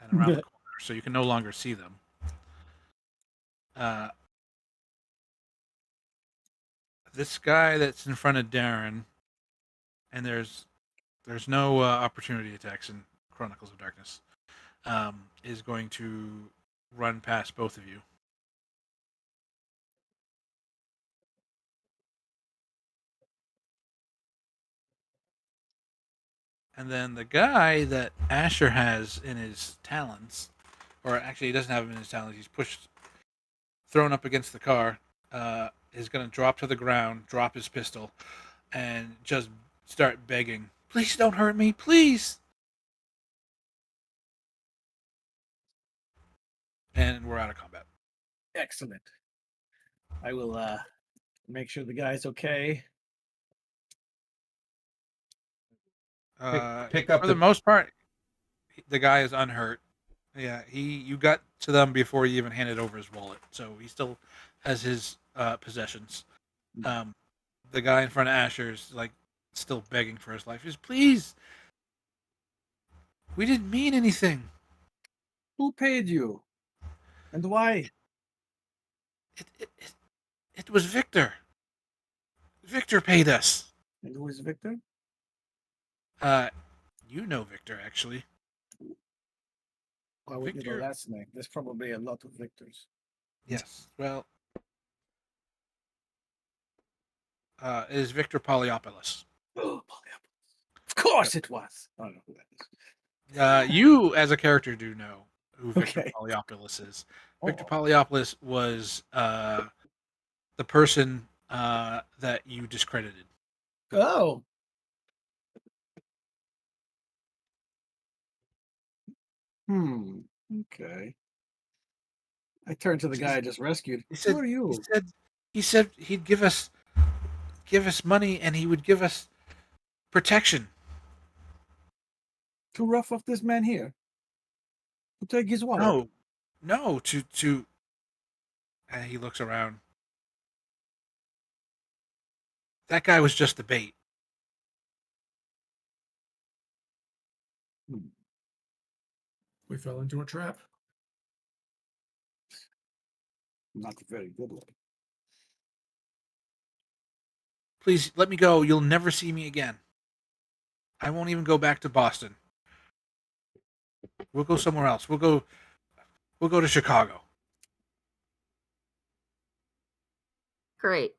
and around the corner, so you can no longer see them. This guy that's in front of Darren, and there's no opportunity attacks in Chronicles of Darkness, is going to run past both of you. And then the guy that Asher has in his talons, or actually he doesn't have him in his talons, he's thrown up against the car, is going to drop to the ground, drop his pistol, and just start begging, please don't hurt me, please. And we're out of combat.
Excellent. I will make sure the guy's okay.
Pick up
For the most part, the guy is unhurt. Yeah, you got to them before he even handed over his wallet, so he still has his possessions. The guy in front of Asher's like still begging for his life. He's please, we didn't mean anything.
Who paid you? And why?
It was Victor. Victor paid us.
And who is Victor?
You know Victor actually.
I wouldn't know
Victor-
that's name. There's probably a lot of Victors.
Yes. Well, it is Victor Poliopoulos.
Of course it was. I don't know who that is.
You, as a character, do know who Victor
Okay.
Polyopoulos is.
Oh.
Victor Polyopoulos was the person that you discredited.
Oh. Okay. I turned to the guy I just rescued.
He said,
Who are you?
he said he'd give us money and he would give us protection.
To rough off this man here. To take his wallet.
No, to. And he looks around. That guy was just the bait.
We fell into a trap.
Not a very good one.
Please let me go. You'll never see me again. I won't even go back to Boston. We'll go somewhere else. We'll go to Chicago.
Great.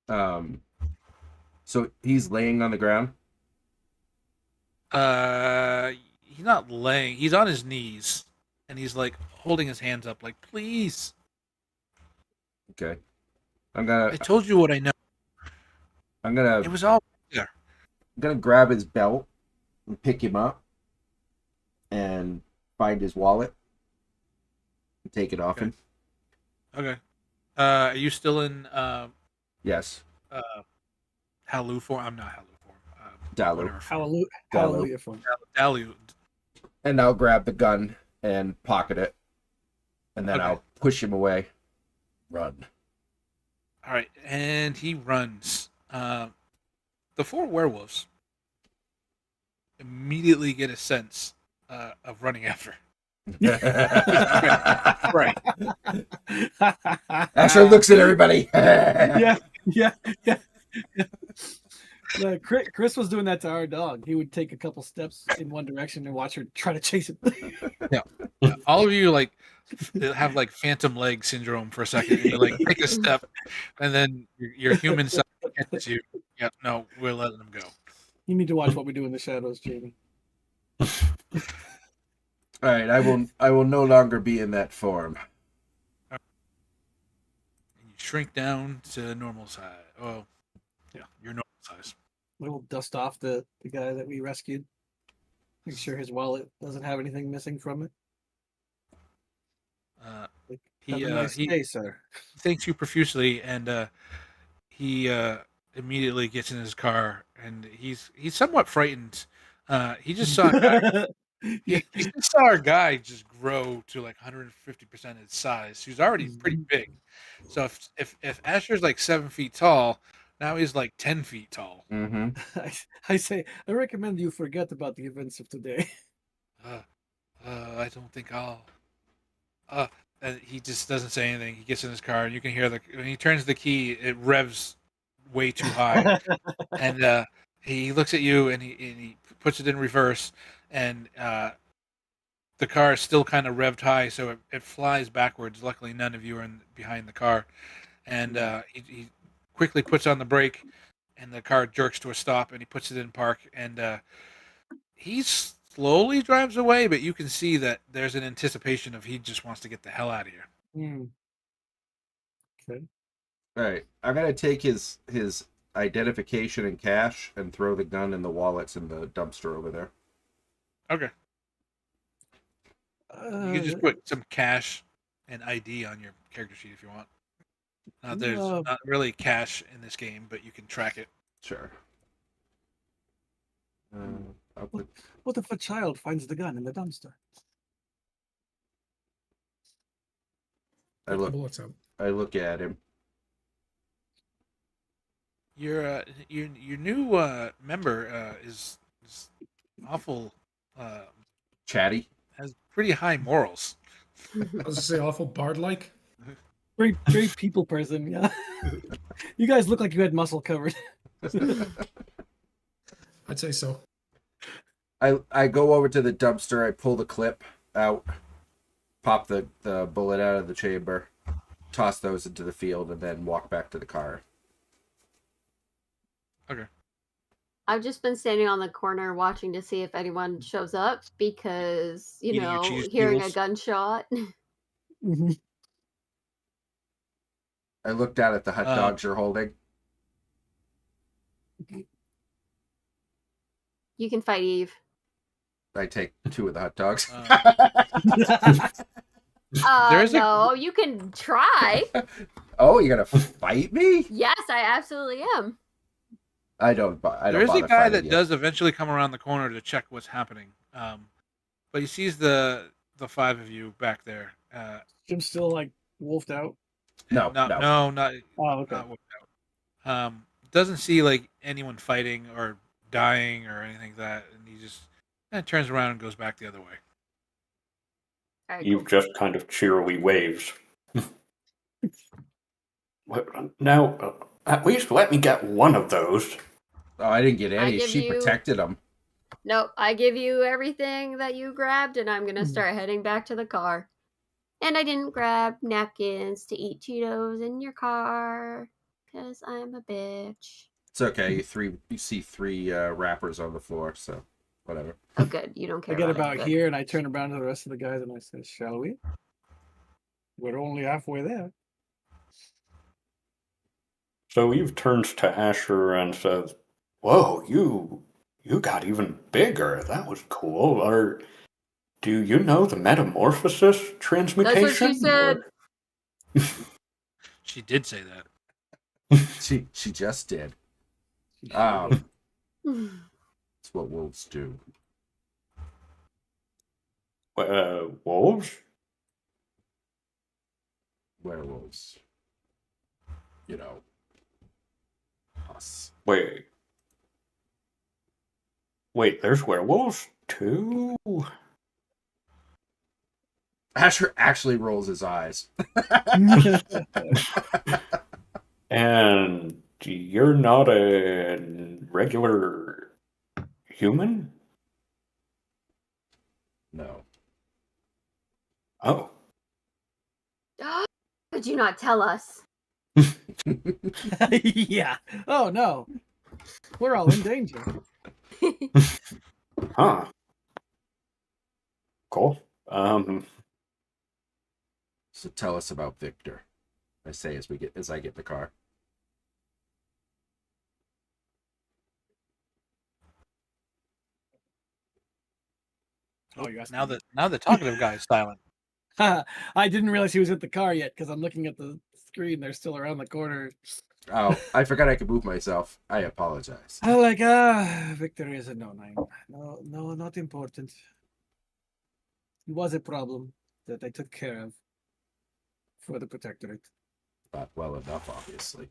So he's laying on the ground.
He's not laying. He's on his knees, and he's like holding his hands up, like, please.
Okay.
I told you what I know. It was all there.
I'm gonna grab his belt and pick him up and find his wallet and take it off him.
Okay. Are you still in
Yes.
Halu form? I'm not Halu form.
Dalu.
Whatever form.
Hallelujah.
Dalu.
Hallelujah for him.
Dalu.
And I'll grab the gun and pocket it, and then
Okay.
I'll push him away. Run.
All right, and he runs. The four werewolves immediately get a sense of running after.
Right.
Asher looks at everybody.
yeah. Chris was doing that to our dog. He would take a couple steps in one direction and watch her try to chase it.
All of you like have like phantom leg syndrome for a second. And you like take a step, and then your human side catches you. Yeah, no, we're letting them go.
You need to watch what we do in the shadows, Jamie.
All right, I will no longer be in that form.
And you shrink down to normal size. Oh, yeah, your normal size.
We'll dust off the guy that we rescued. Make sure his wallet doesn't have anything missing from it. Have a nice day, sir.
Thanks you profusely, and he immediately gets in his car, and he's somewhat frightened. He just saw a guy, he just saw a guy just grow to like 150% his size. He's already pretty big. So if Asher's like 7 feet tall, now he's like 10 feet tall.
Mm-hmm.
I say, I recommend you forget about the events of today.
I don't think I'll. And he just doesn't say anything. He gets in his car, and you can hear when he turns the key, it revs way too high, and he looks at you, and he puts it in reverse, and the car is still kind of revved high, so it flies backwards. Luckily, none of you are behind the car, and he quickly puts on the brake, and the car jerks to a stop, and he puts it in park, and he slowly drives away, but you can see that there's an anticipation of he just wants to get the hell out of here.
Okay.
All right, I'm gonna take his identification and cash and throw the gun and the wallets in the dumpster over there.
Okay. You can just put some cash and ID on your character sheet if you want. There's not really cash in this game, but you can track it.
Sure. I'll put...
What if a child finds the gun in the dumpster?
I look at him.
Your new member is awful.
Chatty.
Has pretty high morals.
I was going to say awful bard-like.
Very people person, yeah. You guys look like you had muscle covered.
I'd say so.
I go over to the dumpster, I pull the clip out, pop the bullet out of the chamber, toss those into the field, and then walk back to the car.
I've just been standing on the corner watching to see if anyone shows up because,
Eating your cheese
hearing a
doodles.
gunshot.
Mhm.
I look down at the hot dogs you're holding.
You can fight Eve.
I take 2 of the hot dogs.
There is a-
No, you can try.
Oh, you're gonna fight me?
Yes, I absolutely am.
I don't
There is a
bother
guy
fighting
that
you.
does eventually come around the corner to check what's happening. But he sees the 5 of you back there.
Jim's still like wolfed out.
No.
Not
Oh, okay.
not worked out. Doesn't see like anyone fighting or dying or anything like that, and he just turns around and goes back the other way.
All right,
You
cool.
just kind of cheerily waves. Now, at least let me get one of those.
Oh, I didn't get
I
any.
give
She
you-
protected him.
Nope, I give you everything that you grabbed, and I'm gonna
Mhm.
start heading back to the car. And I didn't grab napkins to eat Cheetos in your car because I'm a bitch.
It's okay. You see 3 wrappers on the floor, so whatever.
Oh, good. You don't
I
care
get
about
about
it. Good.
here and I turn around to the rest of the guys and I say, "Shall we? We're only halfway there."
So Eve turns to Asher and says, "Whoa, you got even bigger. That was cool. Or do you know the metamorphosis transmutation?"
That's what she said.
She did say that.
She just did.
She sure did.
It's what wolves do.
Wolves?
Werewolves. You know. Us.
Wait, there's werewolves too?
Asher actually rolls his eyes.
And you're not a regular human?
No.
Oh.
Could you not tell us?
Yeah. Oh no. We're all in danger.
Huh. Cool.
So tell us about Victor. I say as I get in the car.
Oh, you asked
Now
me.
the talkative guy is silent.
I didn't realize he was at the car yet because I'm looking at the screen. They're still around the corner.
Oh, I forgot I could move myself. I apologize.
I'm like, Victor is a no-name. No, not important. It was a problem that I took care of for the protectorate.
Not well enough, obviously.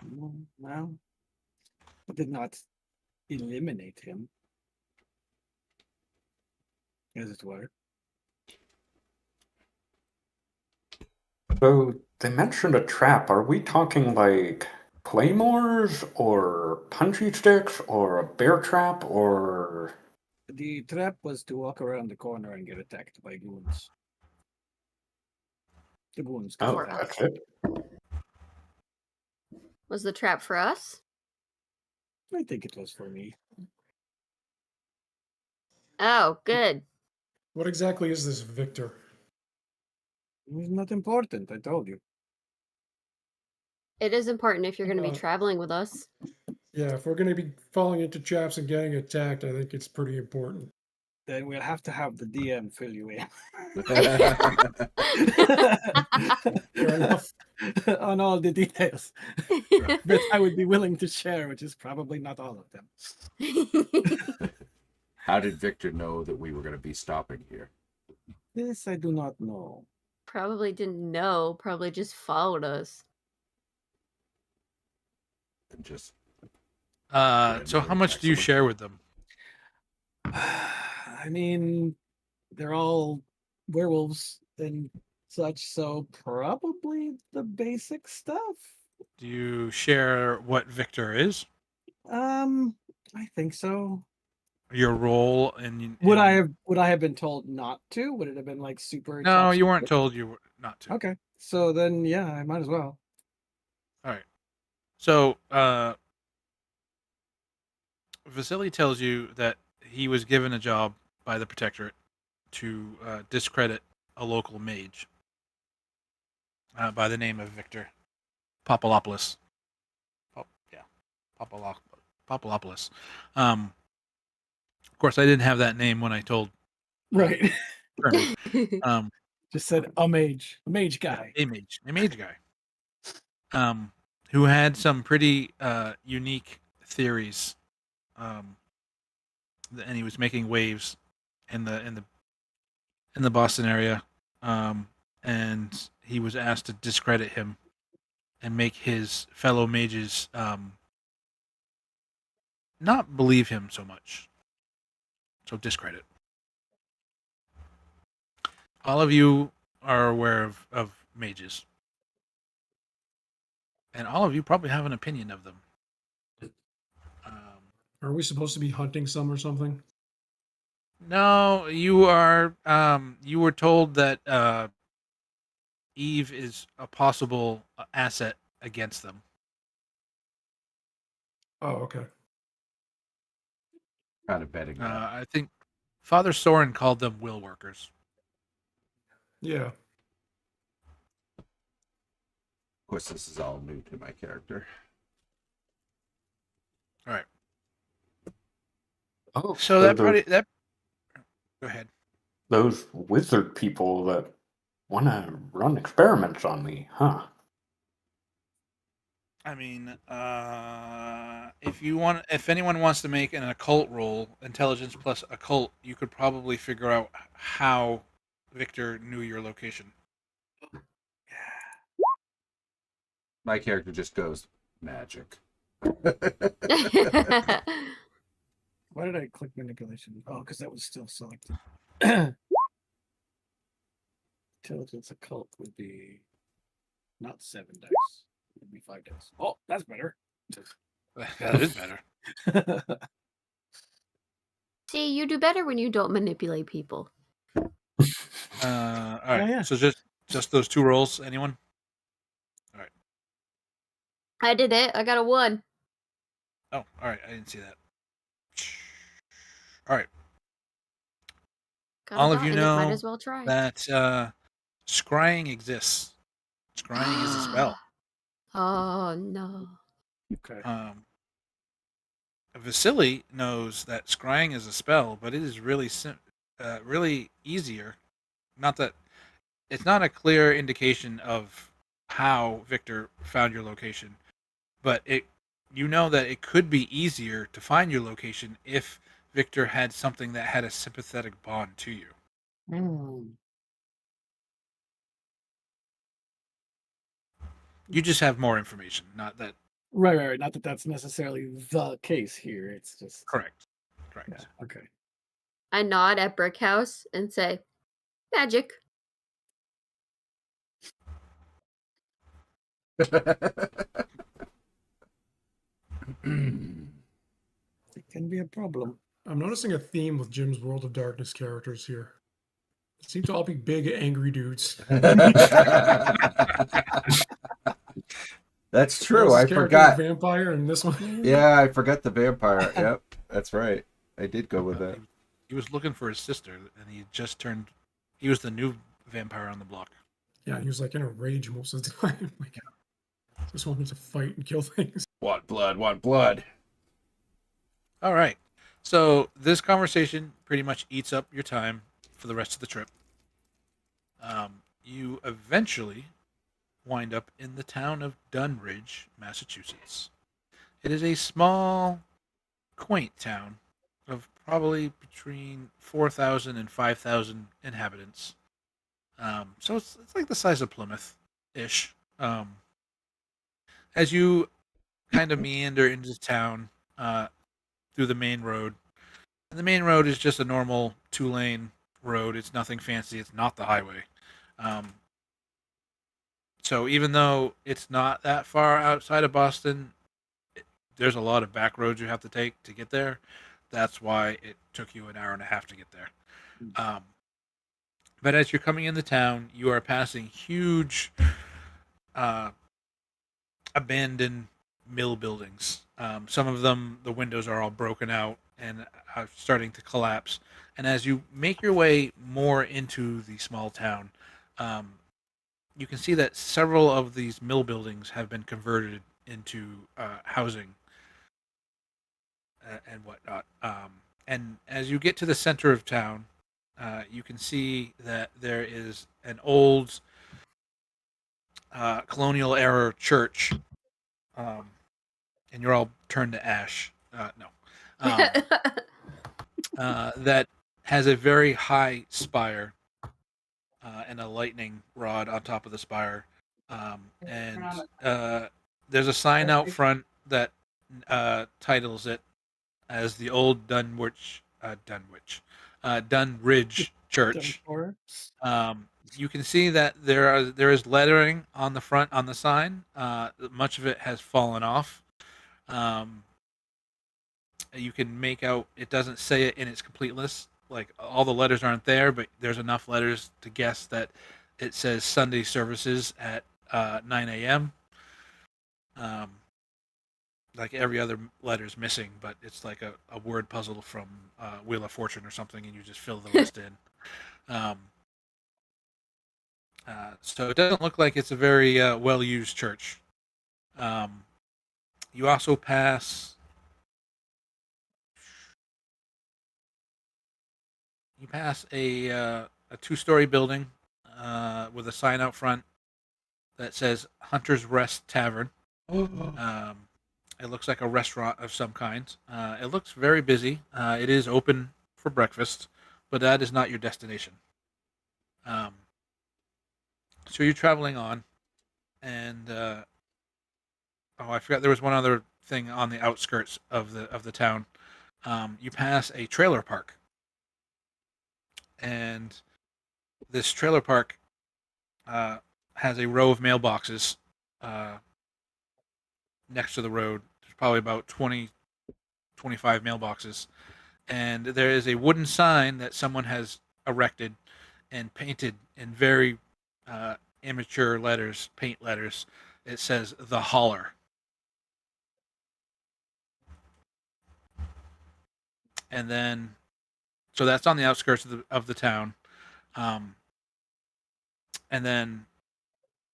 Well, I did not eliminate him, as it were.
So they mentioned a trap. Are we talking like claymores or punchy sticks or a bear trap or
The trap was to walk around the corner and get attacked by goons. The goons.
oh,
For
that's
us.
it?
Was the trap for us?
I think it was for me.
Oh, good.
What exactly is this Victor?
It was not important, I told you.
It is important if you're going to be
Uh,
traveling with us.
Yeah, if we're going to be falling into traps and getting attacked, I think it's pretty important.
Then we'll have to have the DM fill you in.
Fair enough.
On all the details that I would be willing to share, which is probably not all of them.
How did Victor know that we were going to be stopping here?
This I do not know.
Probably didn't know. Probably just followed us.
And just
So how much do you share with them?
I mean, they're all werewolves and such, so probably the basic stuff.
Do you share what Victor is?
I think so.
Your role in
Would I have been told not to? Would it have been like super?
No,
top
you weren't
secret?
told you were not to.
Okay, so then yeah, I might as well.
All right. So Vasily tells you that he was given a job by the Protectorate to discredit a local mage by the name of Victor Papalopoulos. Yeah, Papalopoulos. Of course, I didn't have that name when I told
Right.
Colonel.
Just said a mage guy.
A mage guy. Who had some pretty unique theories, and he was making waves in the Boston area, and he was asked to discredit him and make his fellow mages not believe him so much. So discredit. All of you are aware of mages. And all of you probably have an opinion of them.
Are we supposed to be hunting some or something?
No, you are. You were told that Eve is a possible asset against them.
Oh, okay.
Kind of betting that.
I think Father Soren called them will workers.
Yeah.
Of course, this is all new to my character.
All right.
Oh,
So that probably that. Go ahead.
those wizard people that want to run experiments on me, huh?
I mean, if anyone wants to make an occult roll, intelligence plus occult, you could probably figure out how Victor knew your location.
My character just goes magic.
Why did I click manipulation? Oh, because that was still selected. Intelligence occult would be not 7 dice. It would be 5 dice. Oh, that's better.
That is better.
See, you do better when you don't manipulate people.
All right.
yeah.
So just those two rolls. Anyone?
I did it. I got a 1.
Oh, all right. I didn't see that. All right.
Got
All
a
of
dot
you
in it, might
know
as well try.
that scrying exists. Scrying is a spell.
Oh no.
Okay.
Vasily knows that scrying is a spell, but it is really really easier. Not that it's not a clear indication of how Victor found your location, but you know that it could be easier to find your location if Victor had something that had a sympathetic bond to you. You just have more information, not that.
Right. Not that that's necessarily the case here. It's just
Correct.
Yeah. Okay.
I nod at Brickhouse and say, magic.
It can be a problem.
I'm noticing a theme with Jim's World of Darkness characters here. They seem to all be big, angry dudes.
That's true.
This
I
character,
forgot.
Vampire, and this one.
Yeah, I forgot the vampire. Yep, that's right. I did go with that.
He was looking for his sister, and he just turned. He was the new vampire on the block.
Yeah, he was like in a rage most of the time. Like, just wanted to fight and kill things.
Want blood, want blood.
All right. So this conversation pretty much eats up your time for the rest of the trip. You eventually wind up in the town of Dunridge, Massachusetts. It is a small, quaint town of probably between 4,000 and 5,000 inhabitants. So it's like the size of Plymouth-ish. As you kind of meander into town through the main road, and the main road is just a normal 2-lane road. It's nothing fancy. It's not the highway. So even though it's not that far outside of Boston, there's a lot of back roads you have to take to get there. That's why it took you an hour and a half to get there. But as you're coming into town, you are passing huge abandoned mill buildings. Some of them, the windows are all broken out and are starting to collapse. And as you make your way more into the small town, you can see that several of these mill buildings have been converted into housing and whatnot. And as you get to the center of town, you can see that there is an old colonial era church, and you're all turned to ash. No. That has a very high spire and a lightning rod on top of the spire. And there's a sign out front that titles it as the old Dunwich Dunridge Church. You can see that there is lettering on the front on the sign. Much of it has fallen off. You can make out it doesn't say it in its completeness. Like all the letters aren't there, but there's enough letters to guess that it says Sunday services at 9 a.m. Like every other letter's missing, but it's like a word puzzle from Wheel of Fortune or something, and you just fill the list in. So it doesn't look like it's a very well-used church. You also pass. You pass a two-story building with a sign out front that says Hunter's Rest Tavern. It looks like a restaurant of some kind. It looks very busy. It is open for breakfast, but that is not your destination. So you're traveling on, and I forgot there was one other thing on the outskirts of the town. You pass a trailer park, and this trailer park has a row of mailboxes next to the road. There's probably about 20, 25 mailboxes. And there is a wooden sign that someone has erected and painted in very amateur letters, paint letters. It says The Holler. And then, so that's on the outskirts of the town. And then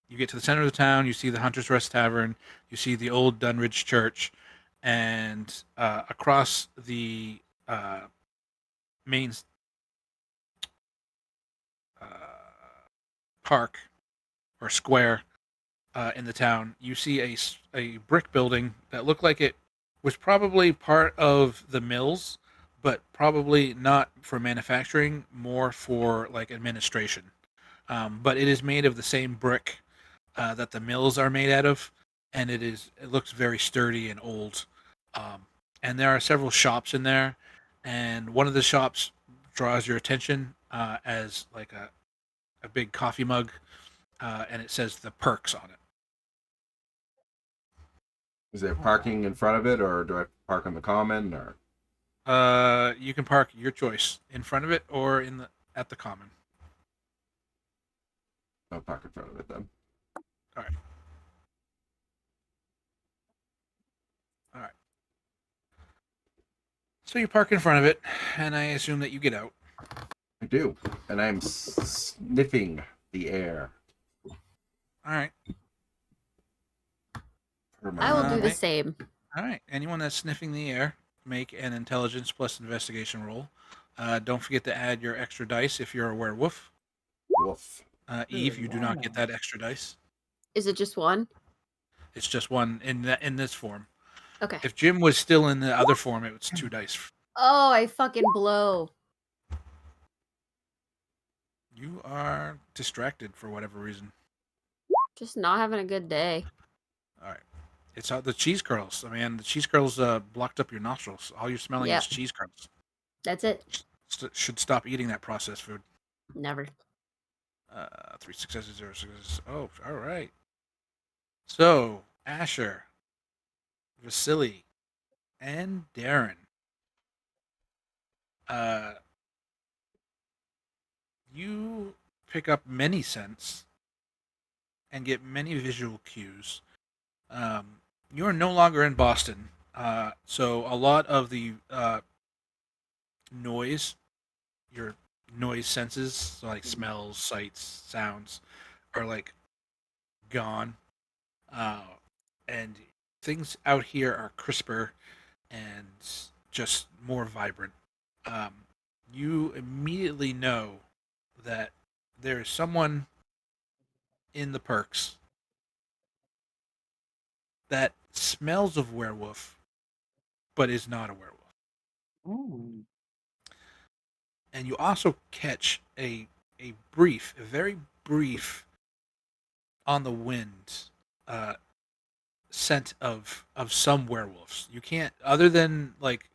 you get to the center of the town, you see the Hunter's Rest Tavern, you see the old Dunridge Church, and across the main park or square in the town, you see a brick building that looked like it was probably part of the mills, but probably not for manufacturing, more for like administration. But it is made of the same brick that the mills are made out of, and it looks very sturdy and old. And there are several shops in there, and one of the shops draws your attention as like a big coffee mug, and it says the Perks on it.
Is there parking in front of it, or do I park on the common, or?
You can park your choice in front of it or at the common.
I'll park in front of it then.
All right. So you park in front of it, and I assume that you get out.
I do, and I'm sniffing the air.
All right.
I will do the same.
All right. Anyone that's sniffing the air, make an intelligence plus investigation roll. Don't forget to add your extra dice if you're a werewolf.
Woof.
Eve, you do not get that extra dice.
Is it just one?
It's just one in this form.
Okay.
If Jim was still in the other form, it was 2 dice.
Oh, I fucking blow.
You are distracted for whatever reason.
Just not having a good day.
All right. It's the cheese curls. I mean, the cheese curls blocked up your nostrils. All you're smelling
Yep.
is cheese curls.
That's it.
Should stop eating that processed food.
Never.
3 successes, 0 successes. Oh, all right. So, Asher, Vasily, and Darren. You pick up many scents and get many visual cues. You are no longer in Boston. So a lot of the noise, your noise senses, so like smells, sights, sounds, are like gone, and things out here are crisper and just more vibrant. Um, you immediately know that there is someone in the perks that smells of werewolf, but is not a werewolf.
Ooh.
And you also catch a very brief on the wind uh, scent of some werewolves. You can't, other than like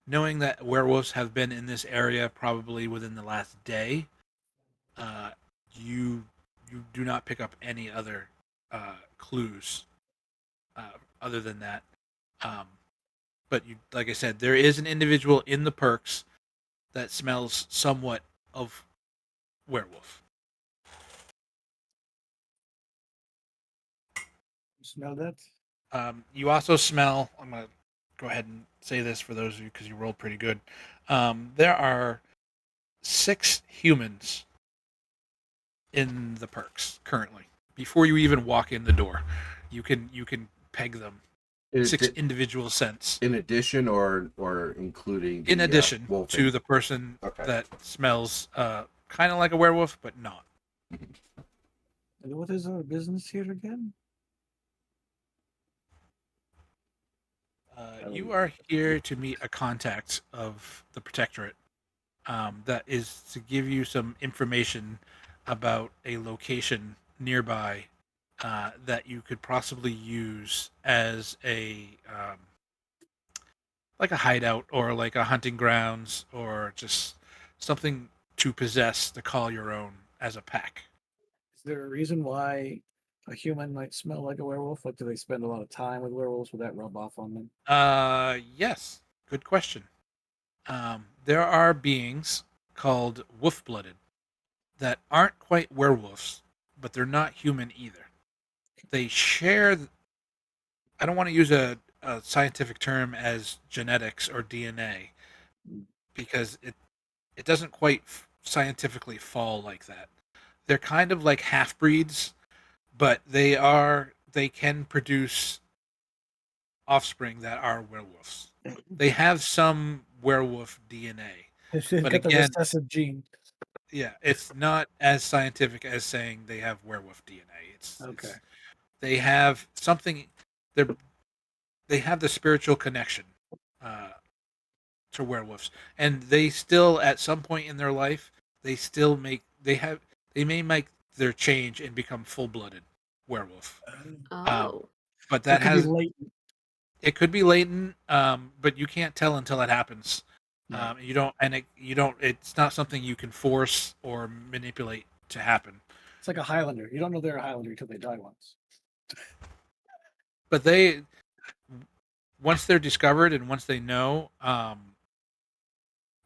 knowing that werewolves have been in this area probably within the last day. Uh, you you do not pick up any other clues other than that. Um, but you, like I said, there is an individual in the perks that smells somewhat of werewolf.
Smell that?
You also smell. I'm gonna go ahead and say this for those of you because you rolled pretty good. There are 6 humans in the perks currently. Before you even walk in the door, you can peg them.
Is
6
it
individual scents.
in addition or including
In
the,
addition
wolfing?
to the person
Okay.
that smells kind of like a werewolf, but not.
And what is our business here again?
You are here to meet a contact of the Protectorate that is to give you some information about a location nearby that you could possibly use as a like a hideout or like a hunting grounds or just something to possess to call your own as a pack.
Is there a reason why a human might smell like a werewolf? Like, do they spend a lot of time with werewolves? Would that rub off on them?
Yes, good question. There are beings called wolf-blooded that aren't quite werewolves, but they're not human either. They share. I don't want to use a scientific term as genetics or DNA because it doesn't quite scientifically fall like that. They're kind of like half breeds, but they can produce offspring that are werewolves. They have some werewolf DNA,
They've
but
got the
again,
recessive gene.
yeah, it's not as scientific as saying they have werewolf DNA.
Okay.
They have something. They have the spiritual connection uh, to werewolves, and they still, at some point in their life, they may make their change and become full-blooded werewolf.
Oh.
But
That
that
could be
has
latent.
it could be latent, but you can't tell until it happens.
Right.
You don't. It's not something you can force or manipulate to happen.
It's like a Highlander. You don't know they're a Highlander until they die once.
But once they're discovered and once they know,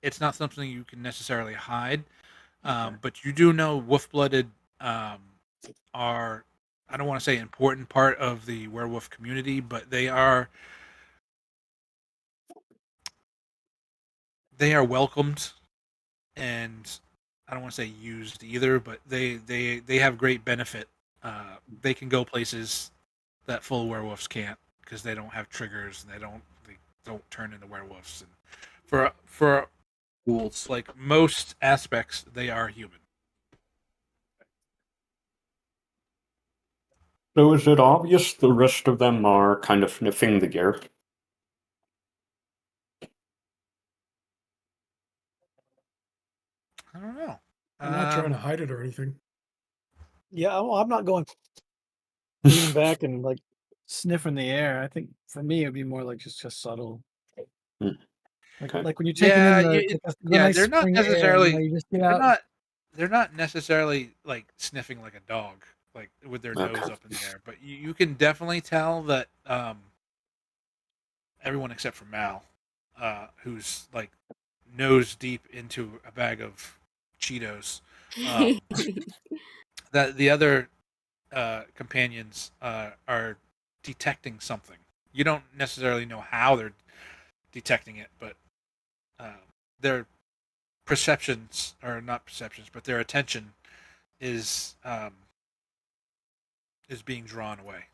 it's not something you can necessarily hide. But you do know wolf-blooded are, I don't want to say important part of the werewolf community, but they are welcomed, and I don't want to say used either, but they have great benefit. They can go places that full werewolves can't because they don't have triggers and they don't turn into werewolves. And for
Ghouls.
like most aspects, they are human.
So is it obvious the rest of them are kind of sniffing the gear?
I don't know.
I'm not trying to hide it or anything.
Yeah, well, I'm not going leaning back and like sniffing the air. I think for me it'd be more like just subtle.
Hmm.
Like,
Okay.
when you're taking
Yeah,
in the nice
they're not
spring air,
necessarily.
you just get
They're
out.
not. They're not necessarily like sniffing like a dog, like with their nose
Okay.
up in the air. But you can definitely tell that everyone except for Mal, who's like nose deep into a bag of Cheetos, that the other companions are detecting something You don't necessarily know how they're detecting it, but their perceptions, or not perceptions, but their attention is being drawn away.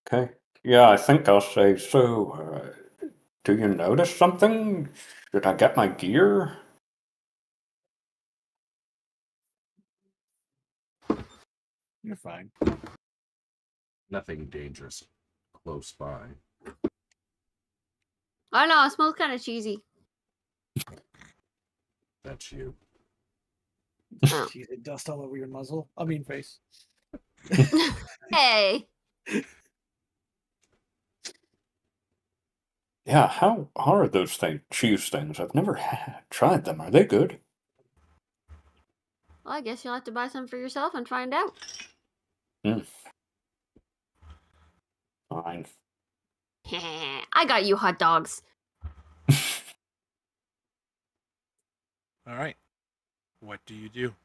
Okay. Yeah, I think I'll say so. Do you notice something? Should I get my gear?
You're fine.
Nothing dangerous close by.
I know, it smells kind of cheesy.
That's you.
Oh.
Jeez, it dust all over your muzzle. I mean, face.
Hey.
Yeah, how are those cheese things? I've never tried them. Are they good?
Well, I guess you'll have to buy some for yourself and find out.
Fine.
I got you hot dogs.
All right. What do you do?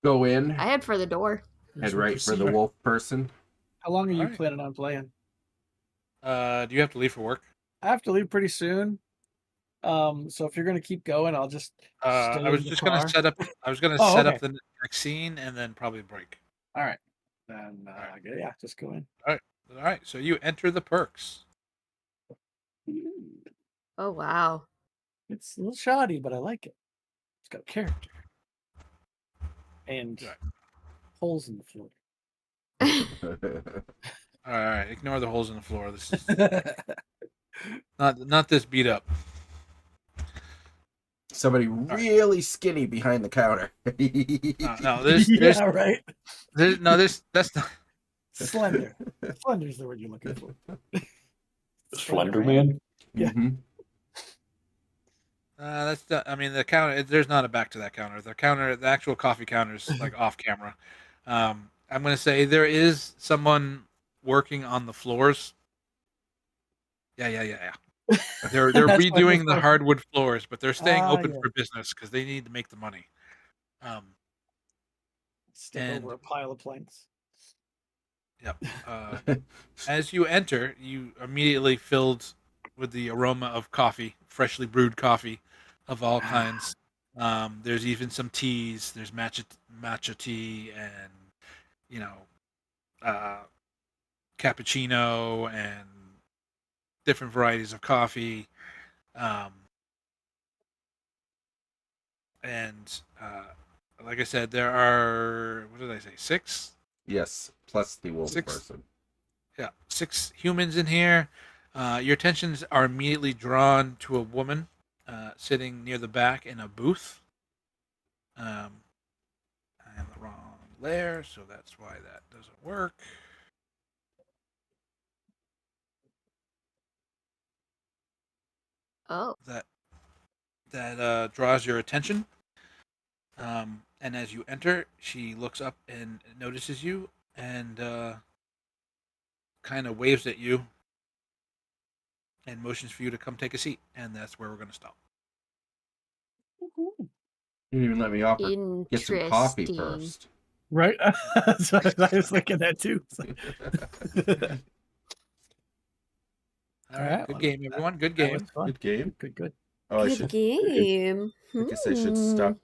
Go in,
I head for the door.
head right for the wolf person.
How long are you
Alright.
planning on playing?
Do you have to leave for work?
I have to leave pretty soon. So if you're gonna keep going, I'll just stay
I was
in the
just
car.
gonna set up. I was gonna
Oh,
set
okay.
up the next scene and then probably break.
All right. Then
Alright.
yeah, just go in.
All right. So you enter the perks.
Oh, wow.
It's a little shoddy, but I like it. It's got character. And
Right.
holes in the floor.
All right. Ignore the holes in the floor. This is not this beat up.
Somebody really skinny behind the counter.
No, there's
yeah, right.
that's not.
Slender. Slender's the word you're looking for.
Slender Man?
Yeah.
Mhm.
That's the. I mean, the counter. There's not a back to that counter. The actual coffee counter is like off camera. I'm gonna say there is someone working on the floors. Yeah. They're
That's why
redoing the
they're-
hardwood floors, but they're staying open
yeah.
for business because they need to make the money.
Step
And-
over a pile of planks.
Yep. As you enter, you immediately filled with the aroma of coffee, freshly brewed coffee of all kinds. There's even some teas. There's matcha tea and cappuccino and different varieties of coffee. And like I said, there are, what did I say, 6?
Yes, plus the wolf
6.
person.
Yeah, 6 humans in here. Your attentions are immediately drawn to a woman sitting near the back in a booth. I am the wrong layer, so that's why that doesn't work.
Oh.
That draws your attention. And as you enter, she looks up and notices you and kind of waves at you and motions for you to come take a seat. And that's where we're going to stop.
You didn't even let me offer get some coffee
Interesting.
first.
Right? So I was thinking that too. It's like-
All right, good
well,
game, everyone. Good
that was
game.
fun.
Good game.
Good.
Oh, I
Good
should.
game.
I guess I should stop